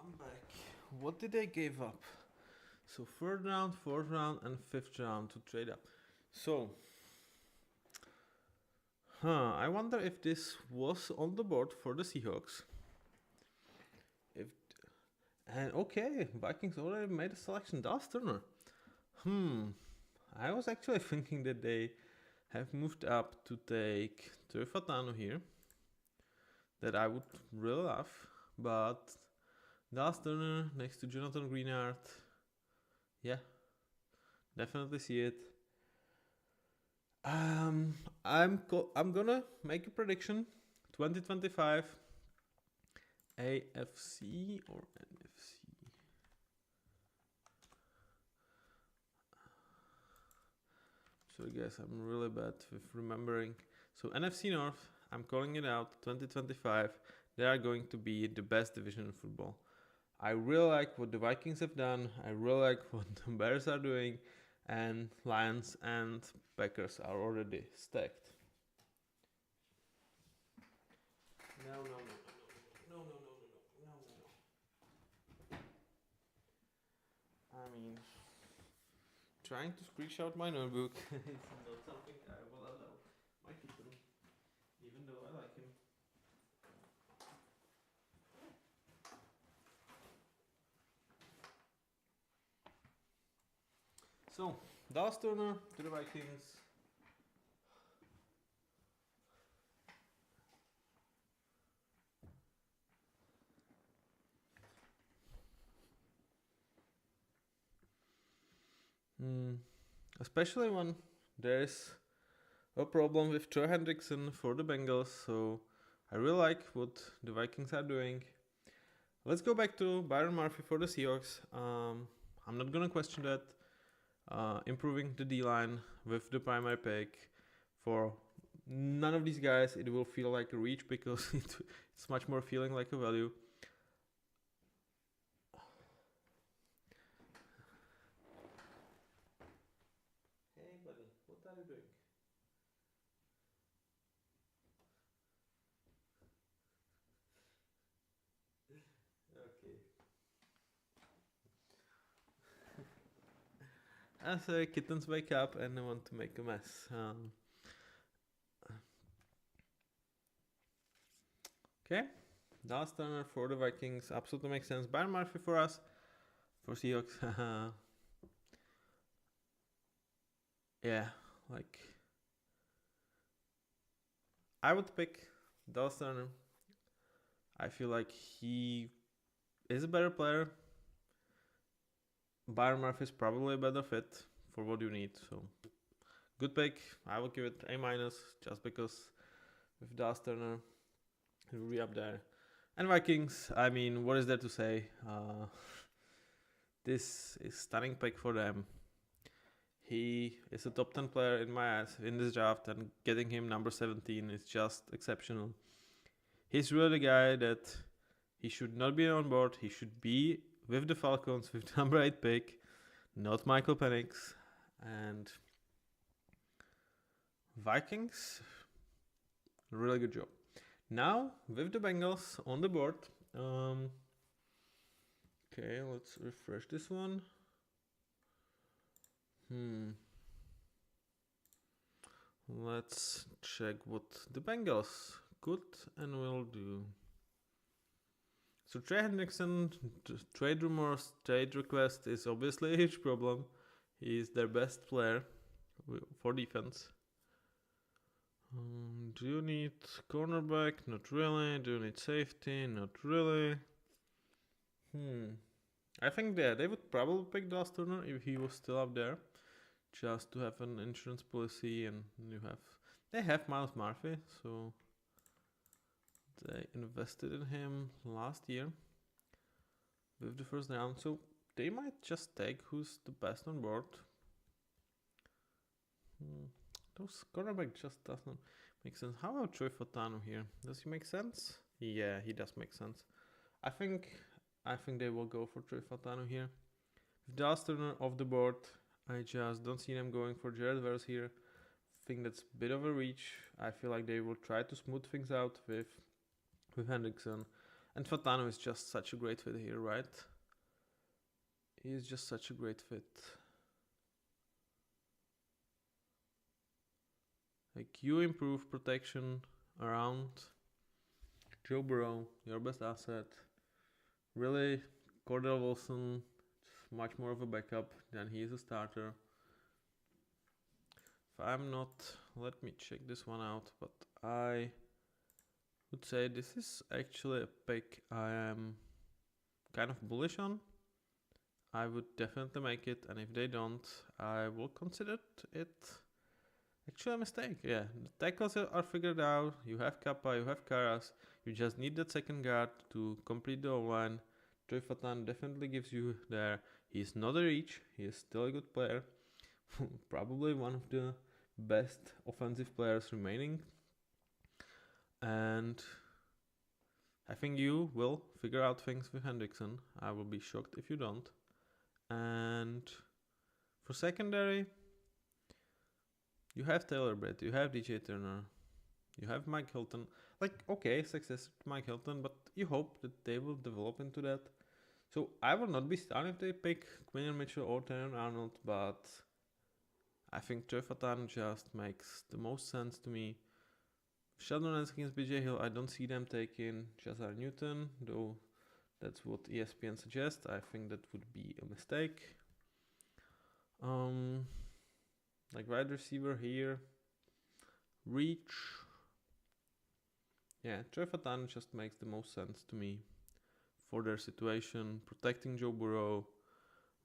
I'm back. What did they give up? So 3rd round, 4th round, and 5th round to trade up. So, I wonder if this was on the board for the Seahawks. Okay, Vikings already made a selection. Dallas Turner. I was actually thinking that they have moved up to take Troy Fatano here. That I would really love, but Dallas Turner next to Jonathan Greenard. Yeah, definitely see it. I'm gonna make a prediction. 2025 AFC or NFC. Sorry guys, I'm really bad with remembering. So NFC North, I'm calling it out. 2025, they are going to be the best division in football. I really like what the Vikings have done. I really like what the Bears are doing, and Lions and Packers are already stacked. No. I mean, trying to screenshot my notebook is not something I will allow my kitten, even though I like him. So, Dallas Turner to the Vikings. Especially when there's a problem with Troy Hendrickson for the Bengals, so I really like what the Vikings are doing. Let's go back to Byron Murphy for the Seahawks. I'm not gonna question that. Improving the D-line with the primary pick. For none of these guys, it will feel like a reach because it's much more feeling like a value. Hey buddy, what are you doing? Okay. As kittens wake up and they want to make a mess. Okay, Dallas Turner for the Vikings absolutely makes sense. Byron Murphy for us, for Seahawks. Yeah, like I would pick Dallas Turner. I feel like he is a better player. Byron Murphy is probably a better fit for what you need. So good pick. I will give it A- just because with Dallas Turner, he will be up there. And Vikings, I mean, what is there to say? This is stunning pick for them. He is a top 10 player in my eyes in this draft, and getting him number 17 is just exceptional. He's really the guy that he should not be on board. He should be with the Falcons with the number 8 pick, not Michael Penix. And Vikings, really good job. Now, with the Bengals on the board, okay, let's refresh this one. Let's check what the Bengals could and will do. So Trey Hendrickson, trade rumors, trade request is obviously a huge problem. He is their best player for defense. Do you need cornerback? Not really. Do you need safety? Not really. I think they would probably pick Dallas Turner if he was still up there, just to have an insurance policy, and they have Miles Murphy, so they invested in him last year with the 1st round, so they might just take who's the best on board. Those cornerback just doesn't make sense. How about Troy Fatano here? Does he make sense? Yeah, he does make sense. I think they will go for Troy Fatano here. With Dallas Turner off the board, I just don't see them going for Jared Verse here. I think that's a bit of a reach. I feel like they will try to smooth things out with Hendrickson. And Fatano is just such a great fit here, right? He is just such a great fit. Like, you improve protection around Joe Burrow, your best asset. Really, Cordell Wilson is much more of a backup than he is a starter. If I'm not, let me check this one out, but I would say this is actually a pick I am kind of bullish on. I would definitely make it, and if they don't, I will consider it actually a mistake. Yeah, the tackles are figured out. You have Kappa, you have Karas. You just need that second guard to complete the O-line. Troy Fatan definitely gives you there. He's not a reach. He is still a good player. Probably one of the best offensive players remaining. And I think you will figure out things with Hendrickson. I will be shocked if you don't. And for secondary, you have Taylor Britt, you have DJ Turner, you have Mike Hilton. Like, okay, success to Mike Hilton, but you hope that they will develop into that. So I will not be stunned if they pick Quinn Mitchell or Taron Arnold, but I think Troy Fatan just makes the most sense to me. Sheldon Nance against BJ Hill, I don't see them taking Jazar Newton, though that's what ESPN suggests. I think that would be a mistake. Like wide receiver here, reach. Yeah, Troy Fatan just makes the most sense to me for their situation. Protecting Joe Burrow,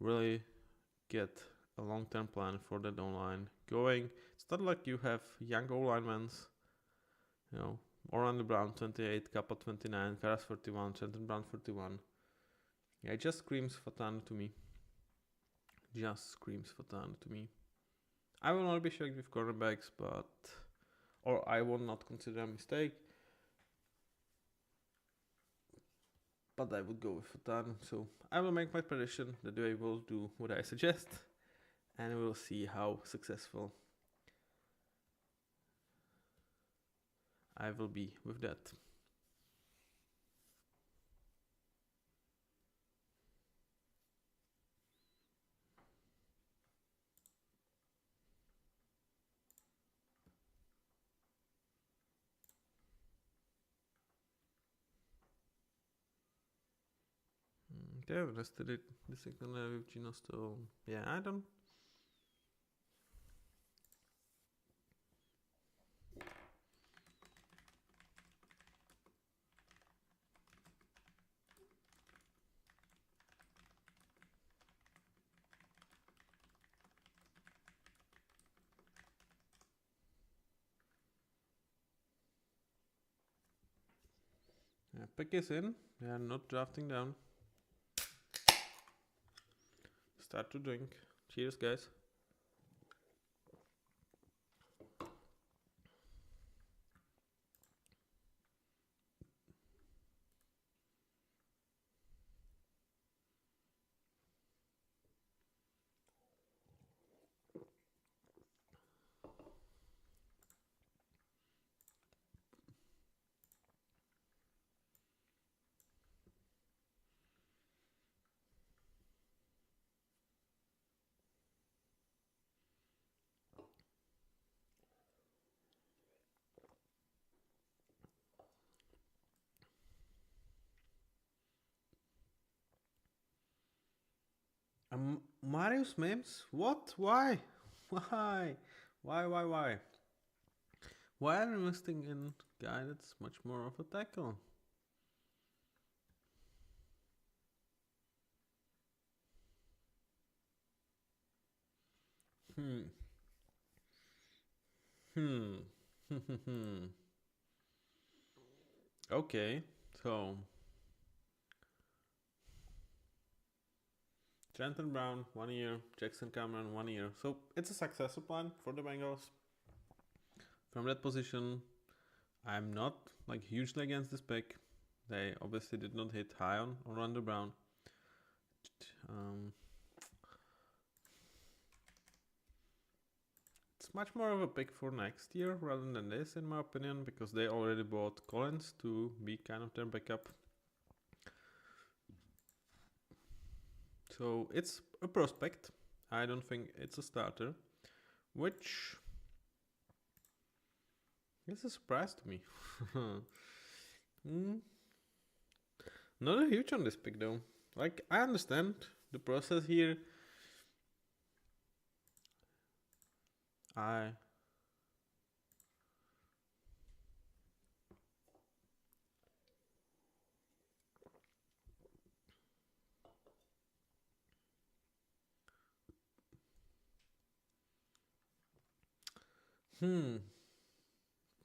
really get a long-term plan for that O-line going. It's not like you have young O-linemen, you know, Orlando Brown 28, Kappa 29, Karas 41, Trenton Brown 41. Yeah, it just screams Fatan to me. Just screams Fatan to me. I will not be shocked with cornerbacks, or I will not consider a mistake. But I would go with Fatan. So I will make my prediction that they will do what I suggest, and we will see how successful I will be with that. Yeah, the rest of it, the second with Gino still. Yeah, I don't. Yeah, pick is in. They are not drafting down. Start to drink. Cheers, guys. Marius Mims? What? Why? Why? Why? Why are you investing in a guy that's much more of a tackle? Okay, so Trenton Brown 1 year, Jackson Cameron 1 year. So it's a successful plan for the Bengals. From that position, I'm not like hugely against this pick. They obviously did not hit high on Orlando Brown. It's much more of a pick for next year rather than this, in my opinion, because they already bought Collins to be kind of their backup. So it's a prospect. I don't think it's a starter, which is a surprise to me. Not a huge on this pick though. Like, I understand the process here. I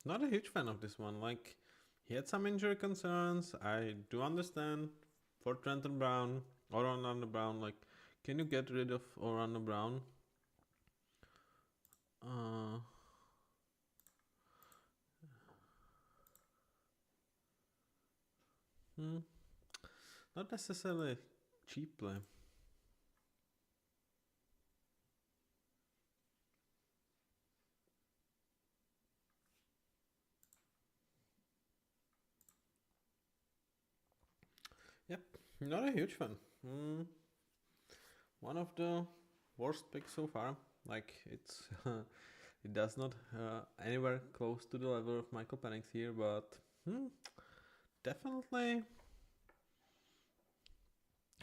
not a huge fan of this one. Like, he had some injury concerns. I do understand for Trenton Brown or Orlando Brown. Like, can you get rid of Orlando Brown? Uh, Not necessarily cheap play. Yep, not a huge fan. One of the worst picks so far. Like, it's it does not anywhere close to the level of Michael Penix here, but definitely,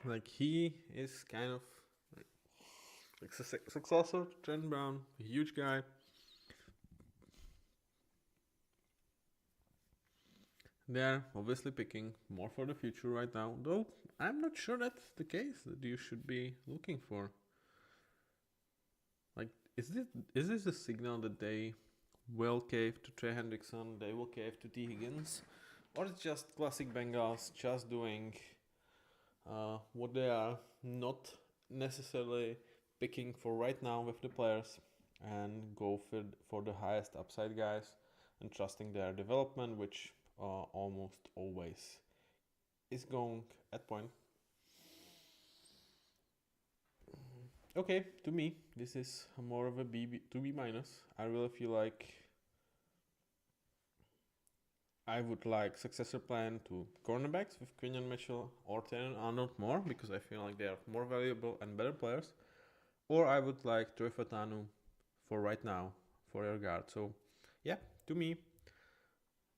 like, he is kind of like successor to Trent Brown, a huge guy. They're obviously picking more for the future right now, though I'm not sure that's the case that you should be looking for. Like, is this a signal that they will cave to Trey Hendrickson, they will cave to T. Higgins, or it's just classic Bengals just doing what they are not necessarily picking for right now with the players and go for the highest upside guys and trusting their development, which almost always is going at point. Okay, to me, this is more of a B to B minus. I really feel like I would like successor plan to cornerbacks with Quinion Mitchell or Taylor Arnold more because I feel like they are more valuable and better players. Or I would like Troy Fatanu for right now for your guard. So, yeah, to me,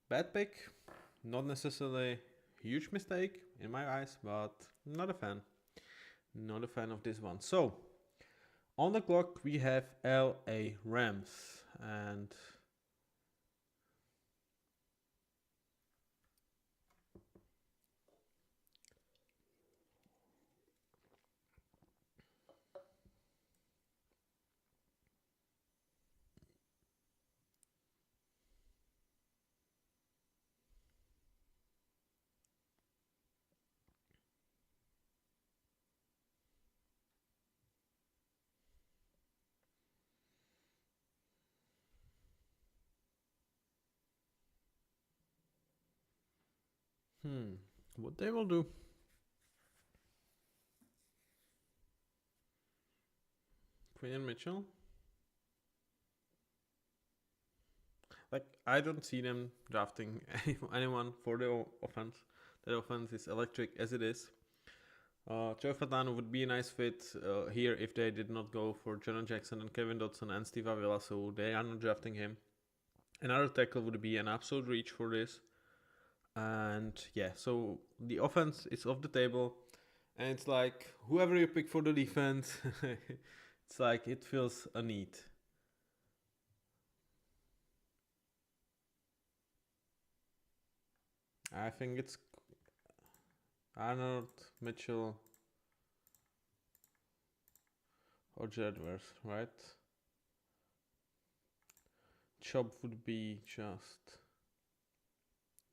bad pick. Not necessarily huge mistake in my eyes, but not a fan. Not a fan of this one. So, on the clock we have LA Rams and what they will do. Quinion Mitchell. Like, I don't see them drafting anyone for the offense. The offense is electric as it is. Joe Fatano would be a nice fit here if they did not go for Jonah Jackson and Kevin Dotson and Steve Avila, so they are not drafting him. Another tackle would be an absolute reach for this. And yeah, so the offense is off the table. And it's like, whoever you pick for the defense, it's like it feels a need. I think it's Arnold, Mitchell, or Jedward, right? Chop would be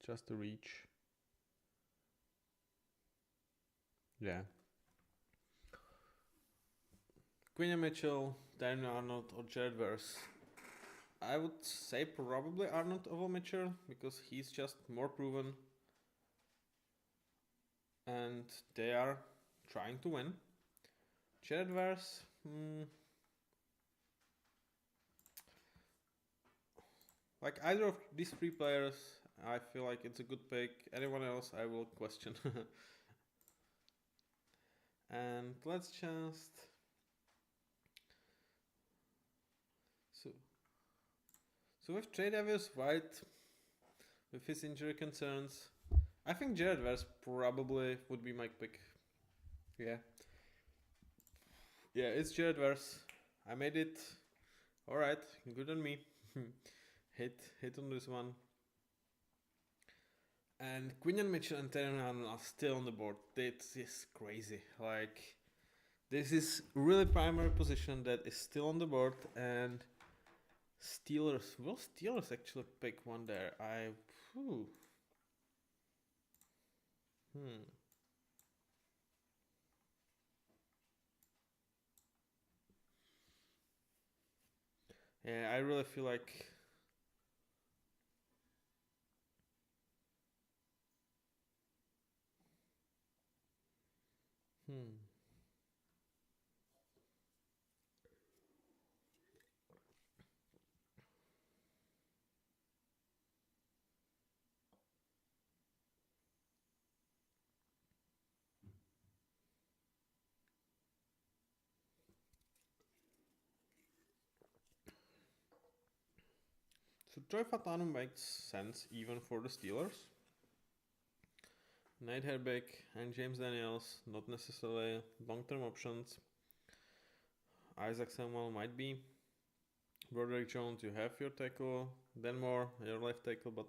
just a reach. Yeah. Quinion Mitchell, Darren Arnold, or Jared Verse. I would say probably Arnold over Mitchell because he's just more proven and they are trying to win. Jared Verse, like either of these three players, I feel like it's a good pick. Anyone else, I will question. And let's just so with Tre'Davious White, with his injury concerns, I think Jared Verse probably would be my pick. Yeah. Yeah, it's Jared Verse. I made it. Alright, good on me. hit on this one. And Quinion Mitchell and Terran Arnold are still on the board. This is crazy. Like, this is really primary position that is still on the board, and will Steelers actually pick one there? Yeah, I really feel like So Troy Fatanu makes sense even for the Steelers. Nate Herbeck and James Daniels, not necessarily long-term options. Isaac Samuel might be. Broderick Jones, you have your tackle. Denmore, your left tackle, but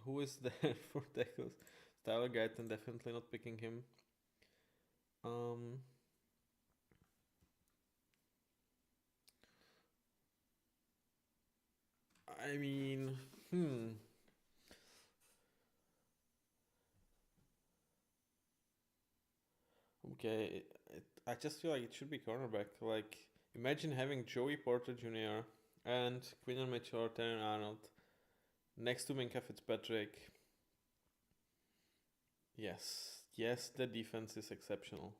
who is there for tackles? Tyler Guyton, definitely not picking him. I mean, Okay, I just feel like it should be cornerback. Like, imagine having Joey Porter Jr. and Quinton Mitchell or Terran Arnold next to Minka Fitzpatrick. Yes, the defense is exceptional.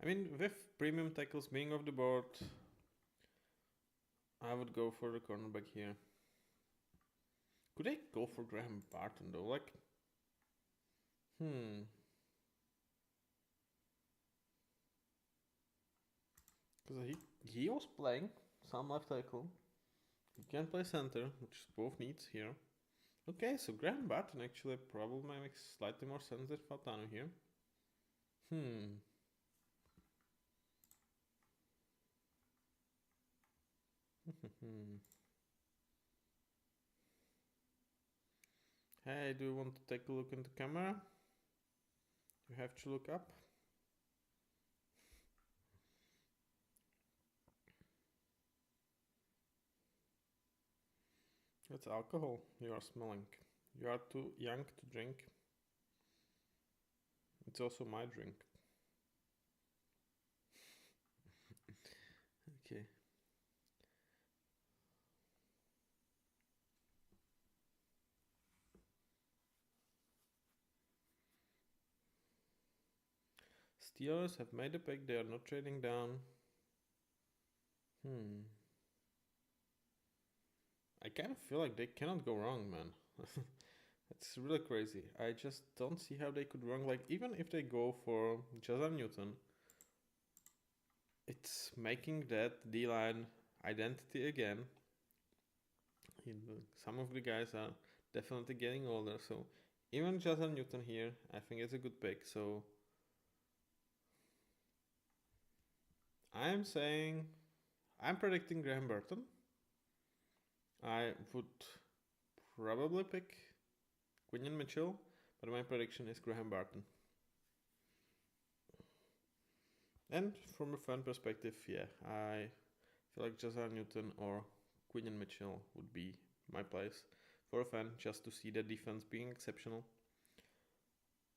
I mean, with premium tackles being off the board, I would go for the cornerback here. Could I go for Graham Barton though? Like, because he was playing some left tackle. He can play center, which is both needs here. Okay, so Graham Barton actually probably makes slightly more sense than Fatano here. Hey, do you want to take a look into camera? You have to look up. It's alcohol you are smelling. You are too young to drink. It's also my drink. Okay. Steelers have made a pick. They are not trading down. I kind of feel like they cannot go wrong, man. It's really crazy. I just don't see how they could wrong. Like, even if they go for Jazar Newton, it's making that D-line identity again. Some of the guys are definitely getting older, so even Jazar Newton here, I think it's a good pick. So I'm predicting Graham Burton. I would probably pick Quinion Mitchell, but my prediction is Graham Barton. And from a fan perspective, yeah, I feel like Jazar Newton or Quinion Mitchell would be my place for a fan, just to see the defense being exceptional.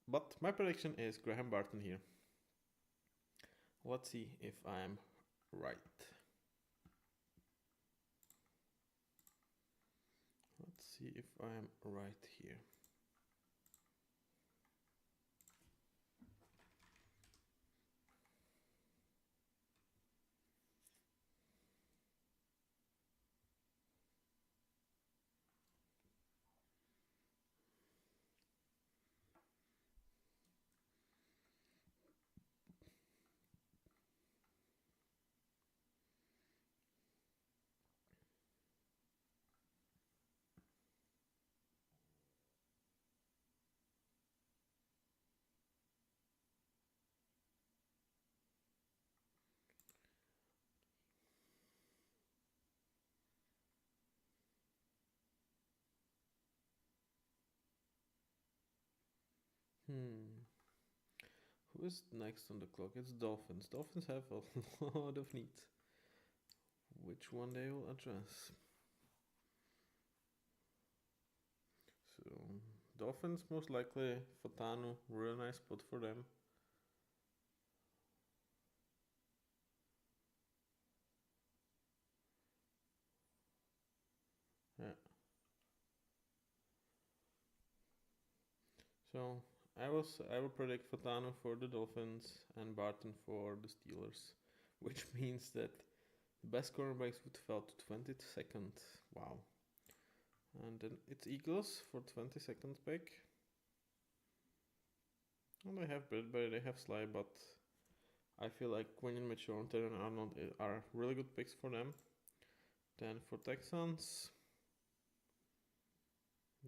But my prediction is Graham Barton here. Let's see if I'm right. Let's see if I'm right here. Who is next on the clock? It's Dolphins. Dolphins have a lot of needs. Which one they will address? So, Dolphins most likely Fatanu, real nice spot for them. Yeah. So I will predict Fatanu for the Dolphins and Barton for the Steelers, which means that the best cornerbacks would fall to 22nd. Wow. And then it's Eagles for 22nd pick. And they have Bradbury, they have Sly, but I feel like Quinn Mitchell and Terran Arnold are really good picks for them. Then for Texans,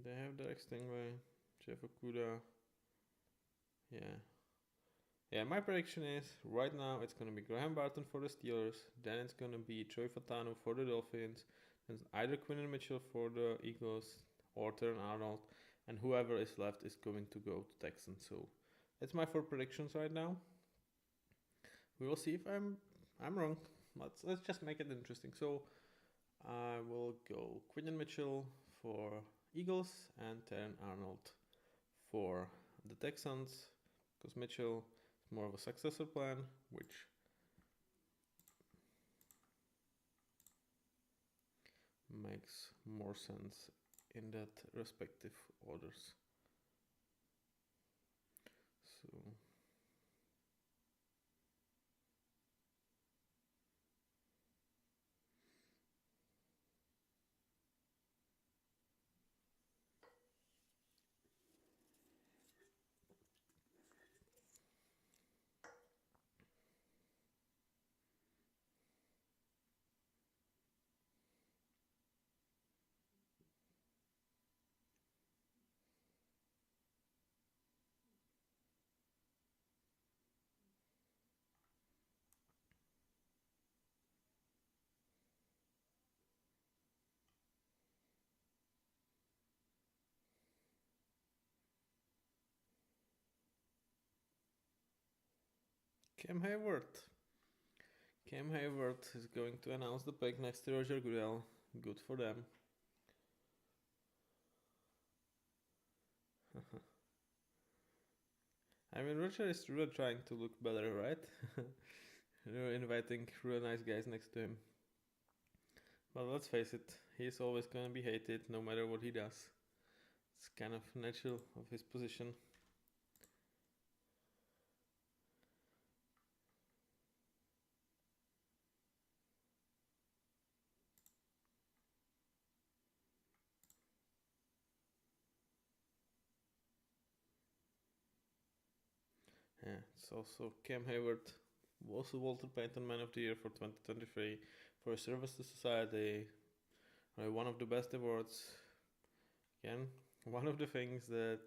they have Derek Stingley, Jeff Okuda. Yeah, my prediction is right now it's going to be Graham Barton for the Steelers, then it's going to be Troy Fatanu for the Dolphins, and either Quinn Mitchell for the Eagles or Terran Arnold, and whoever is left is going to go to Texans. So that's my 4 predictions right now. We will see if I'm wrong. Let's just make it interesting. So I will go Quinn Mitchell for Eagles and Terran Arnold for the Texans, because Mitchell is more of a successor plan, which makes more sense in that respective orders. So Cam Hayward is going to announce the pick next to Roger Goodell. Good for them. I mean, Roger is really trying to look better, right? Inviting really nice guys next to him. But let's face it, he's always going to be hated no matter what he does. It's kind of natural of his position. Yeah, it's also Cam Hayward, also Walter Payton Man of the Year for 2023 for his service to society. One of the best awards. Again, one of the things that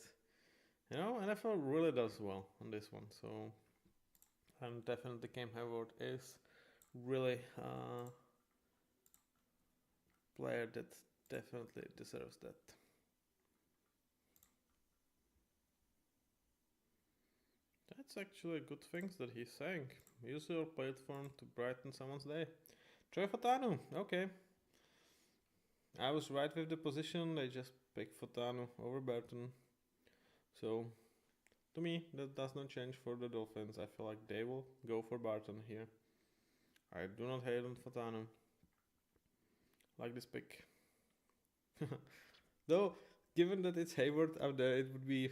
NFL really does well on this one. So, and definitely Cam Hayward is really a player that definitely deserves that. That's actually good things that he's saying. Use your platform to brighten someone's day. Troy Fatanu, okay. I was right with the position. They just picked Fatanu over Burton. So, to me, that does not change for the Dolphins. I feel like they will go for Barton here. I do not hate on Fatanu. Like this pick. Though, given that it's Hayward out there, it would be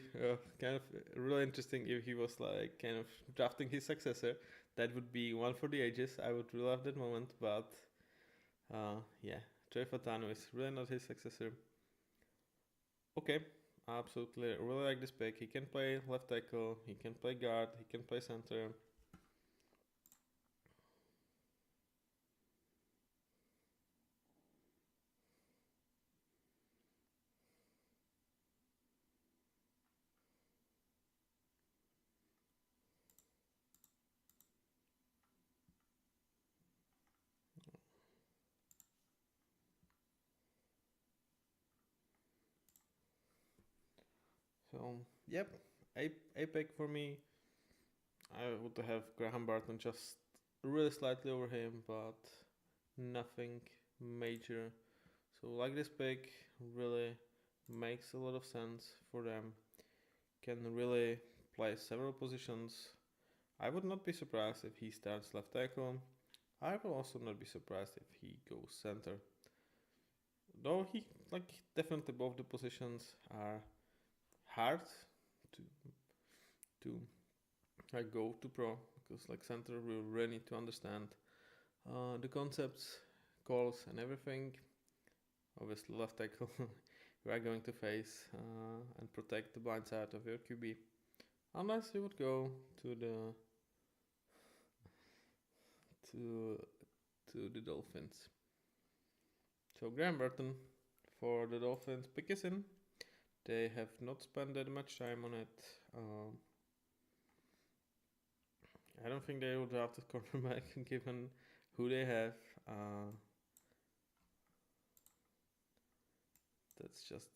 kind of really interesting if he was like kind of drafting his successor. That would be one for the ages. I would really love that moment, but yeah, Trey Fatanu is really not his successor. Okay, absolutely, really like this pick. He can play left tackle, he can play guard, he can play center. So, yep, a pick for me. I would have Graham Barton just really slightly over him, but nothing major. So like this pick really makes a lot of sense for them. Can really play several positions. I would not be surprised if he starts left tackle. I will also not be surprised if he goes center. Though he definitely both the positions are hard to to go to pro, because like center we really need to understand the concepts, calls and everything. Obviously left tackle you are going to face and protect the blind side of your QB. Unless you would go to the Dolphins. So Graham Burton for the Dolphins pick is in. They have not spent that much time on it. I don't think they will draft a cornerback given who they have. That's just...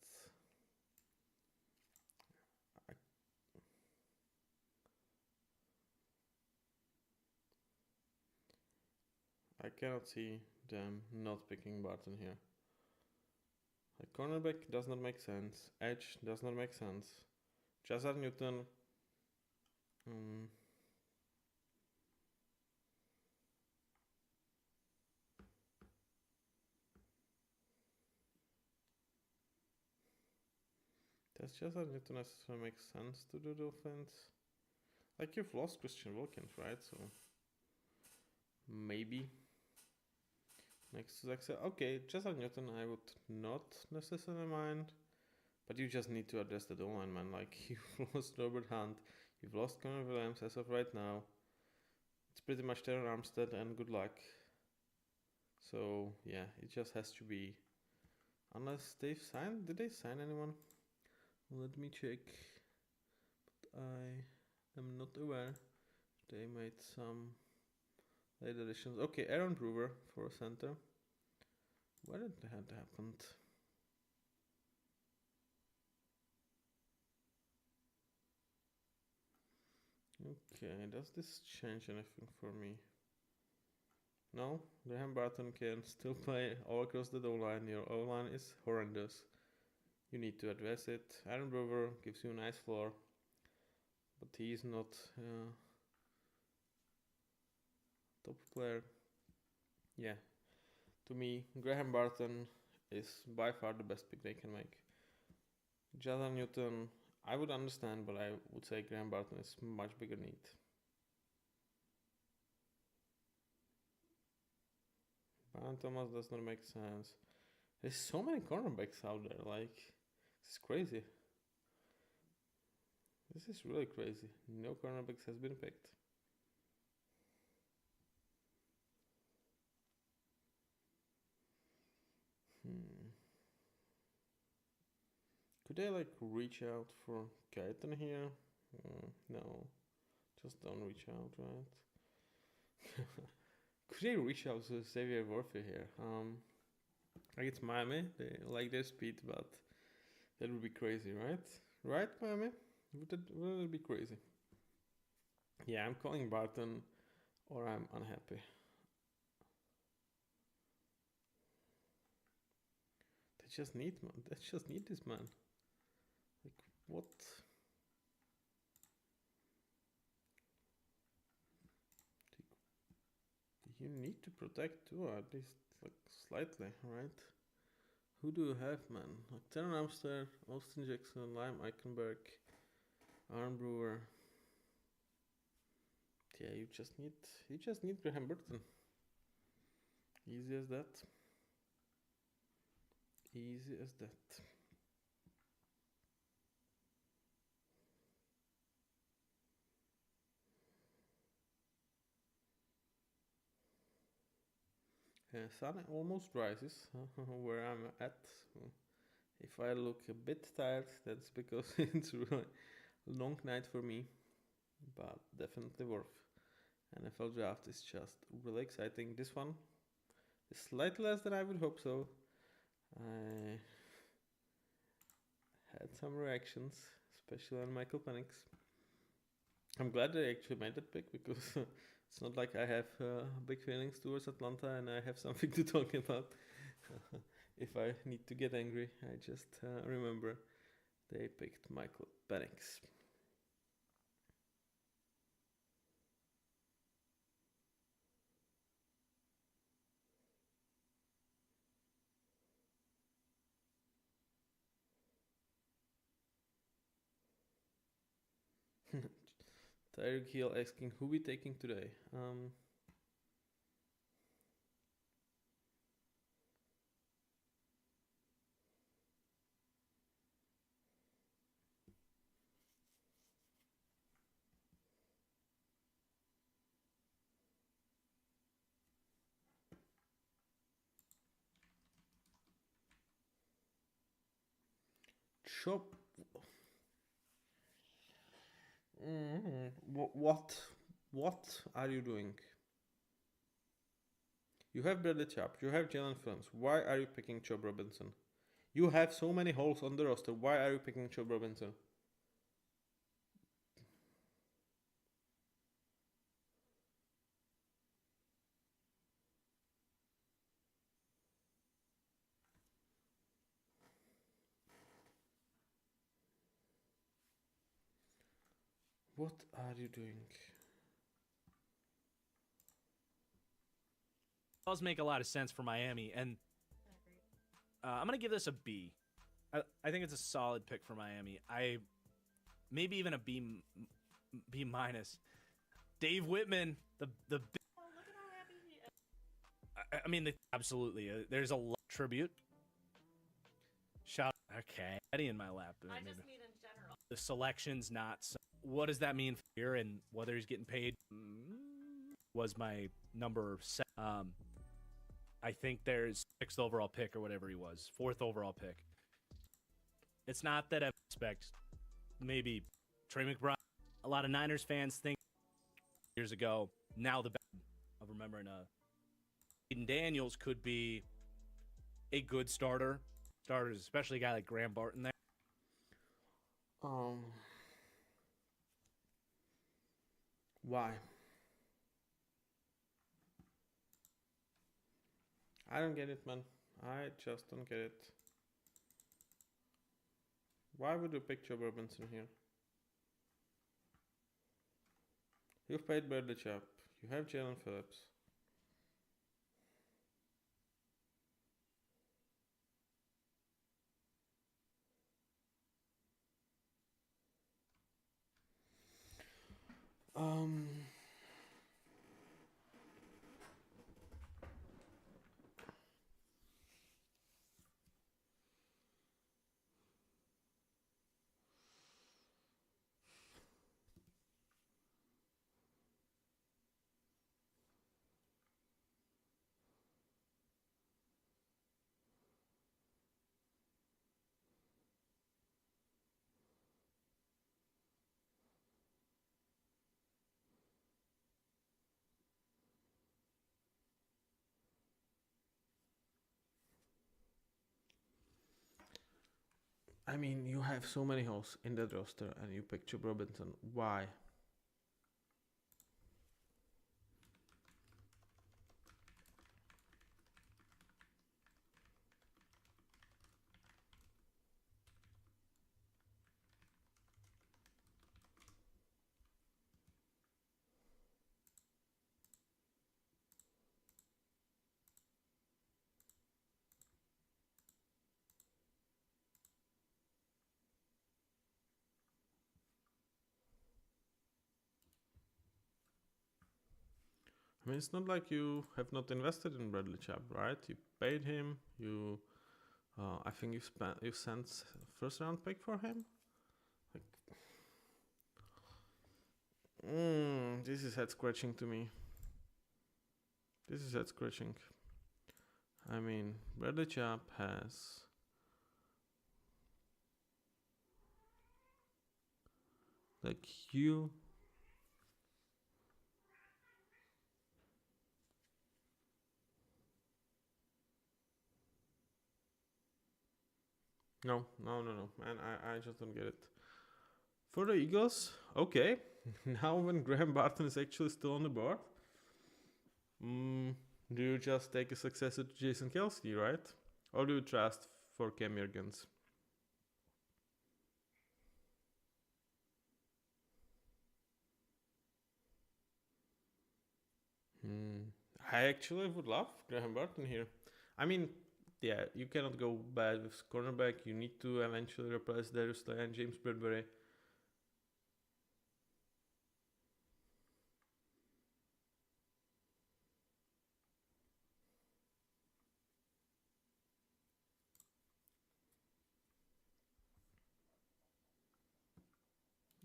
I cannot see them not picking Barton here. Like cornerback does not make sense. Edge does not make sense. Jazar Newton. Does Jazar Newton necessarily make sense to the Dolphins? Like you've lost Christian Wilkins, right? So maybe. Next to Zach. Okay, Jazar Newton I would not necessarily mind. But you just need to address the O-line, man. Like, you've lost Robert Hunt. You've lost Connor Williams as of right now. It's pretty much Terron Armstead and good luck. So, yeah, it just has to be... Unless they've signed... Did they sign anyone? Let me check. But I am not aware. They made some late additions. Okay, Aaron Brewer for a center. Why did that happen? Okay, does this change anything for me? No, Graham Barton can still play all across the O-line. Your O-line is horrendous. You need to address it. Aaron Brewer gives you a nice floor, but he is not top player. Yeah, to me, Graham Barton is by far the best pick they can make. Jazar Newton, I would understand, but I would say Graham Barton is much bigger need. Brian Thomas does not make sense. There's so many cornerbacks out there, like, this is crazy. This is really crazy. No cornerbacks has been picked. Could they like reach out for Guyton here? No, just don't reach out, right? Could they reach out to Xavier Worthy here? Like it's Miami, they like their speed, but that would be crazy, right? Right, Miami? Would it be crazy? Yeah, I'm calling Barton, or I'm unhappy. They just need this man. Like what? You need to protect too, at least like slightly, right? Who do you have, man? Like Terron Armstead, Austin Jackson, Lime Eichenberg, Aaron Brewer. Yeah, you just need Graham Burton. Easy as that. Easy as that. Sun almost rises where I'm at. If I look a bit tired, that's because it's really a long night for me, but definitely worth. NFL draft is just really exciting. This one is slightly less than I would hope so. I had some reactions, especially on Michael Penix. I'm glad they actually made that pick because it's not like I have big feelings towards Atlanta and I have something to talk about. If I need to get angry, I just remember they picked Michael Penix. Tyreek Hill asking who we taking today. Chop. What are you doing? You have Bradley Chubb, you have Jalen Phillips. Why are you picking Chubb Robinson? You have so many holes on the roster. Why are you picking Chubb Robinson? What are you doing? Does make a lot of sense for Miami, and I'm gonna give this a B. I think it's a solid pick for Miami. Maybe even a B minus. Dave Whitman, the look at how happy he is. I mean, absolutely. There's a tribute. Shout. Okay, Eddie in my lap. I just mean in general. The selection's not. What does that mean for here and whether he's getting paid? Was my number 7. I think there's 6th overall pick or whatever he was, 4th overall pick. It's not that I expect maybe Trey McBride. A lot of Niners fans think years ago. Now the of remembering Aiden Daniels could be a good starter. Starters, especially a guy like Graham Barton there. Why? I don't get it, man. I just don't get it. Why would you pick Chubb Robinson here? You've paid Bradley Chubb. You have Jalen Phillips. I mean, you have so many holes in that roster and you pick Chubb Robinson. Why? I mean, it's not like you have not invested in Bradley Chubb, right? You paid him. I think you sent first round pick for him. Like, this is head scratching to me. This is head scratching. I mean, Bradley Chubb has like you. No, man. I just don't get it. For the Eagles, okay. Now when Graham Barton is actually still on the board, do you just take a successor to Jason Kelsey, right? Or do you trust for Cam Jurgens? I actually would love Graham Barton here. I mean, yeah, you cannot go bad with cornerback. You need to eventually replace Darius Slay and James Bradbury.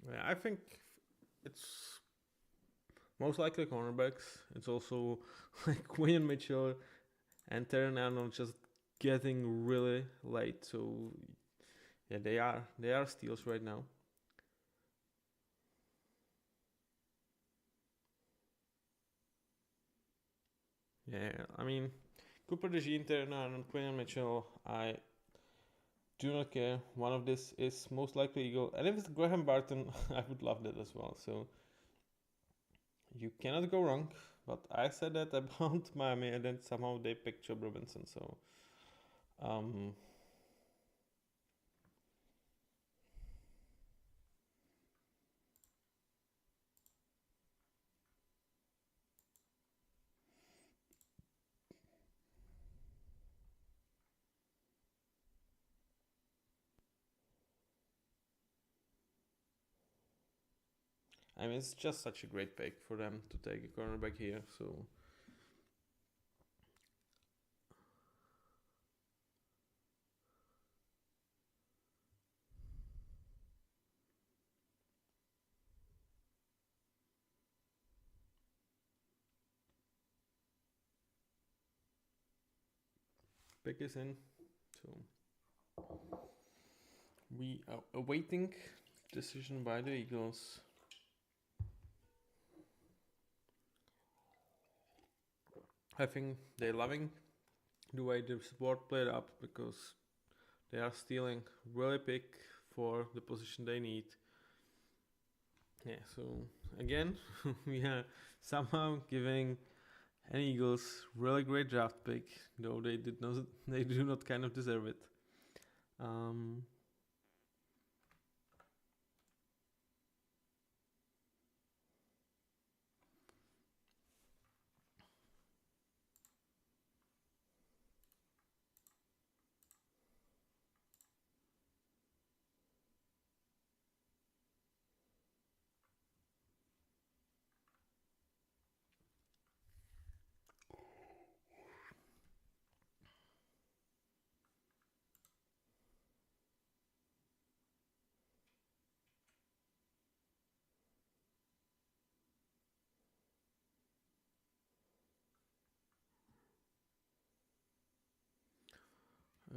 Yeah, I think it's most likely cornerbacks. It's also like Quinn Mitchell and Terran Arnold just getting really late. So yeah, they are steals right now. Yeah, I mean Cooper DeJean, Terran Arnold, Quinn Mitchell. I do not care. One of this is most likely Eagle, and if it's Graham Barton, I would love that as well. So you cannot go wrong. But I said that about Miami, and then somehow they picked Job Robinson. So, I mean, it's just such a great pick for them to take a cornerback here. So, pick is in. So, we are awaiting decision by the Eagles. I think they're loving the way the support played up because they are stealing really pick for the position they need. Yeah, so again, we are somehow giving an Eagles really great draft pick, though they do not kind of deserve it.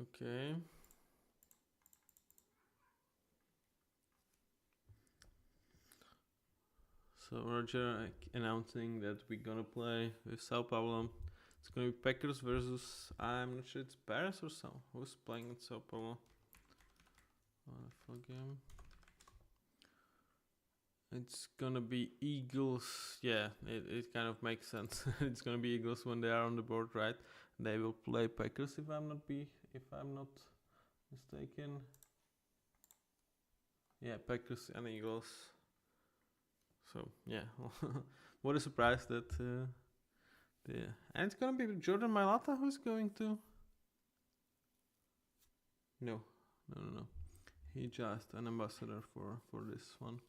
Okay. So Roger announcing that we're gonna play with Sao Paulo. It's gonna be Packers versus, I'm not sure it's Bears or so. Who's playing at Sao Paulo? NFL game. It's gonna be Eagles. Yeah, it kind of makes sense. It's gonna be Eagles when they are on the board, right? They will play Packers if I'm not mistaken. Yeah, Packers and Eagles. So yeah, what a surprise that and it's gonna be Jordan Mailata who's going to. No. He just an ambassador for this one.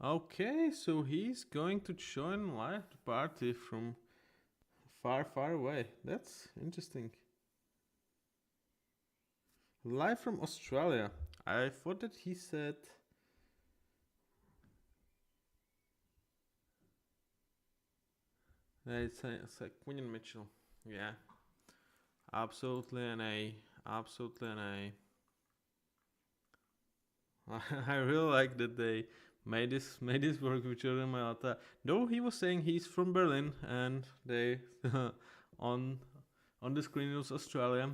Okay, so he's going to join live the party from far away. That's interesting. Live from Australia. I thought that he said. It's like Quinn Mitchell. Yeah. Absolutely an A. Absolutely an A. I really like that they made this work with Jordan Mailata. Though he was saying he's from Berlin and they on on the screen was Australia.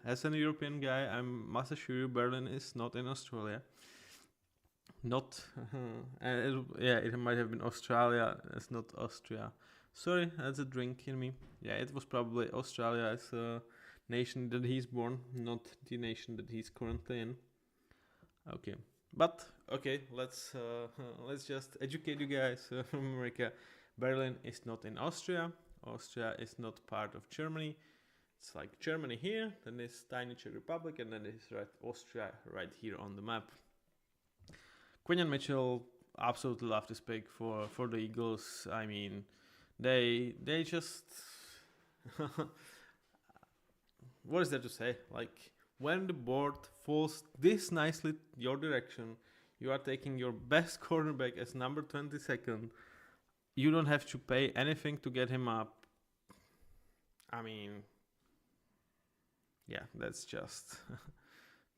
As an European guy, I must assure you, Berlin is not in Australia. Not, it might have been Australia. It's not Austria. Sorry, that's a drink in me. Yeah, it was probably Australia as a nation that he's born, not the nation that he's currently in. Okay, but okay, let's just educate you guys from America. Berlin is not in Austria. Austria is not part of Germany. It's like Germany here, then this tiny Czech Republic, and then there's Austria right here on the map. Quinn and Mitchell absolutely love this pick for the Eagles. I mean, they just what is there to say? Like, when the board falls this nicely your direction, you are taking your best cornerback as number 22nd. You don't have to pay anything to get him up. I mean, yeah, that's just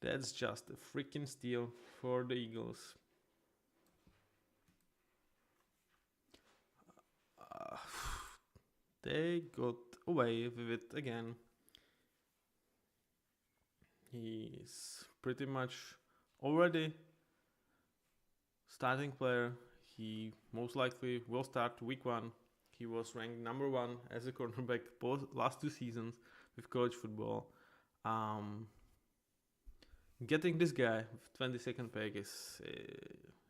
that's just a freaking steal for the Eagles. They got away with it again. He's pretty much already starting player. He most likely will start week 1. He was ranked number 1 as a cornerback both last 2 seasons with college football. Getting this guy with 22nd pick is,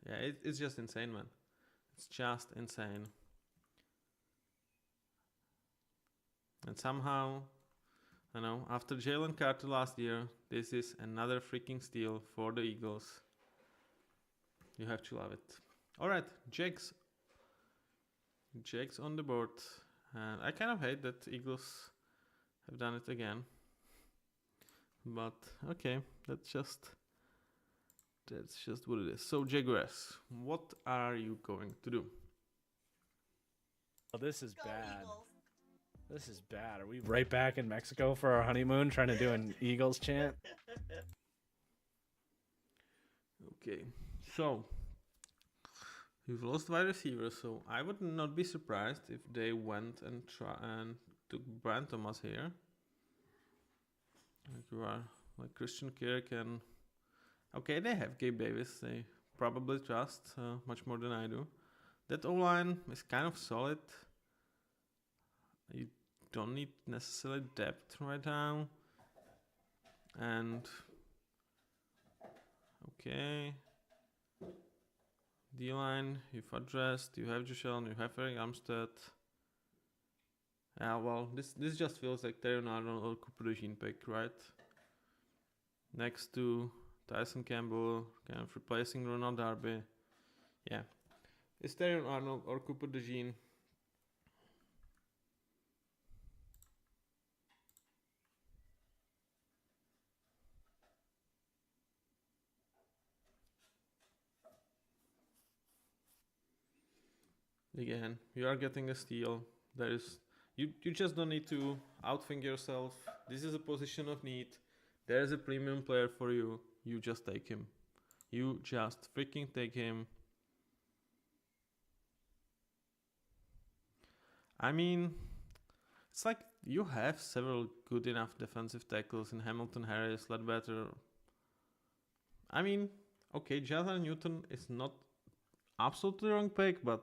it's just insane, man. It's just insane. And somehow, I know, after Jalen Carter last year, this is another freaking steal for the Eagles. You have to love it. Alright, Jags on the board. And I kind of hate that Eagles have done it again. But okay, that's just what it is. So Jaguars, what are you going to do? Oh, this is Go bad. Eagles. This is bad. Are we right back in Mexico for our honeymoon trying to do an Eagles chant? Okay, so you've lost wide receiver, so I would not be surprised if they went and took Brian Thomas here. Like you are, like Christian Kirk and okay, they have Gabe Davis. They probably trust much more than I do. That O-line is kind of solid. You don't need necessarily depth right now. And okay, D-line, you've addressed, you have Joshua, you have Eric Armstead. Yeah, well, this just feels like Terrion Arnold or Cooper DeJean pick, right? Next to Tyson Campbell, kind of replacing Ronald Darby. Yeah, it's Terrion Arnold or Cooper DeJean. Again, you are getting a steal. You just don't need to outthink yourself. This is a position of need. There is a premium player for you. You just take him. You just freaking take him. I mean, it's like you have several good enough defensive tackles in Hamilton, Harris, Ledbetter. I mean, okay, Jonathan Newton is not absolutely wrong pick, but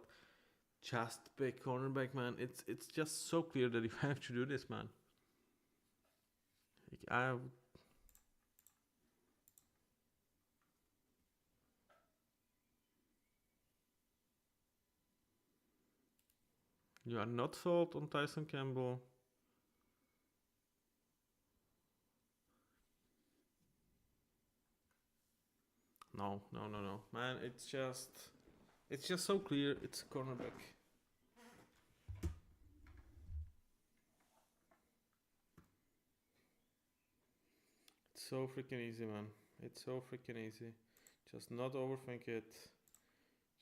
just pick cornerback, man. It's just so clear that you have to do this, man. You are not sold on Tyson Campbell. No. Man, it's just so clear. It's cornerback. It's so freaking easy, man. It's so freaking easy. Just not overthink it.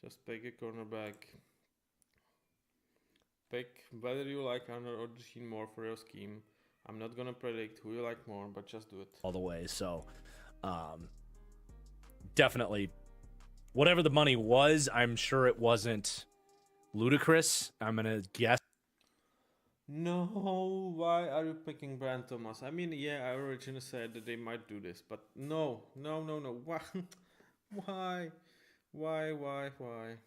Just pick a cornerback. Pick whether you like Arnold or DeJean more for your scheme. I'm not gonna predict who you like more, but just do it. All the way. So, definitely, whatever the money was, I'm sure it wasn't ludicrous. I'm gonna guess. No, why are you picking Brian Thomas? I mean, yeah, I originally said that they might do this, but no. Why? Why? Why?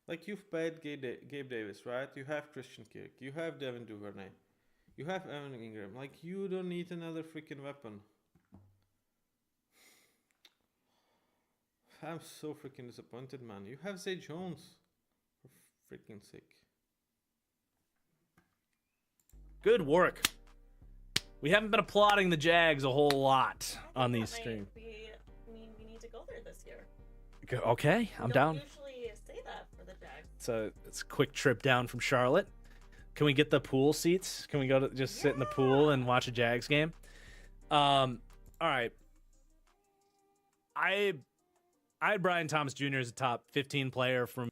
Like, you've paid Gabe Davis, right? You have Christian Kirk. You have Devin Duvernay. You have Evan Ingram. Like, you don't need another freaking weapon. I'm so freaking disappointed, man. You have Zay Jones. For freaking sick. Good work. We haven't been applauding the Jags a whole lot I on think these that streams. we need to go there this year. Okay, I'm We down. don't usually say that for the Jags. It's a quick trip down from Charlotte. Can we get the pool seats? Can we go to just sit in the pool and watch a Jags game? All right. I had Brian Thomas Jr. as a top 15 player from.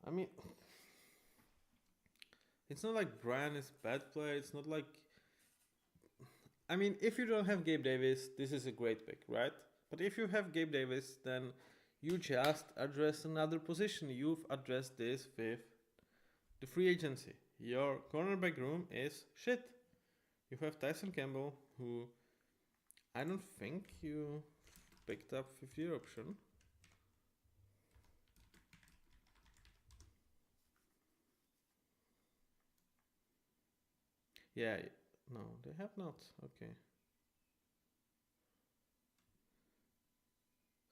I mean, it's not like Brian is a bad player. It's not like. I mean, if you don't have Gabe Davis, this is a great pick, right? But if you have Gabe Davis, then you just address another position. You've addressed this with the free agency. Your cornerback room is shit. You have Tyson Campbell, who I don't think you picked up with your option. Yeah, no, they have not. Okay.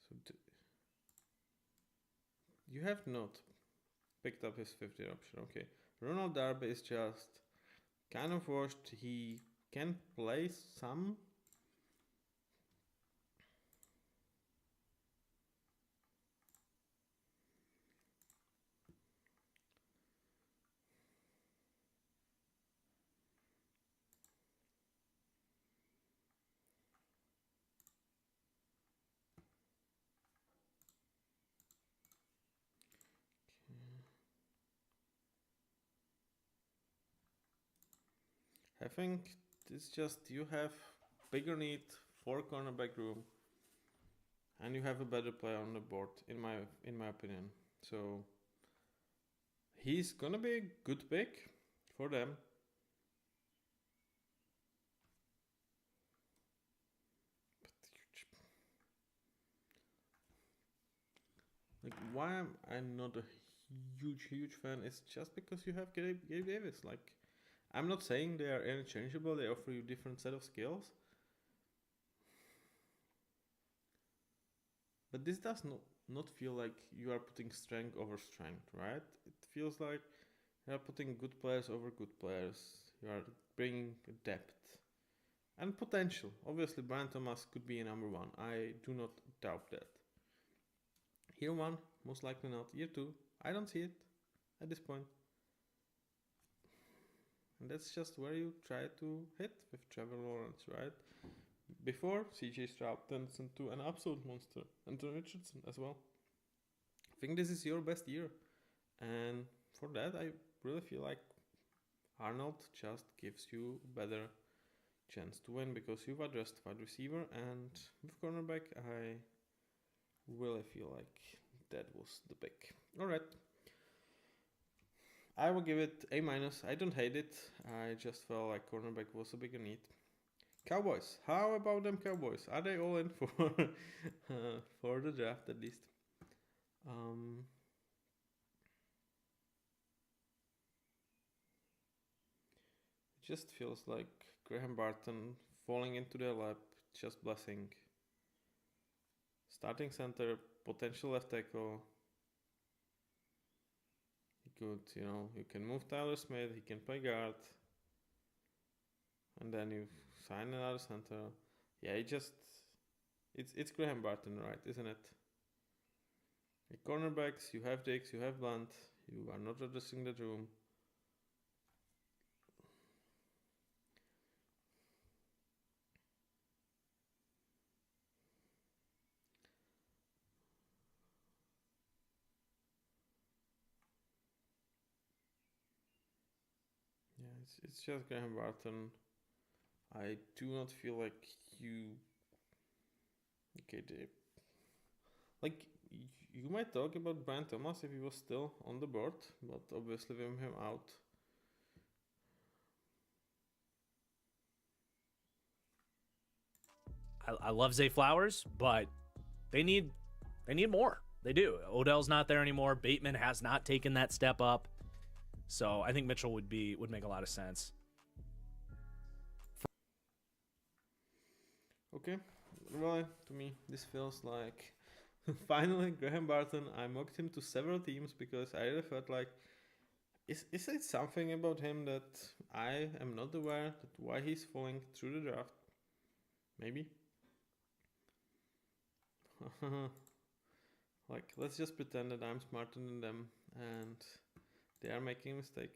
So you have not picked up his 50 option. Okay. Ronald Darby is just kind of washed. He can play some. I think it's just you have bigger need for cornerback room, and you have a better player on the board, in my opinion. So he's gonna be a good pick for them. Like, why am I not a huge fan? It's just because you have Gabe Davis. Like, I'm not saying they are interchangeable. They offer you different set of skills. But this does not feel like you are putting strength over strength, right? It feels like you are putting good players over good players. You are bringing depth and potential. Obviously, Brian Thomas could be a number one. I do not doubt that. Year one, most likely not. Year two, I don't see it at this point. And that's just where you try to hit with Trevor Lawrence, right? Before CJ Stroud turns into an absolute monster. Anthony Richardson as well. I think this is your best year. And for that, I really feel like Arnold just gives you a better chance to win because you've addressed wide receiver, and with cornerback, I really feel like that was the pick. Alright. I will give it A-. I don't hate it. I just felt like cornerback was a bigger need. Cowboys. How about them Cowboys? Are they all in for the draft at least? It just feels like Graham Barton falling into their lap, just blessing. Starting center, potential left tackle. He could, you can move Tyler Smith, he can play guard. And then you sign another center. Yeah, it's Graham Barton, right, isn't it? The cornerbacks, you have Diggs, you have Blunt, you are not addressing the room. Yeah, it's just Graham Barton. I do not feel like you. Okay, like you might talk about Brian Thomas if he was still on the board, but obviously with him out, I love Zay Flowers, but they need more. They do. Odell's not there anymore. Bateman has not taken that step up. So I think Mitchell would make a lot of sense. Okay, well, to me, this feels like finally Graham Barton. I mocked him to several teams because I really felt like, is it something about him that I am not aware that why he's falling through the draft? Maybe. Like, let's just pretend that I'm smarter than them and they are making a mistake.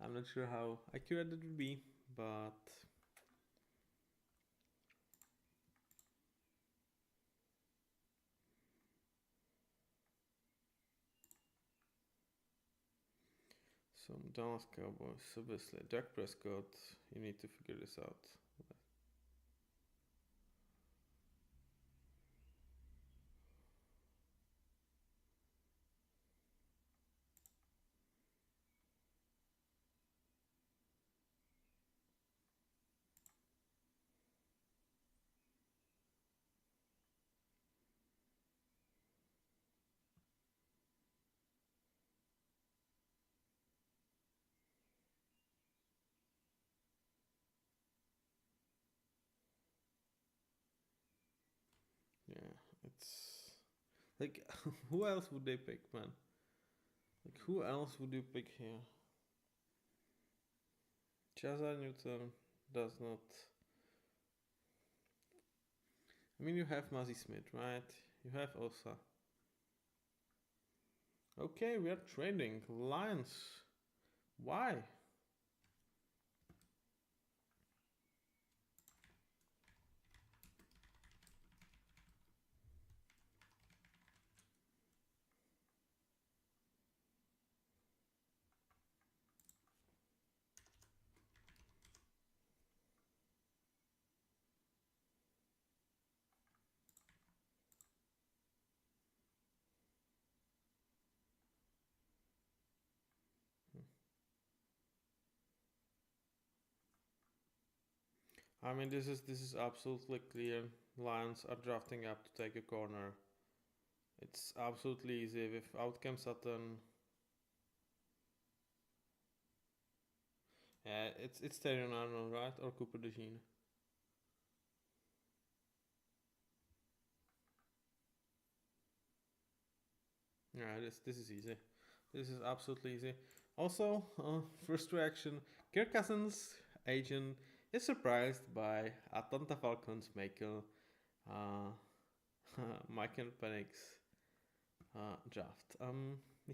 I'm not sure how accurate it would be, but some Dallas Cowboys, obviously. Dak Prescott, you need to figure this out. Yeah, it's like, who else would they pick, man? Like, who else would you pick here? Chazar Newton does not. I mean, you have Muzzy Smith, right? You have Osa. Okay, we are trading. Lions. Why? I mean, this is absolutely clear. Lions are drafting up to take a corner. It's absolutely easy with Outcome Sutton. Yeah, it's Terrion Arnold, right? Or Cooper DeJean. Yeah, this is easy. This is absolutely easy. Also, first reaction: Kirk Cousins' agent is surprised by Atlanta Falcons Michael uh, Michael Penix's draft.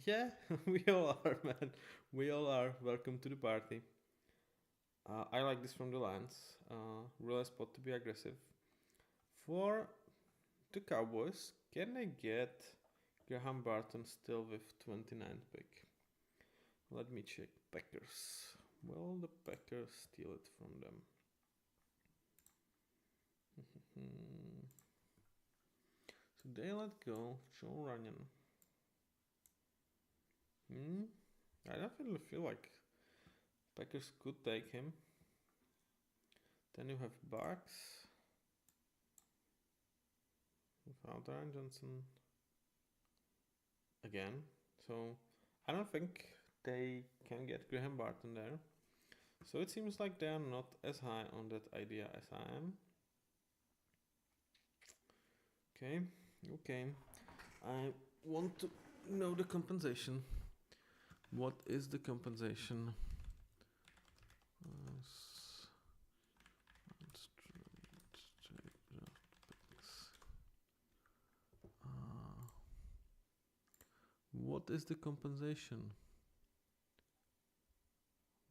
Yeah, we all are, man. We all are. Welcome to the party. I like this from the Lions. Really spot to be aggressive. For the Cowboys, can they get Graham Barton still with 29th pick? Let me check. Packers. Will the Packers steal it from them? So they let go Joe Runyon. I definitely feel like Packers could take him. Then you have Bucks without Ryan Johnson again. So I don't think they can get Graham Barton there. So it seems like they are not as high on that idea as I am. Okay. I want to know the compensation. What is the compensation? What is the compensation?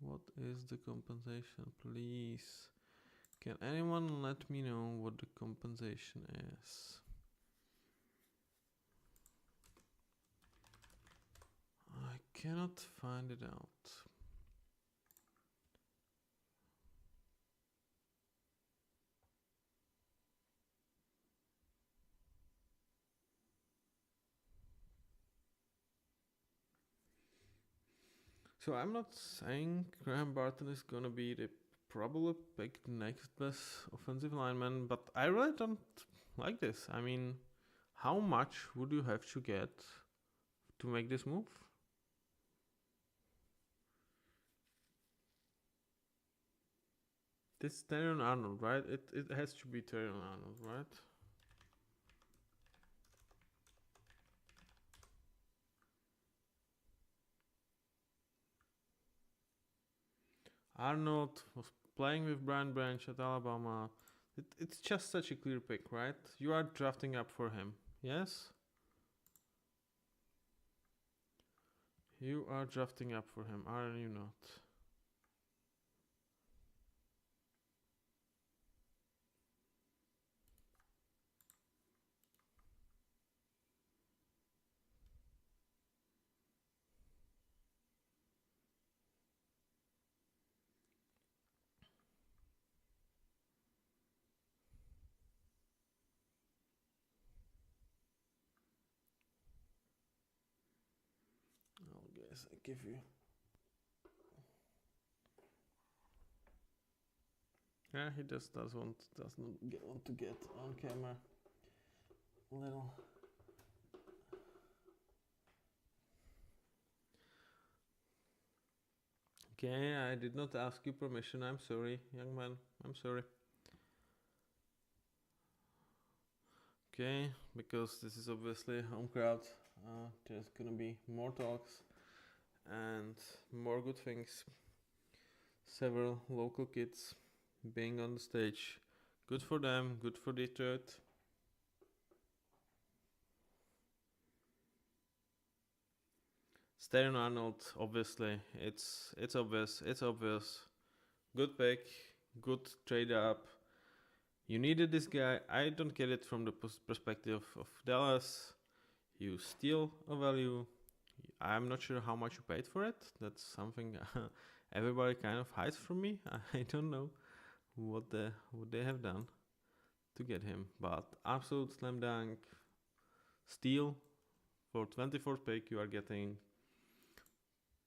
What is the compensation, please? Can anyone let me know what the compensation is? I cannot find it out. So I'm not saying Graham Barton is gonna be the probably pick the next best offensive lineman, but I really don't like this. I mean, how much would you have to get to make this move? This is Terrion Arnold, right? It has to be Terrion Arnold, right? Arnold was playing with Brian Branch at Alabama. It's just such a clear pick, right? You are drafting up for him, yes? You are drafting up for him, are you not? Oh, guys, I give you. Yeah, he just does not want to get on camera. Little. Okay, I did not ask you permission. I'm sorry, young man. I'm sorry. Okay, because this is obviously a home crowd. There's gonna be more talks and more good things. Several local kids being on the stage. Good for them, good for Detroit. Sterling Arnold, obviously, it's obvious. Good pick, good trade up. You needed this guy. I don't get it from the perspective of Dallas. You steal a value. I'm not sure how much you paid for it. That's something everybody kind of hides from me. I don't know what they have done to get him, but absolute slam dunk steal. For 24th pick, you are getting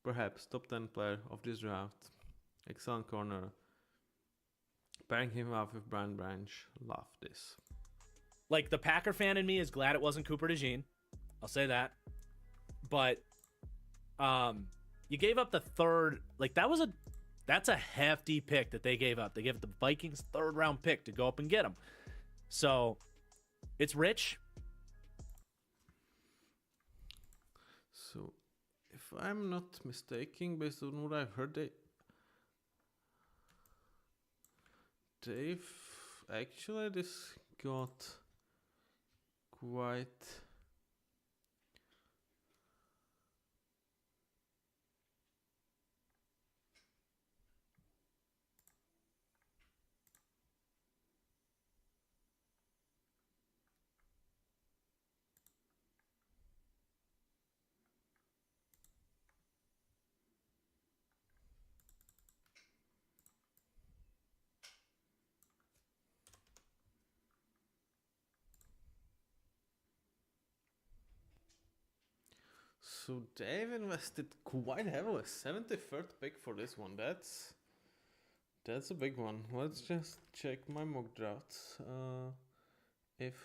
perhaps top 10 player of this draft. Excellent corner. Pairing him up with Brian Branch. Love this. Like, the Packer fan in me is glad it wasn't Cooper DeJean. I'll say that. But you gave up the third. Like, that's a hefty pick that they gave up. They gave the Vikings 3rd round pick to go up and get him. So it's rich. So if I'm not mistaken, based on what I've heard, they've actually this got quite so they've invested quite heavily. 73rd pick for this one. That's a big one. Let's just check my mock drafts. If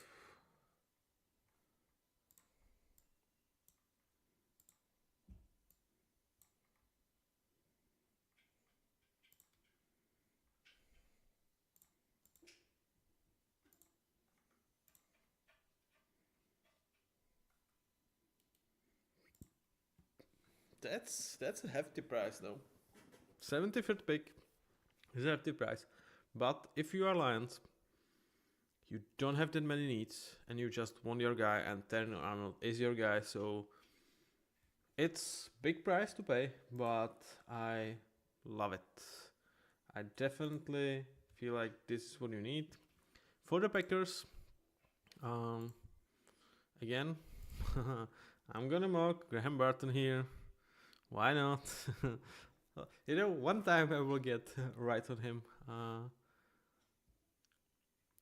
that's a hefty price though. 75th pick is a hefty price. But if you are Lions, you don't have that many needs and you just want your guy, and Terrion Arnold is your guy, so it's big price to pay, but I love it. I definitely feel like this is what you need. For the Packers, again, I'm gonna mock Graham Barton here. Why not? One time I will get right on him.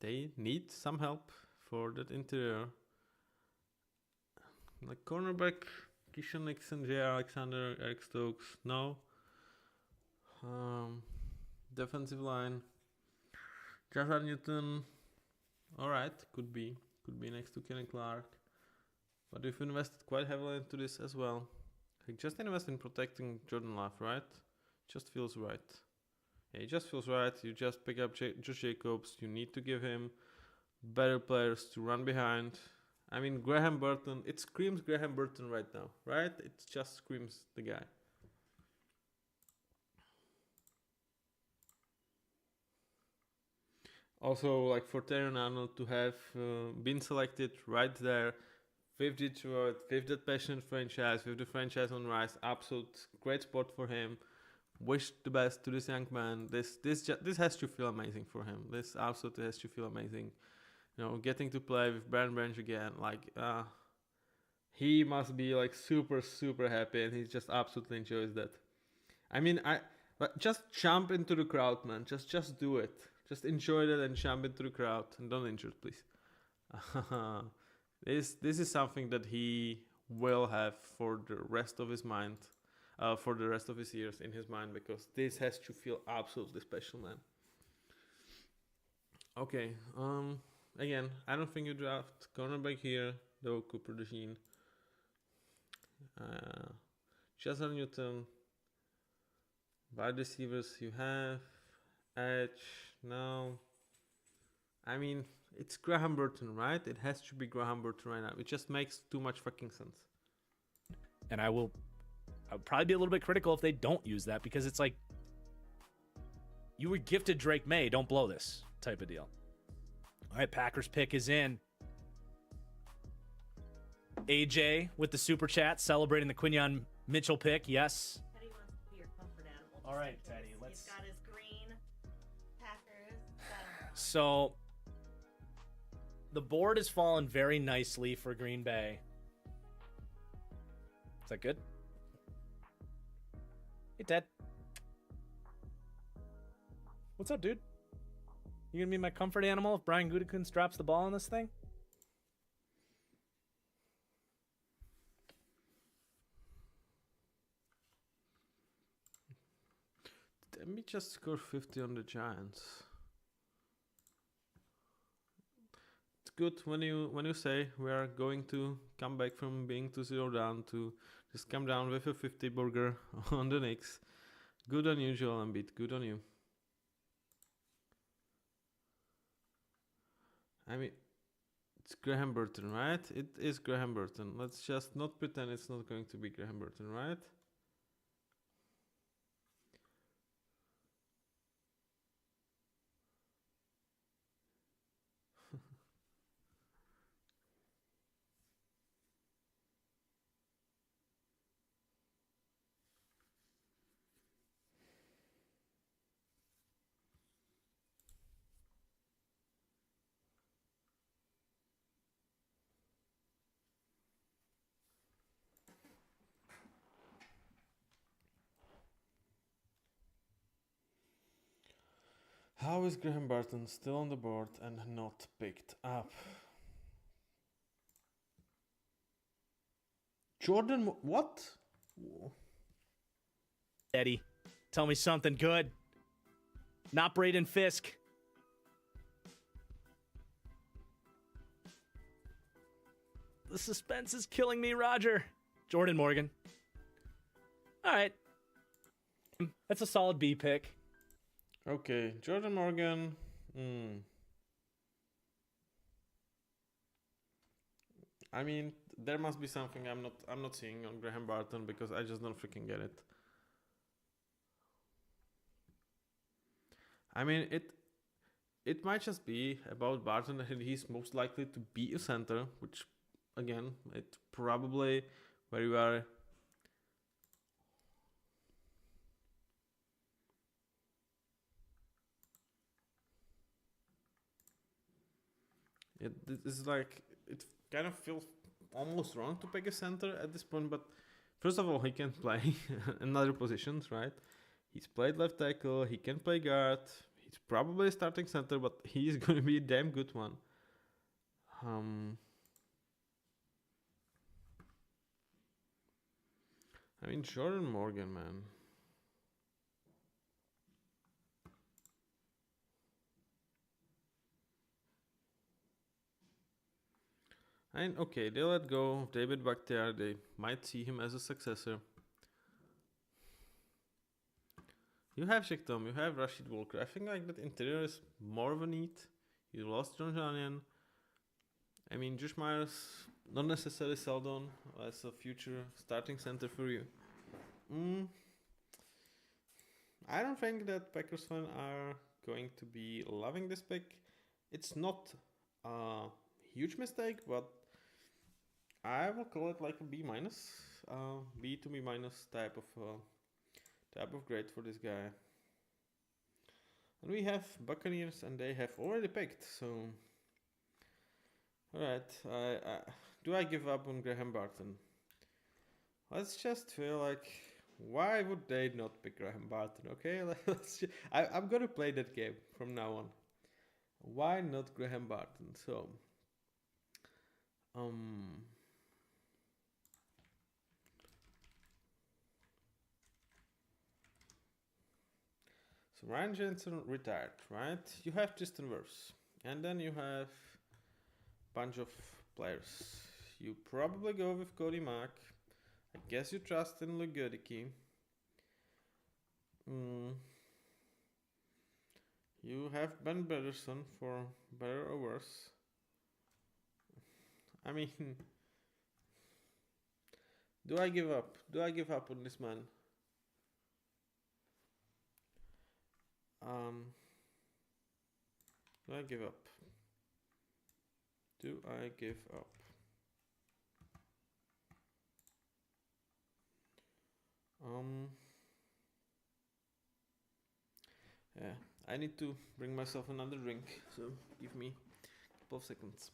They need some help for that interior. Like cornerback, Keyshawn Nixon, J.R. Alexander, Eric Stokes, no. Defensive line. Joshua Newton. Alright, could be next to Kenny Clark. But we've invested quite heavily into this as well. Like, just invest in protecting Jordan Love, right? Just feels right. Yeah, it just feels right. You just pick up Josh Jacobs. You need to give him better players to run behind. I mean, Graham Burton. It screams Graham Burton right now, right? It just screams the guy. Also, like for Terrion Arnold to have been selected right there with Detroit, with that passionate franchise, with the franchise on rise, absolute great spot for him. Wish the best to this young man. This has to feel amazing for him. This absolutely has to feel amazing. You know, getting to play with Brand Branch again, like he must be like super happy, and he just absolutely enjoys that. I mean, but just jump into the crowd, man. Just do it. Just enjoy that and jump into the crowd, and don't injure it, please. This is something that he will have for the rest of his mind, for the rest of his years in his mind, because this has to feel absolutely special, man. Okay. Again, I don't think you draft cornerback here, though Cooper DeJean. Chester Newton. Wide receivers you have. Edge. No. I mean, it's Graham Burton, right? It has to be Graham Burton right now. It just makes too much fucking sense. And I would probably be a little bit critical if they don't use that, because it's like, you were gifted Drake May, don't blow this type of deal. All right, Packers pick is in. AJ with the super chat celebrating the Quinyon Mitchell pick. Yes. Teddy wants to be your comfort animal. All right, Teddy. Let's. He's got his green Packers. So the board has fallen very nicely for Green Bay. Is that good? Hey, Ted. What's up, dude? You gonna be my comfort animal if Brian Gutekunst drops the ball on this thing? Let me just score 50 on the Giants. It's good when you say we are going to come back from being 2-0 down to just come down with a 50 burger on the Knicks. Good on you, Joel Embiid. Good on you. I mean, it's Graham Burton, right? It is Graham Burton. Let's just not pretend it's not going to be Graham Burton, right? How is Graham Burton still on the board and not picked up? Jordan, what? Eddie, tell me something good. Not Braden Fisk. The suspense is killing me, Roger. Jordan Morgan. All right. That's a solid B pick. Okay, Jordan Morgan. I mean, there must be something I'm not seeing on Graham Barton, because I just don't freaking get it. I mean, it might just be about Barton that he's most likely to be a center, which again, it's probably where you are. This is like, it kind of feels almost wrong to pick a center at this point, but first of all, he can play in other positions, right? He's played left tackle, he can play guard, he's probably a starting center, but he's going to be a damn good one. I mean, Jordan Morgan, man. And okay, they let go of David Bakhtiar. They might see him as a successor. You have Shektom, you have Rashid Walker. I think like that interior is more of a need. You lost John Janian. I mean, Josh Myers, not necessarily Seldon as a future starting center for you. I don't think that Packers fans are going to be loving this pick. It's not a huge mistake, but I will call it like a B minus, B to B minus type of grade for this guy. And we have Buccaneers, and they have already picked. So, all right, do I give up on Graham Barton? Let's just feel like, why would they not pick Graham Barton? Okay, I'm gonna play that game from now on. Why not Graham Barton? So, So Ryan Jensen retired, right? You have Tristan Wirfs, and then you have a bunch of players. You probably go with Cody Mack. I guess you trust in Luke Goedeke. You have Ben Bederson for better or worse. I mean, do I give up? Do I give up on this man? Do I give up? Do I give up? Yeah, I need to bring myself another drink, so give me a couple of seconds.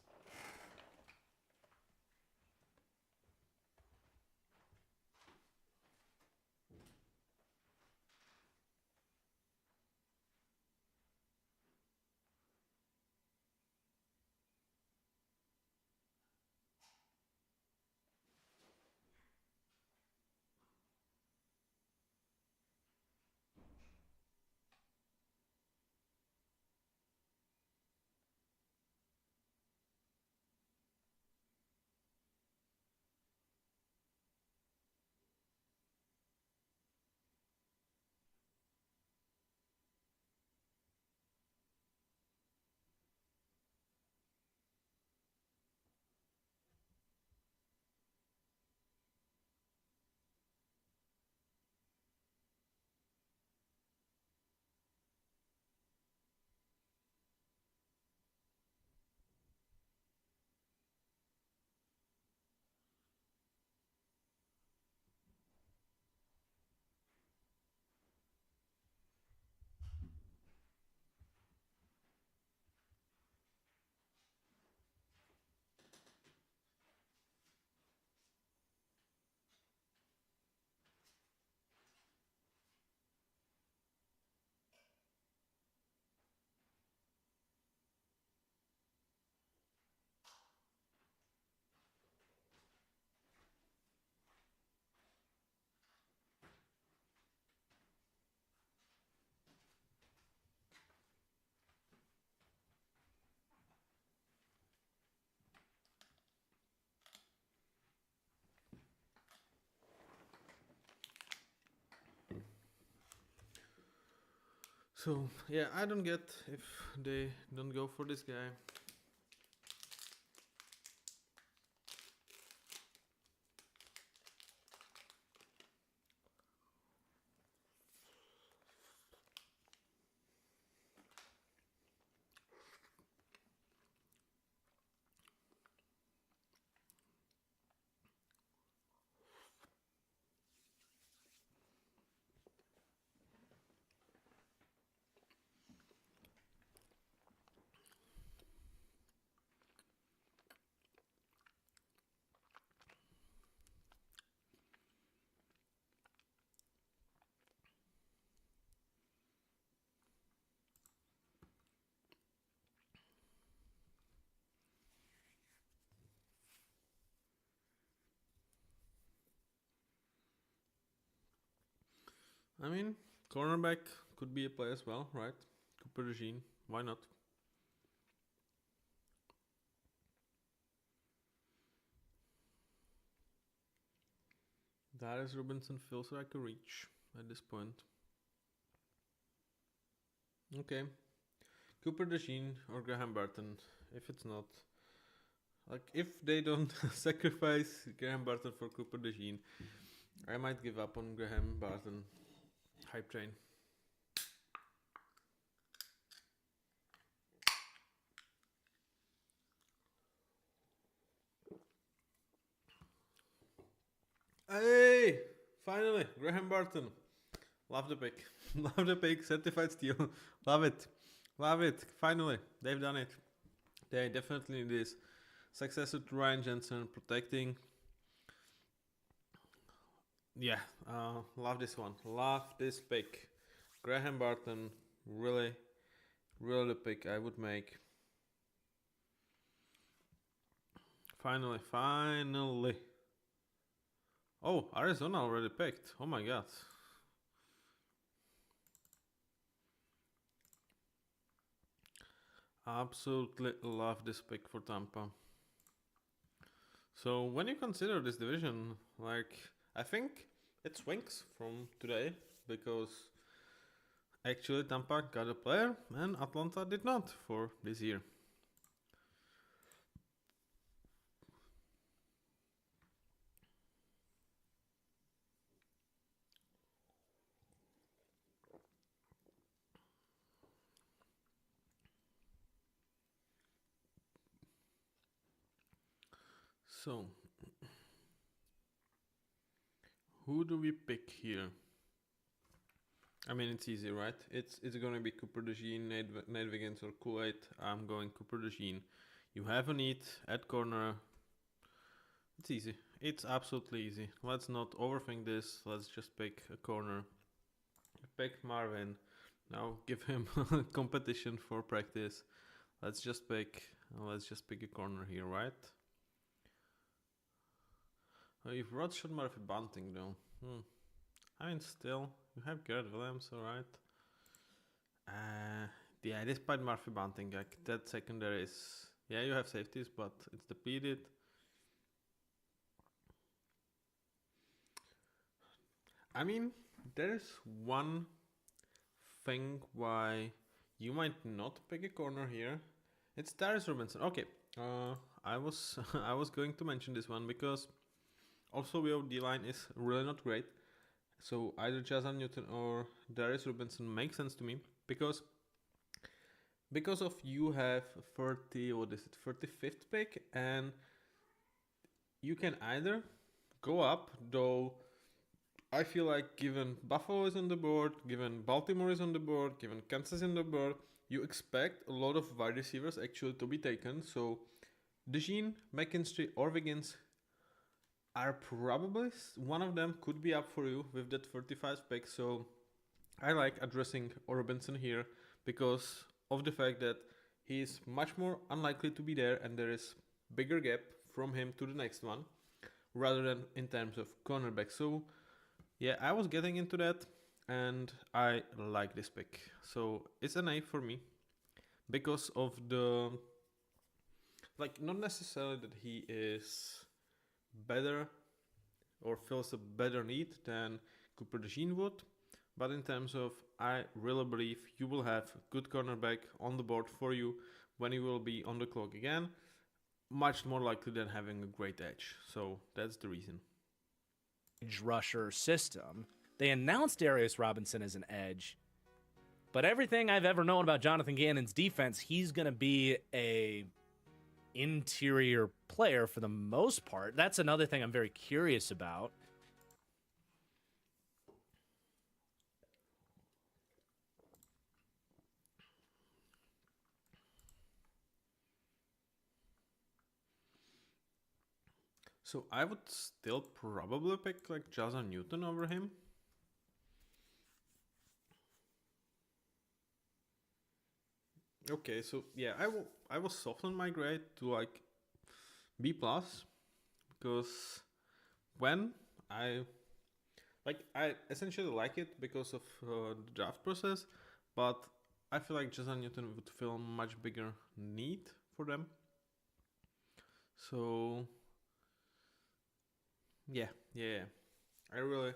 So yeah, I don't get if they don't go for this guy. I mean, cornerback could be a play as well, right? Cooper Regine, why not? Darius Robinson feels like a reach at this point. Okay. Cooper DeJean or Graham Barton. If it's not, like, if they don't sacrifice Graham Barton for Cooper DeJean, I might give up on Graham Barton. Hype train. Hey! Finally, Graham Barton. Love the pick. Love the pick. Certified steal. Love it. Love it. Finally, they've done it. They definitely need this. Successor to Ryan Jensen, protecting. Yeah, love this one. Love this pick. Graham Barton, really the pick I would make. Finally. Oh, Arizona already picked. Oh my god. Absolutely love this pick for Tampa. So when you consider this division, like, I think it swings from today because actually Tampa got a player and Atlanta did not for this year. So, who do we pick here? I mean, it's easy, right? It's gonna be Cooper DeJean, Nate Wiggins, or Kool-Aid. I'm going Cooper DeJean. You have a need at corner. It's easy. It's absolutely easy. Let's not overthink this. Let's just pick a corner. Pick Marvin. Now give him competition for practice. Let's just pick a corner here, right? If Rod shot Murphy Bunting though. I mean, still, you have Garrett Williams, alright. Yeah, despite Murphy Bunting, like, that secondary is... Yeah, you have safeties, but it's depleted. I mean, there's one thing why you might not pick a corner here. It's Darius Robinson. Okay, I was going to mention this one because also your D-line is really not great. So either Jazan Newton or Darius Robinson makes sense to me because of you have 35th pick, and you can either go up, though I feel like given Buffalo is on the board, given Baltimore is on the board, given Kansas is on the board, you expect a lot of wide receivers actually to be taken. So DeJean, McKinstry, or Wiggins are probably, one of them could be up for you with that 35th pick. So I like addressing Robinson here because of the fact that he is much more unlikely to be there and there is bigger gap from him to the next one rather than in terms of cornerback. So yeah, I was getting into that and I like this pick. So it's an A for me because of the, like, not necessarily that he is better or fills a better need than Cooper DeJean would, but in terms of, I really believe you will have a good cornerback on the board for you when you will be on the clock again, much more likely than having a great edge. So that's the reason. Edge rusher system. They announced Darius Robinson as an edge, but everything I've ever known about Jonathan Gannon's defense, he's going to be a interior player for the most part. That's another thing I'm very curious about. So I would still probably pick like Jazan Newton over him. Okay, so yeah, I will soften my grade to like B plus because when I essentially like it because of the draft process, but I feel like Jazan Newton would fill a much bigger need for them. So yeah. I really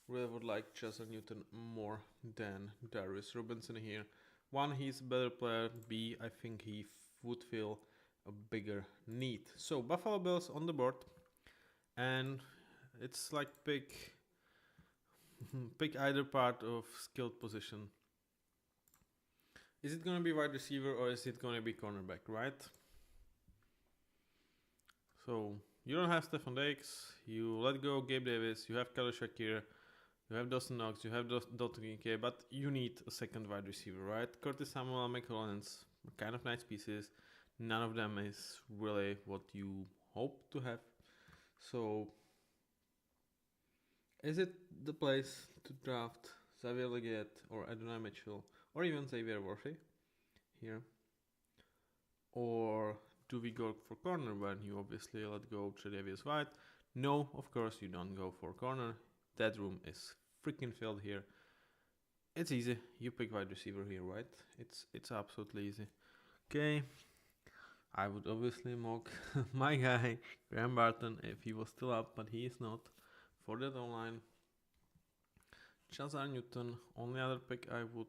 would like Chester Newton more than Darius Robinson here. One, he's a better player. B, I think he would feel a bigger need. So Buffalo Bills on the board, and it's like pick either part of skilled position. Is it gonna be wide receiver or is it gonna be cornerback, right? So you don't have Stephon Diggs, you let go Gabe Davis, you have Khalil Shakir, you have Dawson Knox, you have Dalton Kincaid, but you need a second wide receiver, right? Curtis Samuel, Michael Owens, kind of nice pieces. None of them is really what you hope to have. So, is it the place to draft Xavier Legette or Adonai Mitchell or even Xavier Worthy here? Or do we go for corner when you obviously let go Tre'Davious White? No, of course you don't go for corner. That room is freaking filled here. It's easy. You pick wide receiver here, right? It's absolutely easy. Okay. I would obviously mock my guy, Graham Barton, if he was still up, but he is not. For that online, Chazar Newton, only other pick I would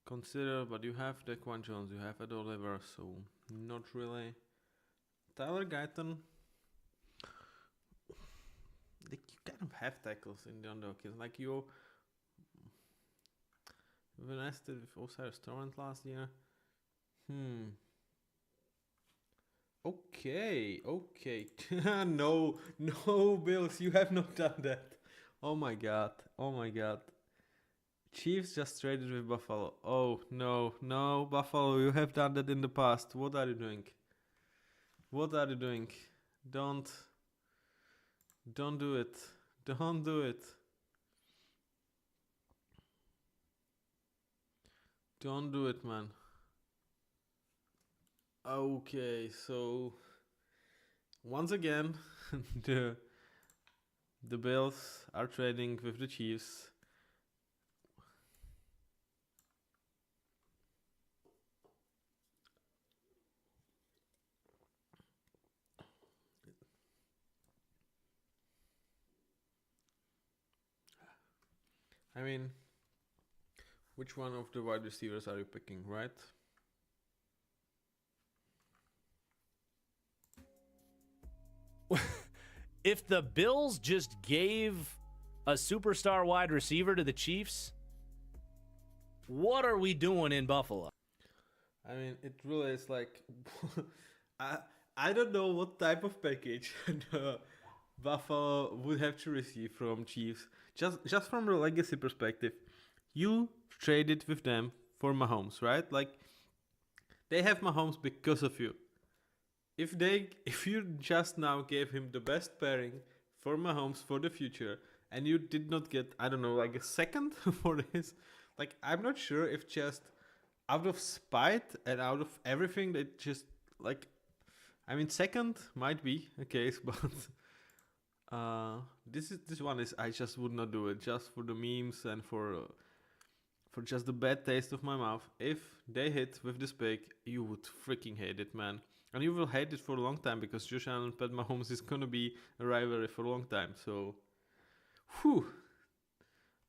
consider, but you have Daquan Jones, you have Ed Oliver, so not really. Tyler Guyton, like you kind of have tackles in the underkill. Like you invested with Osiris Torrent last year. Okay. No, Bills, you have not done that. Oh my god. Chiefs just traded with Buffalo. Oh, no, Buffalo, you have done that in the past. What are you doing? Don't do it. Don't do it. Don't do it, man. Okay, so once again, the Bills are trading with the Chiefs. I mean, which one of the wide receivers are you picking, right? If the Bills just gave a superstar wide receiver to the Chiefs, what are we doing in Buffalo? I mean, it really is like I don't know what type of package Buffalo would have to receive from Chiefs. Just from a legacy perspective, you traded with them for Mahomes, right? Like they have Mahomes because of you. If you just now gave him the best pairing for Mahomes for the future, and you did not get, I don't know, like a second for this, like I'm not sure if just out of spite and out of everything that just like, I mean, second might be a case, but this one is I just would not do it just for the memes and for just the bad taste of my mouth. If they hit with this pick, you would freaking hate it, man. And you will hate it for a long time because Josh Allen and Pat Mahomes is gonna be a rivalry for a long time. So,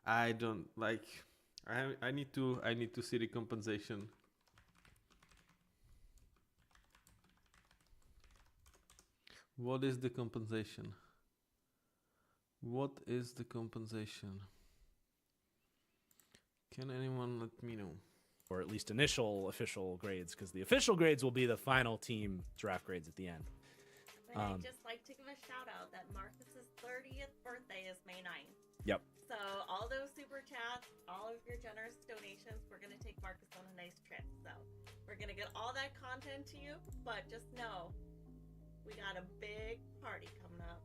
I don't like. I need to see the compensation. What is the compensation? What is the compensation? Can anyone let me know? Or at least initial official grades, because the official grades will be the final team draft grades at the end. But I'd just like to give a shout out that Marcus's 30th birthday is May 9th. Yep. So all those super chats, all of your generous donations, we're going to take Marcus on a nice trip. So we're going to get all that content to you, but just know we got a big party coming up.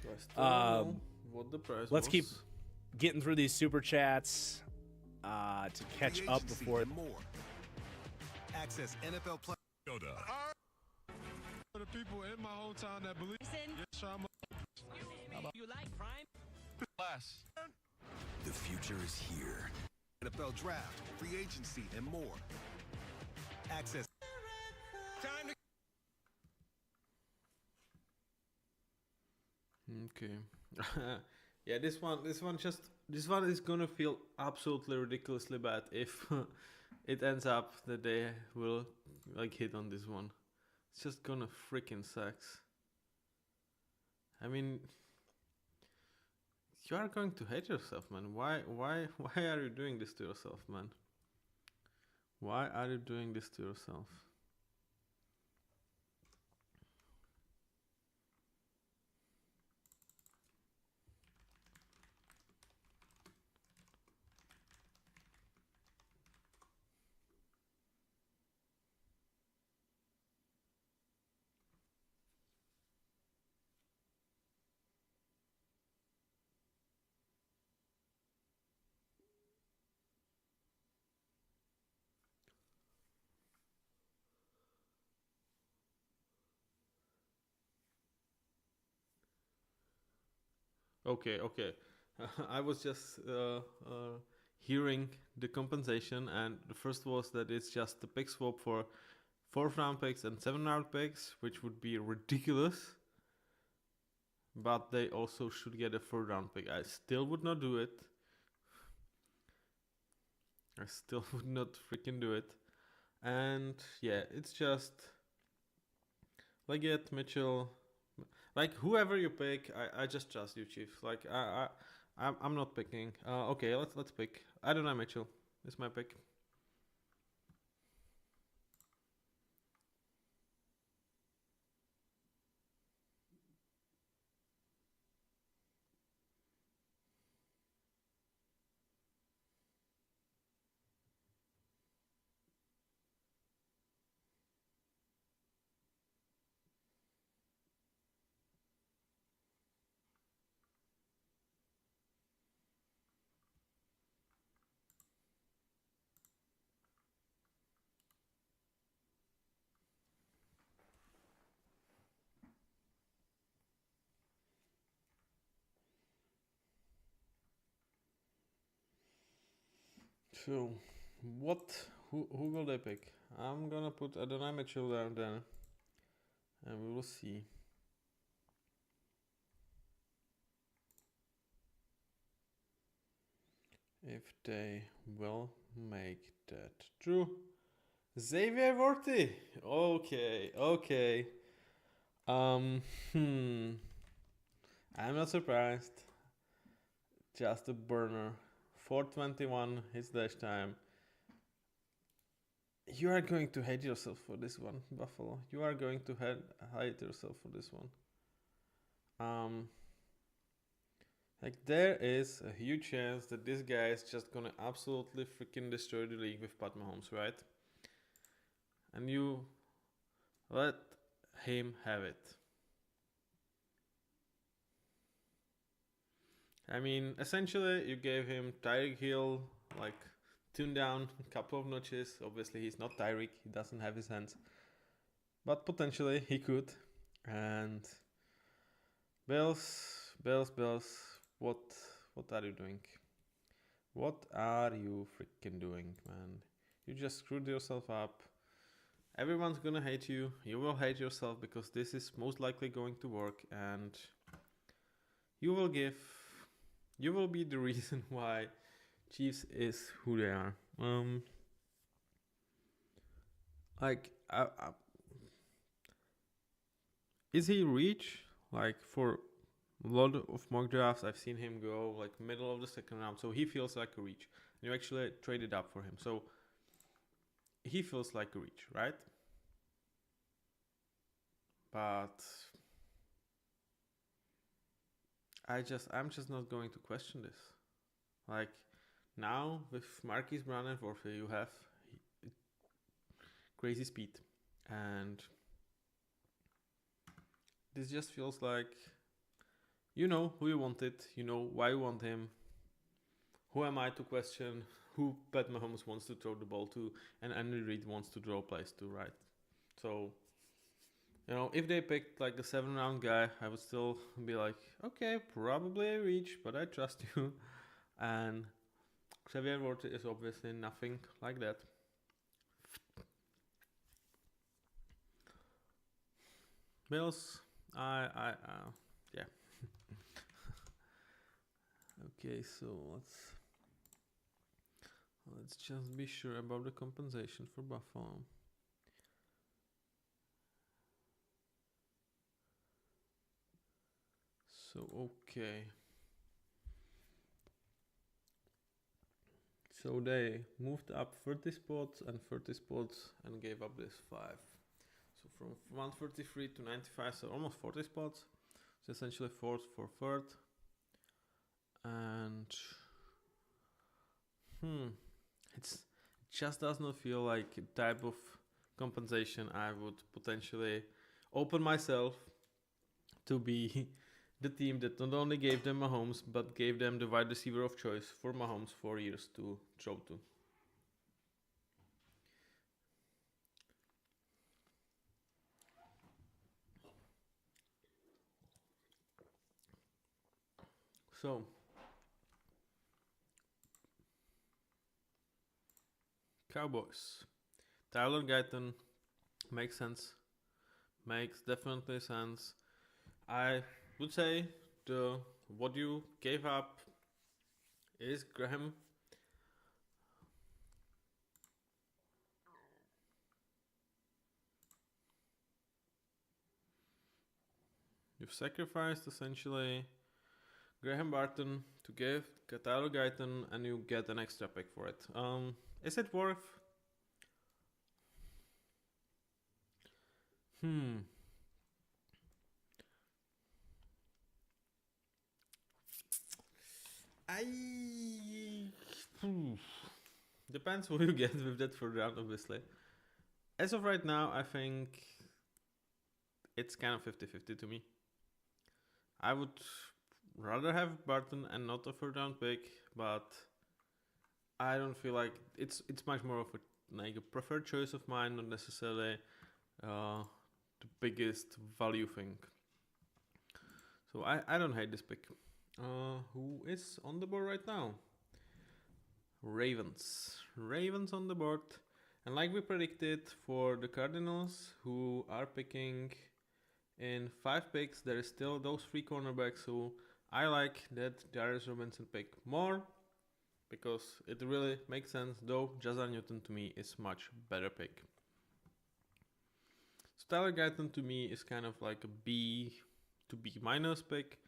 So I still don't know what the price let's was. keep getting through these super chats to catch up before more. Access NFL Plus. For the people in my hometown that believe You like prime? class. The future is here. NFL Draft, free agency, and more. Access. Time to Okay. Yeah, this one is gonna feel absolutely ridiculously bad if it ends up that they will like hit on this one. It's just gonna freaking sucks. I mean, you are going to hate yourself, man. Why are you doing this to yourself, man? Why are you doing this to yourself? Okay, okay. I was just hearing the compensation, and the first was that it's just the pick swap for 4th round picks and 7th round picks, which would be ridiculous. But they also should get a 3rd round pick. I still would not do it. I still would not freaking do it. And yeah, it's just Leggett, Mitchell, like whoever you pick, I just trust you, Chief. Like I'm not picking. Okay, let's pick. I don't know, Mitchell. It's my pick. So, who will they pick? I'm gonna put Adonai Mitchell down there, and we will see. If they will make that true. Xavier Worthy. Okay. I'm not surprised. Just a burner. 421 his dash time. You are going to hate yourself for this one, Buffalo. You are going to hate yourself for this one. Like there is a huge chance that this guy is just gonna absolutely freaking destroy the league with Pat Mahomes, right? And you let him have it. I mean, essentially, you gave him Tyreek Hill, like, tuned down a couple of notches. Obviously, he's not Tyreek. He doesn't have his hands. But potentially, he could. And Bills, what are you doing? What are you freaking doing, man? You just screwed yourself up. Everyone's gonna hate you. You will hate yourself because this is most likely going to work, and you will be the reason why Chiefs is who they are. Is he reach? Like for a lot of mock drafts, I've seen him go like middle of the 2nd round, so he feels like a reach. And you actually traded up for him, so he feels like a reach, right? But I'm just not going to question this. Like now with Marquise Brown and Worthy, you have crazy speed, and this just feels like you know who you wanted, you know why you want him. Who am I to question who Pat Mahomes wants to throw the ball to and Andy Reid wants to draw plays to, right? So, you know, if they picked like the 7th round guy, I would still be like, okay, probably a reach, but I trust you. And Xavier Worthy is obviously nothing like that. Bills, yeah. Okay, so let's just be sure about the compensation for Buffalo. So okay. So they moved up 30 spots and 30 spots and gave up this 5. So from 133 to 95, so almost 40 spots. So essentially fourth for third. And it just does not feel like a type of compensation I would potentially open myself to be the team that not only gave them Mahomes, but gave them the wide receiver of choice for Mahomes 4 years to throw to. So, Cowboys. Tyler Guyton makes sense. Makes definitely sense. I would say what you gave up is Graham. You've sacrificed essentially Graham Barton to give Tyler Guyton, and you get an extra pick for it. Is it worth? Depends who you get with that third round, obviously. As of right now, I think it's kind of 50-50 to me. I would rather have Barton and not a third round pick, but I don't feel like it's much more of a preferred choice of mine, not necessarily the biggest value thing. So I don't hate this pick. Who is on the board right now? Ravens on the board. And like we predicted for the Cardinals, who are picking in 5 picks, there is still those 3 cornerbacks who I like that Darius Robinson pick more, because it really makes sense, though Jazar Newton to me is much better pick. So Tyler Guyton to me is kind of like a B to B minus pick.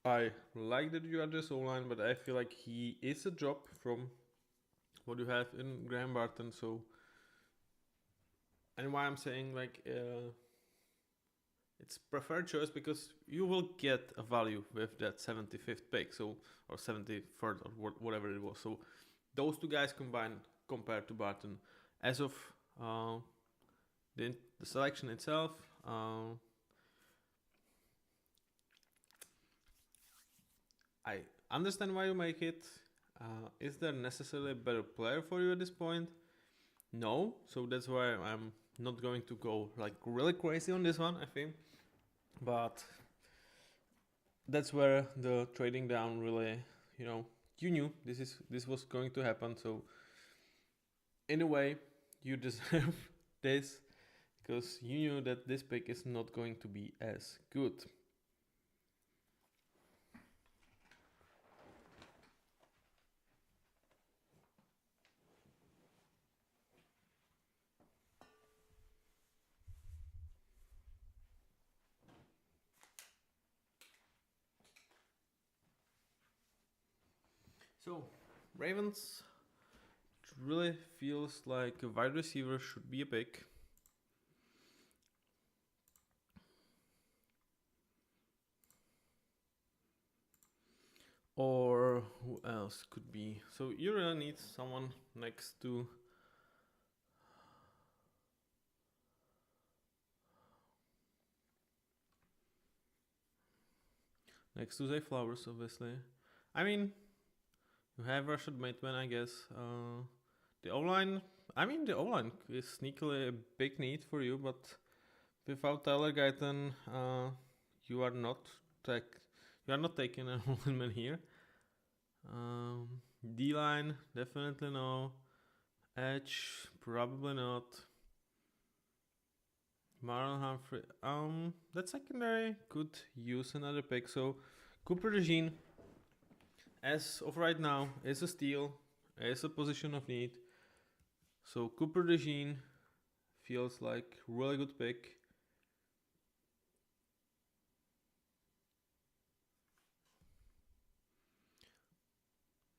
I like that you are this O-line, but I feel like he is a drop from what you have in Graham Barton. So, and why I'm saying like it's preferred choice, because you will get a value with that 75th pick, so or 73rd or whatever it was. So those 2 guys combined compared to Barton, as of the selection itself. I understand why you make it. Is there necessarily a better player for you at this point? No, so that's why I'm not going to go like really crazy on this one, I think. But that's where the trading down really, you knew this was going to happen. So in a way, you deserve this, because you knew that this pick is not going to be as good. So, Ravens, it really feels like a wide receiver should be a pick. Or who else could be? So you really need someone next to Zay Flowers, obviously. I mean, you have Rashad Bateman, I guess. The O-line is sneakily a big need for you, but without Tyler Guyton, you are not taking a lineman here. D-line, definitely no. Edge, probably not. Marlon Humphrey, that secondary could use another pick. So Cooper DeJean as of right now, is a steal, is a position of need. So Cooper DeJean feels like really good pick.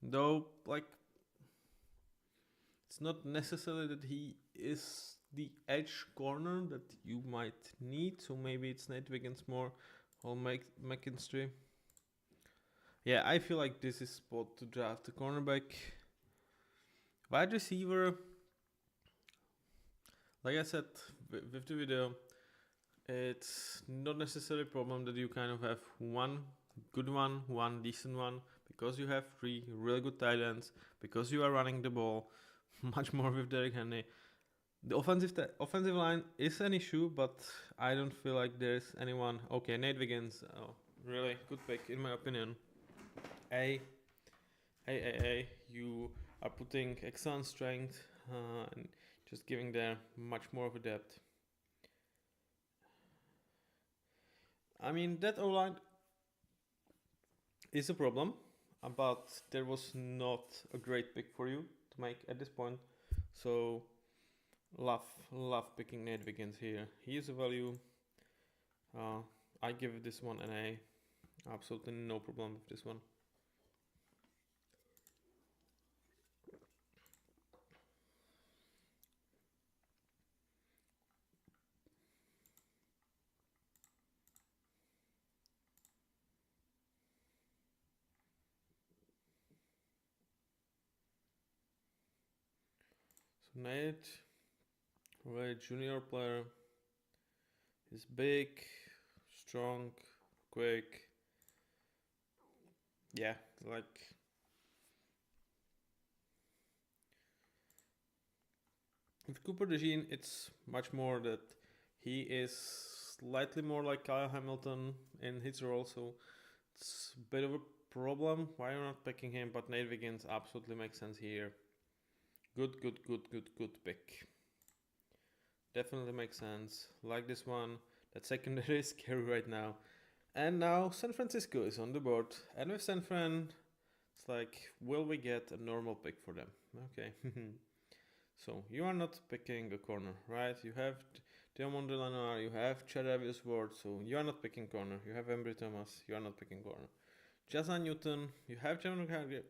Though, like, it's not necessarily that he is the edge corner that you might need. So maybe it's Nate Wiggins more or McKinstry. Yeah, I feel like this is spot to draft the cornerback. Wide receiver, like I said with the video, it's not necessarily a problem that you kind of have one good one decent one, because you have 3 really good tight ends, because you are running the ball much more with Derrick Henry. The offensive line is an issue, but I don't feel like there's anyone. Okay, Nate Wiggins, really good pick in my opinion. You are putting excellent strength and just giving them much more of a depth. I mean, that O-line is a problem, but there was not a great pick for you to make at this point. So, love picking Nate Wiggins here. He is a value. I give this one an A. Absolutely no problem with this one. Nate, really junior player. He's big, strong, quick. Yeah, like with Cooper DeJean, it's much more that he is slightly more like Kyle Hamilton in his role, so it's a bit of a problem. Why are you not picking him? But Nate Wiggins absolutely makes sense here. Good pick. Definitely makes sense. Like this one. That secondary is scary right now. And now San Francisco is on the board. And with San Fran, it's like, will we get a normal pick for them? Okay. So you are not picking a corner, right? You have Diamond Lenoir, you have Chadavius Ward, so you are not picking corner. You have Embry Thomas, you are not picking corner. Jazan Newton, you have Javon Cargill.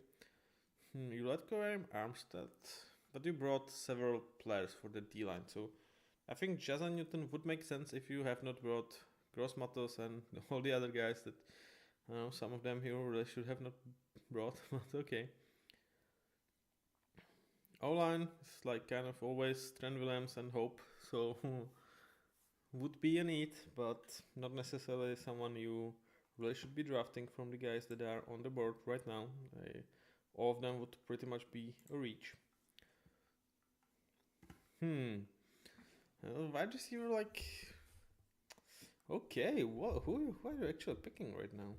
You let go Armstead, but you brought several players for the D-line, so I think Jazan Newton would make sense if you have not brought Gross Matos and all the other guys that, I don't know, some of them you really should have not brought, but okay. O-line is like kind of always Trent Williams and Hope, so would be a need, but not necessarily someone you really should be drafting from the guys that are on the board right now. All of them would pretty much be a reach. Wide receiver, like, okay, who are you actually picking right now?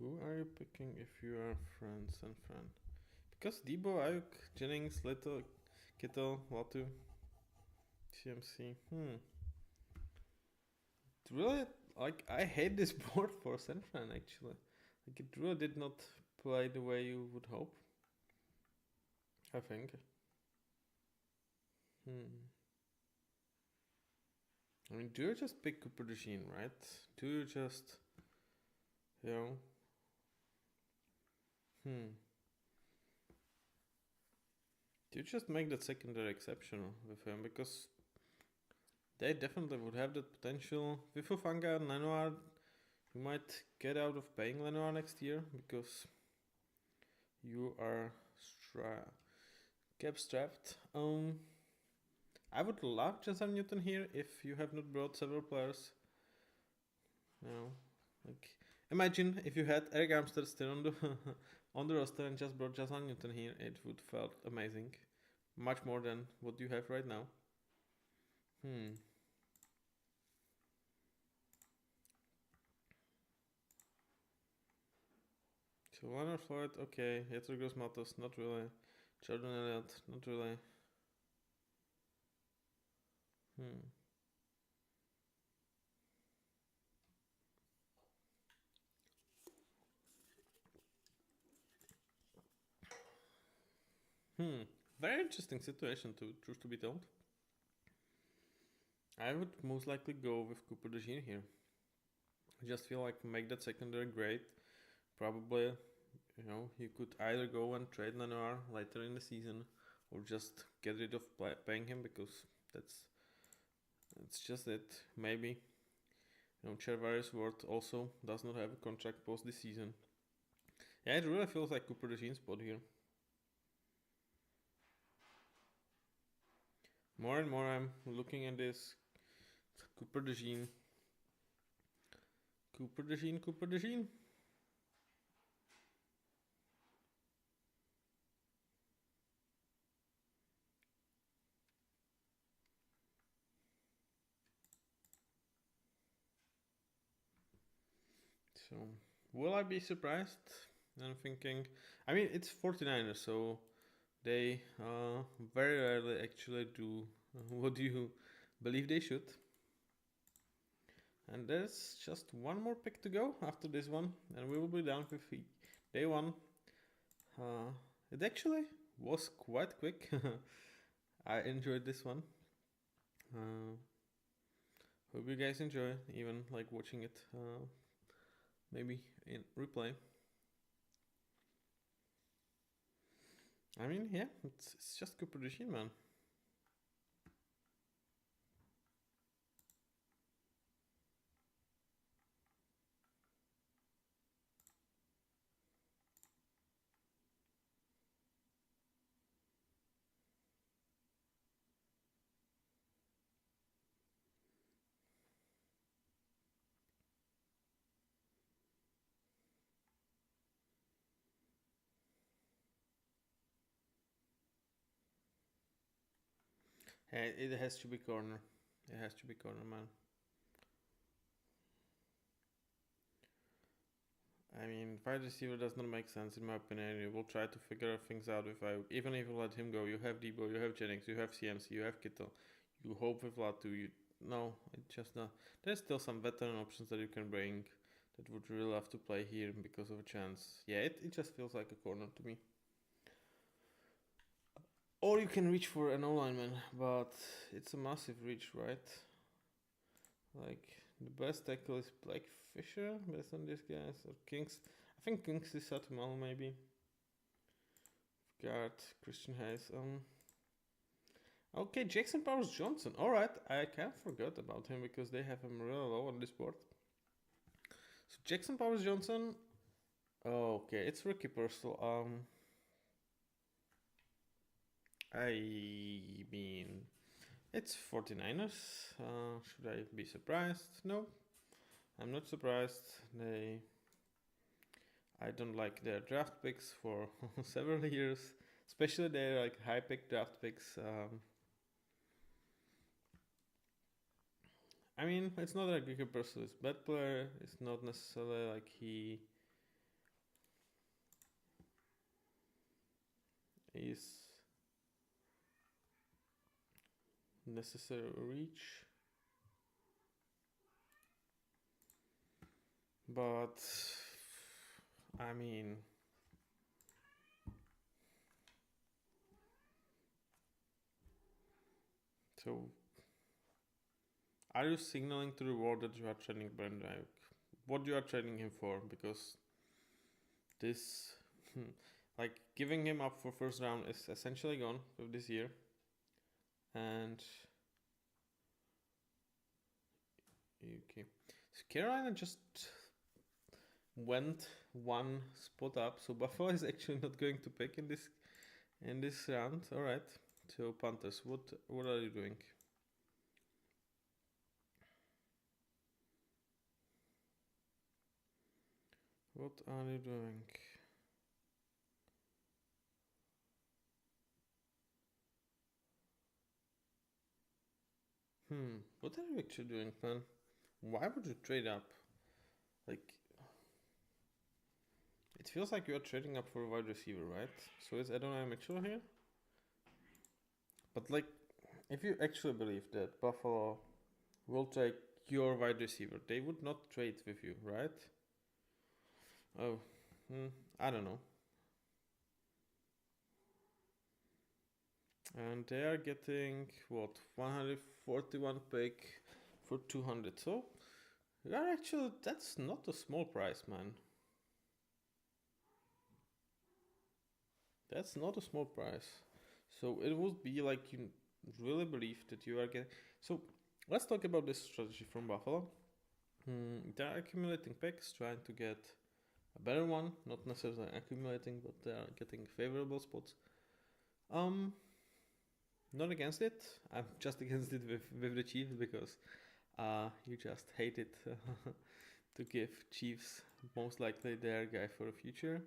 Who are you picking if you are friends and friend? Because Debo, Ayuk, Jennings, Little, Kittle, Latu, CMC. It's really, like, I hate this board for San Fran actually. Like, it really did not play the way you would hope, I think. I mean, do you just pick Cooper DeJean, right? Do you just, you know? Do you just make that secondary exceptional with him? Because they definitely would have that potential. With Hufanga and Lenoir, you might get out of paying Lenoir next year because you are cap strapped. I would love Jazan Newton here if you have not brought several players. You know, like, imagine if you had Eric Armstead still on the on the roster and just brought Jazan Newton here. It would felt amazing, much more than what you have right now. So Leonard Floyd, okay. Yeturgos Matos, not really. Jordan Elliott, not really. Very interesting situation, to truth to be told. I would most likely go with Cooper DeJean here. I just feel like make that secondary great. Probably, you could either go and trade Lenoir later in the season, or just get rid of paying him, because that's just it. Maybe, Charvarius Ward also does not have a contract post this season. Yeah, it really feels like Cooper DeJean's spot here. More and more I'm looking at this Cooper DeJean. Cooper DeJean. So, will I be surprised? I'm thinking, it's 49ers, so they very rarely actually do what you believe they should. And there's just one more pick to go after this one, and we will be done with day one. It actually was quite quick. I enjoyed this one. Hope you guys enjoy, even like watching it maybe in replay. Yeah, it's just Cooper DeJean, man. Hey, it has to be corner. It has to be corner, man. Wide receiver does not make sense in my opinion. You will try to figure things out even if you let him go. You have Debo, you have Jennings, you have CMC, you have Kittle. You hope with Latu. No, it's just not. There's still some veteran options that you can bring that would really love to play here because of a chance. Yeah, it just feels like a corner to me. Or you can reach for an O-lineman, but it's a massive reach, right? Like, the best tackle is Blake Fisher, based on these guys, or Kings. I think Kings is Satumal, maybe. Guard, Christian Hayes. Okay, Jackson Powers Johnson. Alright, I kind of forgot about him because they have him really low on this board. So Jackson Powers Johnson. Okay, it's Ricky Purcell. It's 49ers. Should I be surprised? No, I'm not surprised. I don't like their draft picks for several years, especially their like high pick draft picks. It's not like Ricky Purcell is a bad player. It's not necessarily like he is necessary reach, but so are you signaling to the world that you are trading Brandon Ayuk? What you are trading him for? Because this like giving him up for first round is essentially gone with this year. And okay, so Carolina just went one spot up, so Buffalo is actually not going to pick in this round. All right, so Panthers, what are you doing? What are you doing? What are you actually doing, man? Why would you trade up? Like, it feels like you are trading up for a wide receiver, right? So is Adonai Mitchell here? But like, if you actually believe that Buffalo will take your wide receiver, they would not trade with you, right? Oh, I don't know. and they are getting what 141 pick for 200. So yeah, actually that's not a small price, man. That's not a small price. So it would be like you really believe that you are getting. So let's talk about this strategy from Buffalo. They're accumulating picks, trying to get a better one. Not necessarily accumulating, but they are getting favorable spots. Not against it. I'm just against it with the Chiefs because you just hate it to give Chiefs most likely their guy for the future.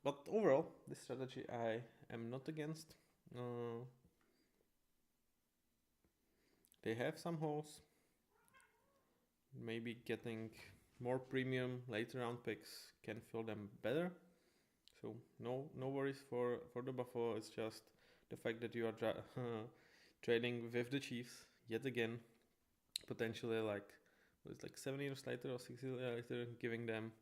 But overall, this strategy I am not against. They have some holes. Maybe getting more premium later round picks can fill them better. So no worries for the Buffalo. It's just the fact that you are trading with the Chiefs yet again, potentially like it's like 7 years later or 6 years later, giving them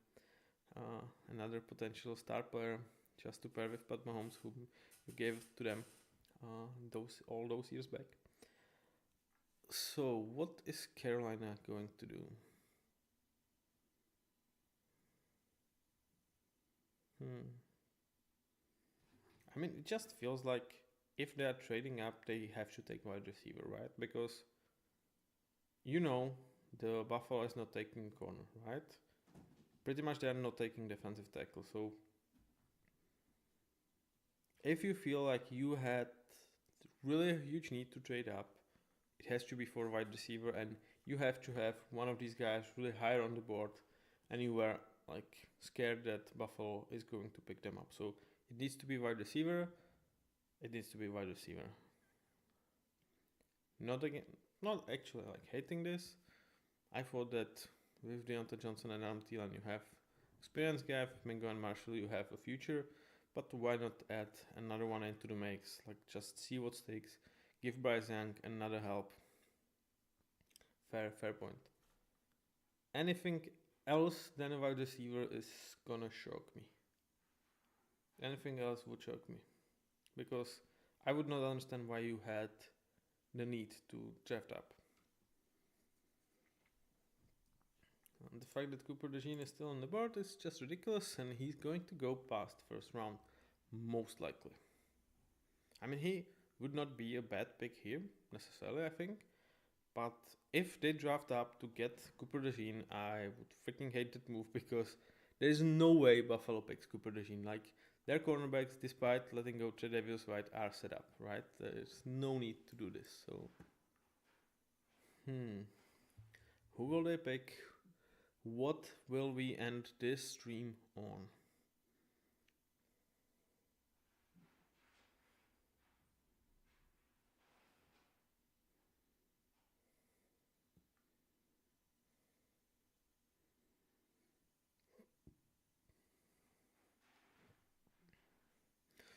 another potential star player just to pair with Pat Mahomes, who you gave to them all those years back. So what is Carolina going to do? I mean, it just feels like if they are trading up, they have to take wide receiver, right? Because the Buffalo is not taking corner, right? Pretty much they are not taking defensive tackle. So if you feel like you had really a huge need to trade up, it has to be for wide receiver, and you have to have one of these guys really higher on the board, and you were like scared that Buffalo is going to pick them up. So it needs to be wide receiver. It needs to be wide receiver. Not actually like hating this. I thought that with Deontay Johnson and Adam Thielen, you have experienced guy. With Mingo and Marshall, you have a future. But why not add another one into the mix? Like just see what sticks. Give Bryce Young another help. Fair point. Anything else than a wide receiver is gonna shock me. Anything else would shock me. Because I would not understand why you had the need to draft up. And the fact that Cooper DeJean is still on the board is just ridiculous, and he's going to go past first round, most likely. I mean, he would not be a bad pick here, necessarily, I think. But if they draft up to get Cooper DeJean, I would freaking hate that move, because there is no way Buffalo picks Cooper DeJean. Like, their cornerbacks, despite letting go Tre'Davious White, are set up, right? There's no need to do this. So, who will they pick? What will we end this stream on?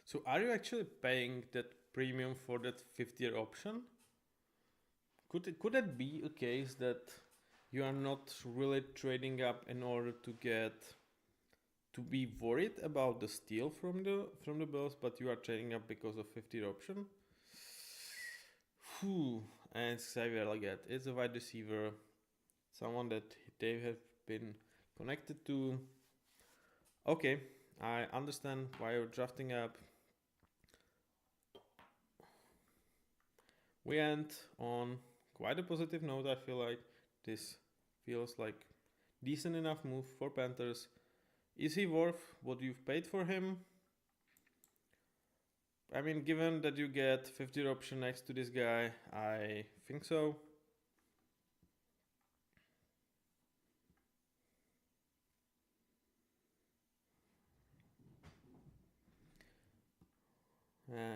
So are you actually paying that premium for that 5th-year option? Could that be a case that you are not really trading up in order to be worried about the steal from the Bills, but you are trading up because of 5th-year option? And Xavier Legette is a wide receiver, someone that they have been connected to. Okay, I understand why you're drafting up. We end on quite a positive note. I feel like this feels like decent enough move for Panthers. Is he worth what you've paid for him? I mean, given that you get 50 option next to this guy, I think so.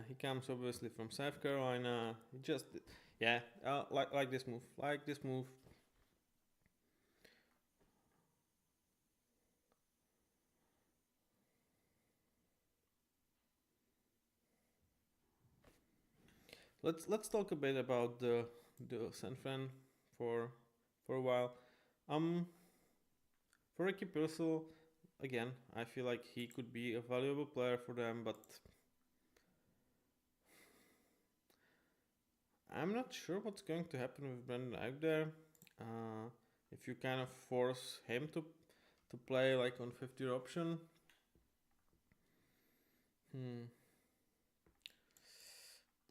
He comes obviously from South Carolina. He just, like this move. Like this move. Let's talk a bit about the San Fran for a while. For Ricky Pearsall, again, I feel like he could be a valuable player for them, but I'm not sure what's going to happen with Brandon out there. If you kind of force him to play like on 50 option.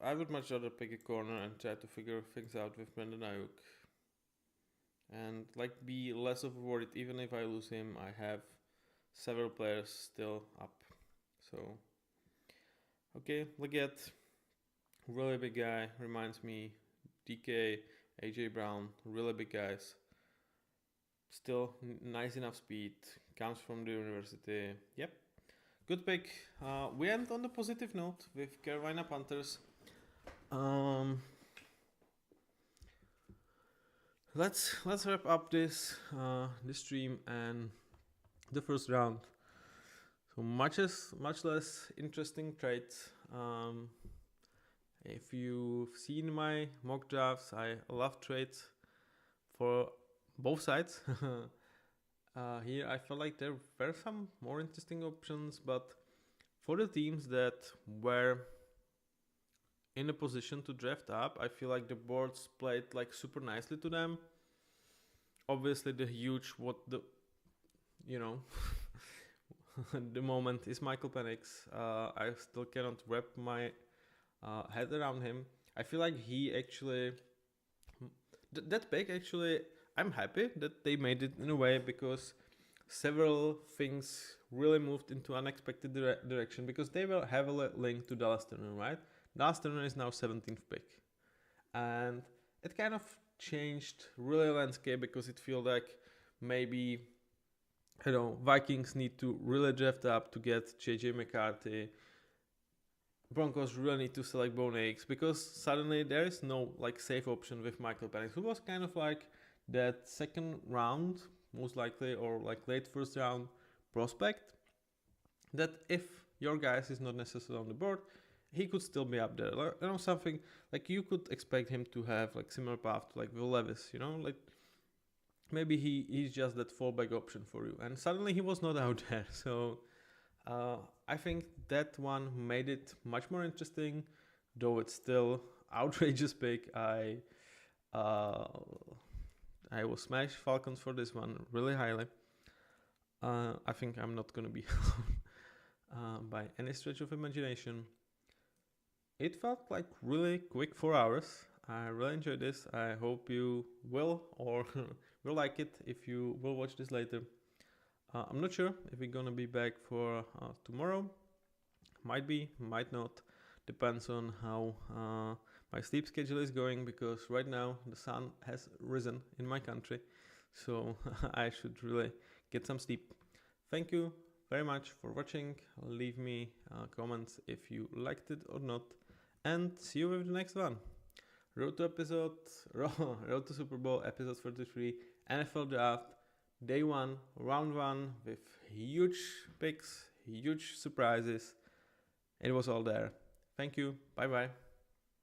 I would much rather pick a corner and try to figure things out with Brandon Ayuk. And like be less of worried. Even if I lose him, I have several players still up. So okay, Leggett, really big guy, reminds me DK, AJ Brown, really big guys. Still nice enough speed, comes from the university. Yep, good pick. We end on the positive note with Carolina Panthers. Let's wrap up this stream and the first round. So much less interesting trades. If you've seen my mock drafts, I love trades for both sides. Here I felt like there were some more interesting options, but for the teams that were in a position to draft up, I feel like the boards played like super nicely to them. Obviously the huge the moment is Michael Penix. I still cannot wrap my head around him. I feel like he actually that pick actually, I'm happy that they made it in a way, because several things really moved into unexpected direction, because they were heavily linked to Dallas Turner, right? Dallas Turner is now 17th pick, and it kind of changed really landscape, because it feels like maybe Vikings need to really draft up to get JJ McCarthy. Broncos really need to select Bo Nix, because suddenly there is no like safe option with Michael Penix, who was kind of like that second round most likely, or like late first round prospect, that if your guys is not necessarily on the board, he could still be up there. Something like you could expect him to have like similar path to like Will Levis, like maybe he's just that fallback option for you, and suddenly he was not out there. So I think that one made it much more interesting, though it's still outrageous pick. I will smash Falcons for this one really highly. I think I'm not gonna be by any stretch of imagination. It felt like really quick 4 hours. I really enjoyed this. I hope you will, or will like it if you will watch this later. I'm not sure if we're gonna be back for tomorrow. Might be, might not. Depends on how my sleep schedule is going, because right now the sun has risen in my country, so I should really get some sleep. Thank you very much for watching. Leave me comments if you liked it or not, and see you with the next one. Road to Super Bowl episode 33, NFL draft, day 1, round 1, with huge picks, huge surprises. It was all there. Thank you. Bye bye.